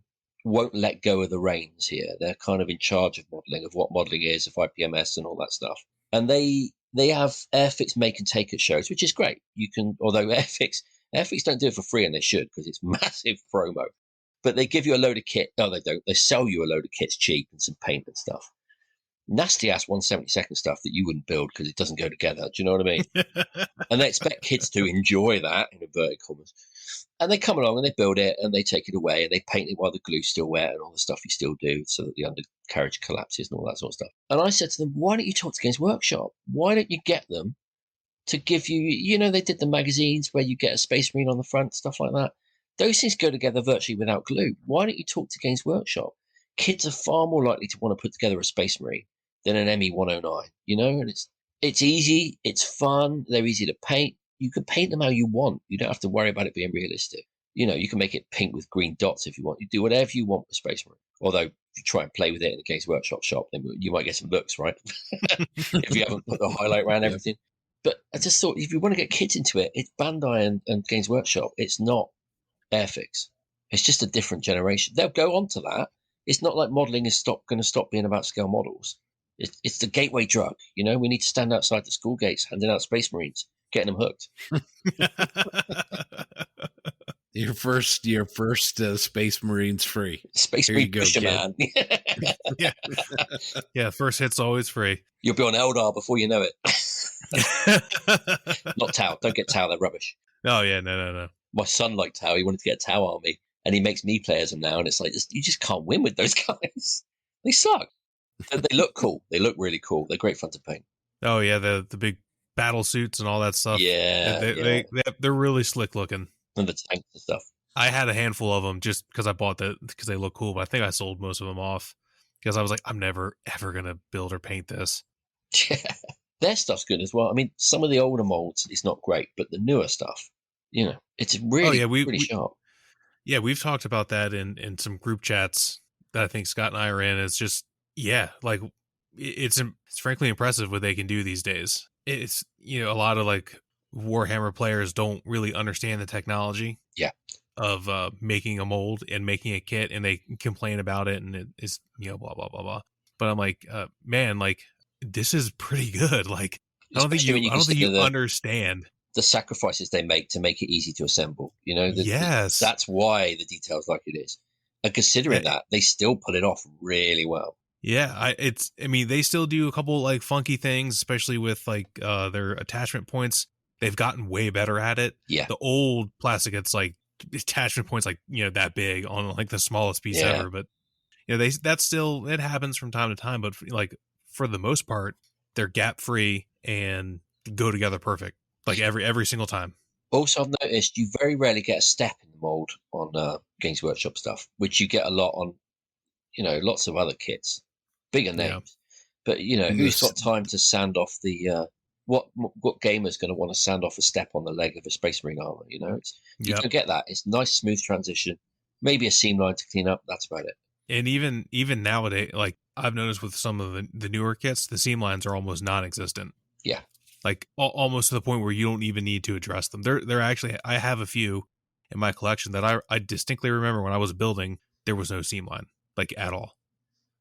won't let go of the reins here. They're kind of in charge of modelling, of what modelling is, of IPMS and all that stuff. And they have Airfix make and take at shows, which is great. You can, although Airfix don't do it for free, and they should, because it's massive promo. But they give you a load of kit. No, they don't. They sell you a load of kits cheap and some paint and stuff. Nasty ass 1/72 stuff that you wouldn't build because it doesn't go together. Do you know what I mean? And they expect kids to enjoy that, in inverted commas. And they come along and they build it and they take it away and they paint it while the glue's still wet and all the stuff you still do so that the undercarriage collapses and all that sort of stuff. And I said to them, why don't you talk to Games Workshop? Why don't you get them to give you, they did the magazines where you get a Space Marine on the front, stuff like that. Those things go together virtually without glue. Why don't you talk to Games Workshop? Kids are far more likely to want to put together a Space Marine than an ME 109, and it's easy, it's fun, they're easy to paint. You can paint them how you want. You don't have to worry about it being realistic. You can make it pink with green dots if you want. You do whatever you want with Space Marine. Although, if you try and play with it in a Games Workshop shop, then you might get some looks, right? If you haven't put the highlight around everything. But I just thought, if you want to get kids into it, it's Bandai and Games Workshop. It's not Airfix. It's just a different generation. They'll go on to that. It's not like modelling is going to stop being about scale models. It's the gateway drug. We need to stand outside the school gates handing out Space Marines, getting them hooked. Your first Space Marines free. Space Marine Fisherman. Yeah, first hit's always free. You'll be on Eldar before you know it. Not Tau. Don't get Tau. They're rubbish. Oh, yeah. No. My son liked Tau. He wanted to get a Tau army, and he makes me play as them now, and it's like, you just can't win with those guys. They suck. They look cool. They look really cool. They're great fun to paint. Oh, yeah, the big battle suits and all that stuff. Yeah. They're really slick looking. And the tanks and stuff. I had a handful of them just because I bought because they look cool, but I think I sold most of them off because I was like, I'm never, ever going to build or paint this. Yeah. Their stuff's good as well. I mean, some of the older molds is not great, but the newer stuff, it's really, really sharp. Yeah, we've talked about that in some group chats that I think Scott and I are in. It's just, like it's frankly impressive what they can do these days. It's, a lot of like Warhammer players don't really understand the technology of making a mold and making a kit, and they complain about it and it is, blah, blah, blah, blah. But I'm like, man, like this is pretty good. Like, I don't think you understand the sacrifices they make to make it easy to assemble. Yes. That's why the detail's like it is. And considering that, they still pull it off really well. Yeah, they still do a couple like funky things, especially with like their attachment points. They've gotten way better at it. Yeah. The old plastic, it's like attachment points like, that big on like the smallest piece ever. But it happens from time to time. But like for the most part, they're gap free and go together perfect. Like every single time. Also, I've noticed you very rarely get a step in the mold on Games Workshop stuff, which you get a lot on, lots of other kits, bigger names. Yeah. But who's got time to sand off the what gamer's going to want to sand off a step on the leg of a Space Marine armor? You don't get that. It's nice, smooth transition. Maybe a seam line to clean up. That's about it. And even nowadays, like I've noticed with some of the newer kits, the seam lines are almost non-existent. Yeah. Like almost to the point where you don't even need to address them. They're actually, I have a few in my collection that I distinctly remember when I was building, there was no seam line, like at all.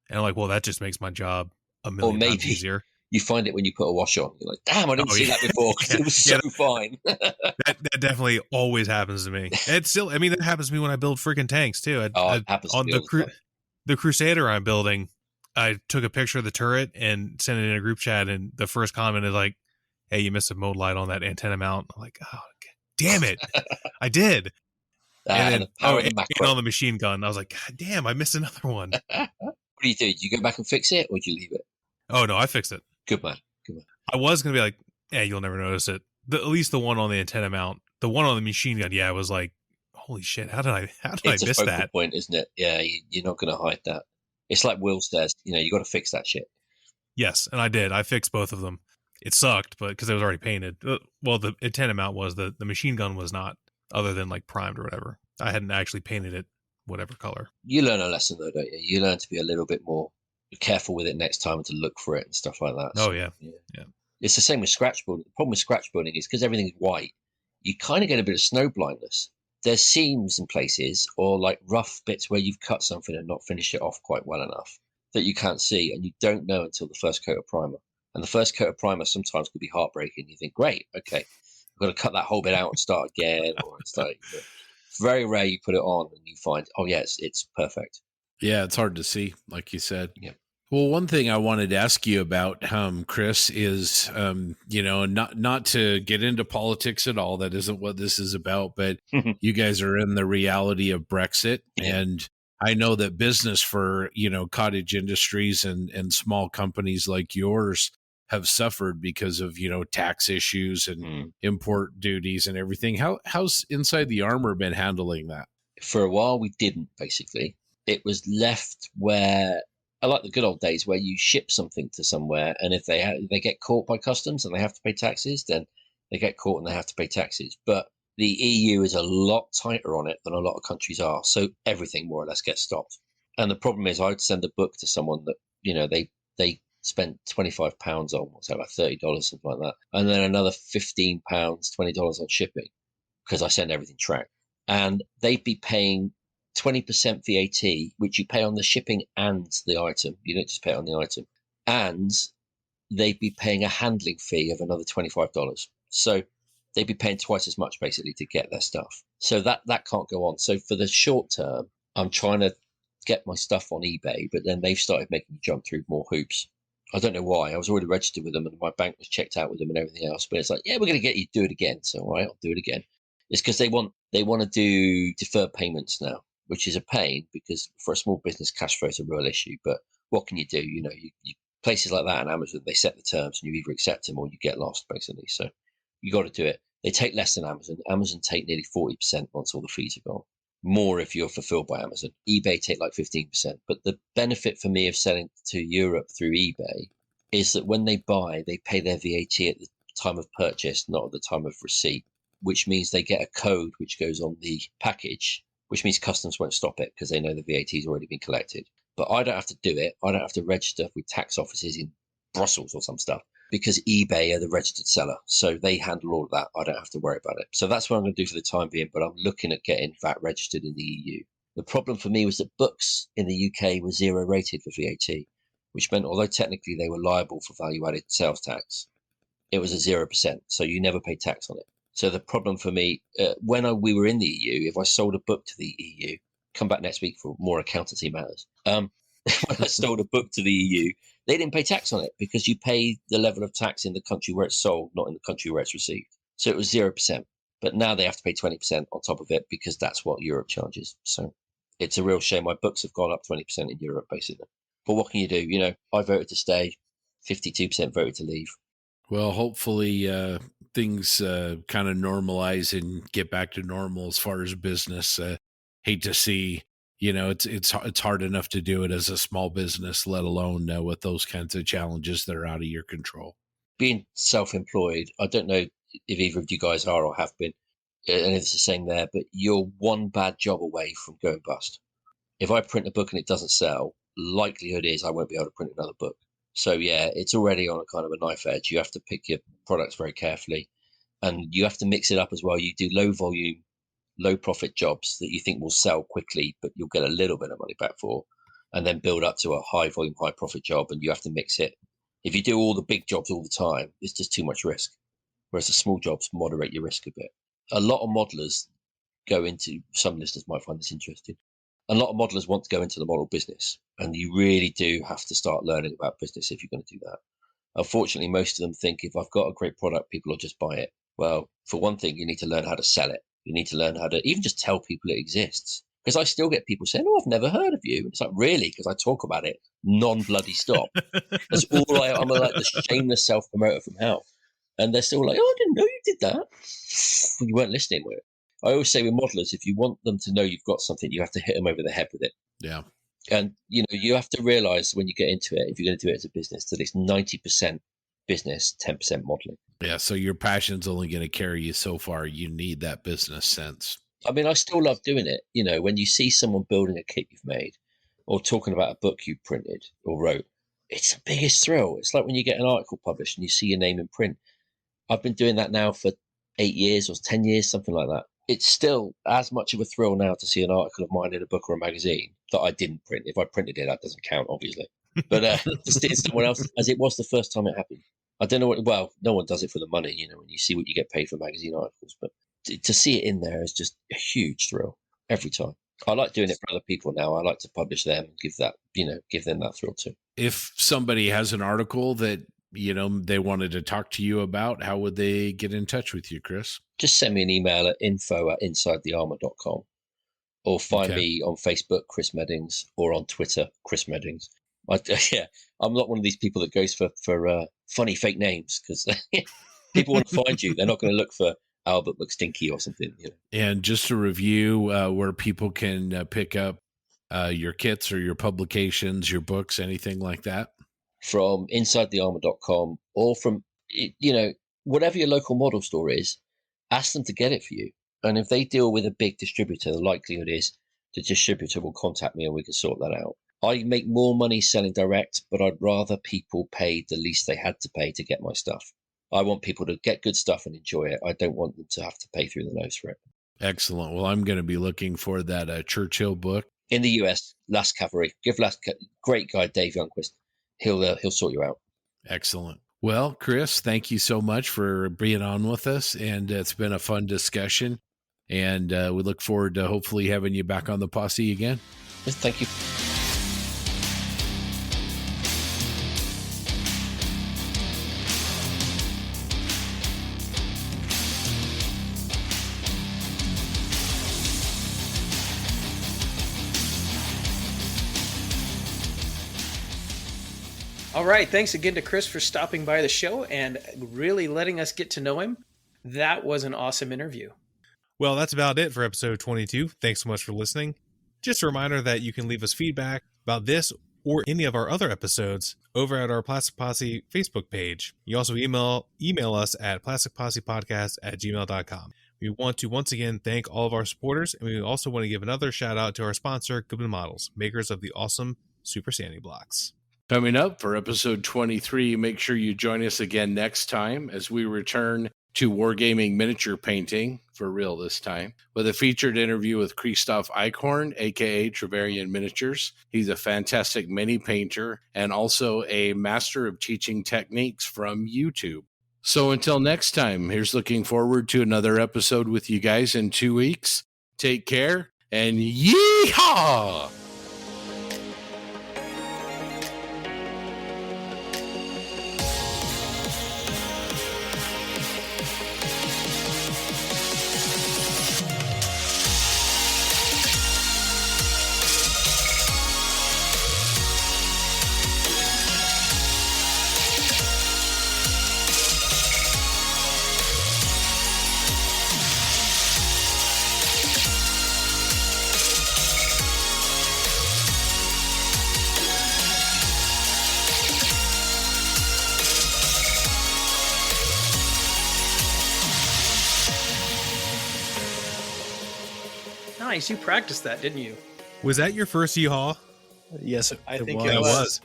And I'm like, well, that just makes my job a million times easier. You find it when you put a wash on. You're like, damn, I didn't see that before because it was so fine. that definitely always happens to me. It's still, that happens to me when I build freaking tanks too. It happens on to me the Crusader I'm building. I took a picture of the turret and sent it in a group chat, and the first comment is like, hey, you missed a mode light on that antenna mount. I'm like, oh, damn it. I did. And on the machine gun, I was like, God damn, I missed another one. What do you do? Do you go back and fix it, or do you leave it? Oh, no, I fixed it. Good man. I was going to be like, you'll never notice it. At least the one on the antenna mount. The one on the machine gun, I was like, holy shit, how did I miss that? It's a focal point, isn't it? Yeah, you're not going to hide that. It's like Will says, you got to fix that shit. Yes, and I did. I fixed both of them. It sucked, but because it was already painted. Well, the antenna mount was, the machine gun was not, other than like primed or whatever. I hadn't actually painted it whatever color. You learn a lesson though, don't you? You learn to be a little bit more careful with it next time and to look for it and stuff like that. Oh, yeah. It's the same with scratch building. The problem with scratch building is because everything is white, you kind of get a bit of snow blindness. There's seams in places or like rough bits where you've cut something and not finished it off quite well enough that you can't see, and you don't know until the first coat of primer. And the first coat of primer sometimes could be heartbreaking. You think, great, okay, I've got to cut that whole bit out and start again. Or it's like, it's very rare you put it on and you find, oh, yeah, it's perfect. Yeah, it's hard to see, like you said. Yeah. Well, one thing I wanted to ask you about, Chris, is not to get into politics at all. That isn't what this is about. But you guys are in the reality of Brexit, and I know that business for cottage industries and small companies like yours have suffered because of tax issues and import duties and everything. How's Inside the Armour been handling that? For a while, we didn't. Basically, it was left where. I like the good old days where you ship something to somewhere, and if they get caught by customs and they have to pay taxes, then they get caught and they have to pay taxes. But the EU is a lot tighter on it than a lot of countries are, so everything more or less gets stopped. And the problem is, I'd send a book to someone that they spent £25 on, what's that, like $30, something like that, and then another £15, $20 on shipping because I send everything tracked, and they'd be paying 20% VAT, which you pay on the shipping and the item. You don't just pay it on the item. And they'd be paying a handling fee of another $25. So they'd be paying twice as much basically to get their stuff. So that can't go on. So for the short term, I'm trying to get my stuff on eBay, but then they've started making me jump through more hoops. I don't know why. I was already registered with them and my bank was checked out with them and everything else. But it's like, yeah, we're going to get you to do it again. So, all right, I'll do it again. It's because they want to do deferred payments now, which is a pain because for a small business, cash flow is a real issue. But what can you do? You places like that on Amazon, they set the terms and you either accept them or you get lost, basically. So you got to do it. They take less than Amazon. Amazon take nearly 40% once all the fees are gone. More if you're fulfilled by Amazon. eBay take like 15%. But the benefit for me of selling to Europe through eBay is that when they buy, they pay their VAT at the time of purchase, not at the time of receipt, which means they get a code which goes on the package, which means customs won't stop it because they know the VAT has already been collected. But I don't have to do it. I don't have to register with tax offices in Brussels or some stuff because eBay are the registered seller. So they handle all of that. I don't have to worry about it. So that's what I'm going to do for the time being. But I'm looking at getting VAT registered in the EU. The problem for me was that books in the UK were 0 rated for VAT, which meant although technically they were liable for value-added sales tax, it was a 0%. So you never pay tax on it. So the problem for me, when we were in the EU, if I sold a book to the EU, come back next week for more accountancy matters. When I sold a book to the EU, they didn't pay tax on it because you pay the level of tax in the country where it's sold, not in the country where it's received. So it was 0%. But now they have to pay 20% on top of it because that's what Europe charges. So it's a real shame. My books have gone up 20% in Europe, basically. But what can you do? I voted to stay, 52% voted to leave. Well, hopefully things kind of normalize and get back to normal as far as business. Hate to see, it's hard enough to do it as a small business, let alone with those kinds of challenges that are out of your control. Being self-employed, I don't know if either of you guys are or have been, and it's the same there, but you're one bad job away from going bust. If I print a book and it doesn't sell, likelihood is I won't be able to print another book. So yeah, it's already on a kind of a knife edge. You have to pick your products very carefully and you have to mix it up as well. You do low volume, low profit jobs that you think will sell quickly, but you'll get a little bit of money back for, and then build up to a high volume, high profit job. And you have to mix it. If you do all the big jobs all the time, it's just too much risk. Whereas the small jobs moderate your risk a bit. A lot of modelers go into, some listeners might find this interesting. A lot of modelers want to go into the model business, and you really do have to start learning about business if you're going to do that. Unfortunately, most of them think if I've got a great product, people will just buy it. Well, for one thing, you need to learn how to sell it. You need to learn how to even just tell people it exists. Because I still get people saying, "Oh, I've never heard of you." And it's like, really? Because I talk about it non-bloody stop. That's all I'm like the shameless self-promoter from hell. And they're still like, "Oh, I didn't know you did that." You weren't listening with it. I always say with modelers, if you want them to know you've got something, you have to hit them over the head with it. Yeah. And, you have to realize when you get into it, if you're going to do it as a business, that it's 90% business, 10% modeling. Yeah. So your passion's only going to carry you so far. You need that business sense. I mean, I still love doing it. When you see someone building a kit you've made or talking about a book you printed or wrote, it's the biggest thrill. It's like when you get an article published and you see your name in print. I've been doing that now for 8 years or 10 years, something like that. It's still as much of a thrill now to see an article of mine in a book or a magazine that I didn't print. If I printed it, that doesn't count, obviously. But to see someone else, as it was the first time it happened. I don't know well, no one does it for the money, when you see what you get paid for magazine articles. But to see it in there is just a huge thrill every time. I like doing it for other people now. I like to publish them and give them that thrill too. if somebody has an article that, they wanted to talk to you about, how would they get in touch with you, Chris? Just send me an email at info@insidethearmour.com, or find me on Facebook, Chris Meddings, or on Twitter, Chris Meddings. I'm not one of these people that goes for funny fake names, because people want to find you. They're not going to look for Albert McStinky or something. And just to review where people can pick up your kits or your publications, your books, anything like that. From InsideTheArmour.com, or from, whatever your local model store is, ask them to get it for you. And if they deal with a big distributor, the likelihood is the distributor will contact me and we can sort that out. I make more money selling direct, but I'd rather people pay the least they had to pay to get my stuff. I want people to get good stuff and enjoy it. I don't want them to have to pay through the nose for it. Excellent. Well, I'm going to be looking for that Churchill book. In the US, Last Cavalry. Great guy, Dave Youngquist. He'll sort you out. Excellent. Well, Chris, thank you so much for being on with us, and it's been a fun discussion, and we look forward to hopefully having you back on the Posse again. Yes, thank you. All right. Thanks again to Chris for stopping by the show and really letting us get to know him. That was an awesome interview. Well, that's about it for episode 22. Thanks so much for listening. Just a reminder that you can leave us feedback about this or any of our other episodes over at our Plastic Posse Facebook page. You also email us at plasticpossepodcast@gmail.com. We want to once again thank all of our supporters, and we also want to give another shout out to our sponsor, Goodman Models, makers of the awesome Super Sandy blocks. Coming up for episode 23, make sure you join us again next time as we return to Wargaming miniature painting, for real this time, with a featured interview with Christoph Eichhorn, a.k.a. Trevarian Miniatures. He's a fantastic mini painter and also a master of teaching techniques from YouTube. So until next time, here's looking forward to another episode with you guys in 2 weeks. Take care and yeehaw! Nice. You practiced that, didn't you? Was that your first yeehaw? Yes, I think It was.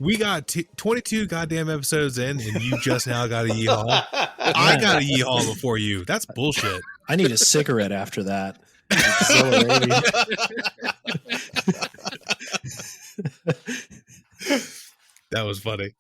We got 22 goddamn episodes in, and you just now got a yeehaw. I got a yeehaw before you. That's bullshit. I need a cigarette after that. That was funny.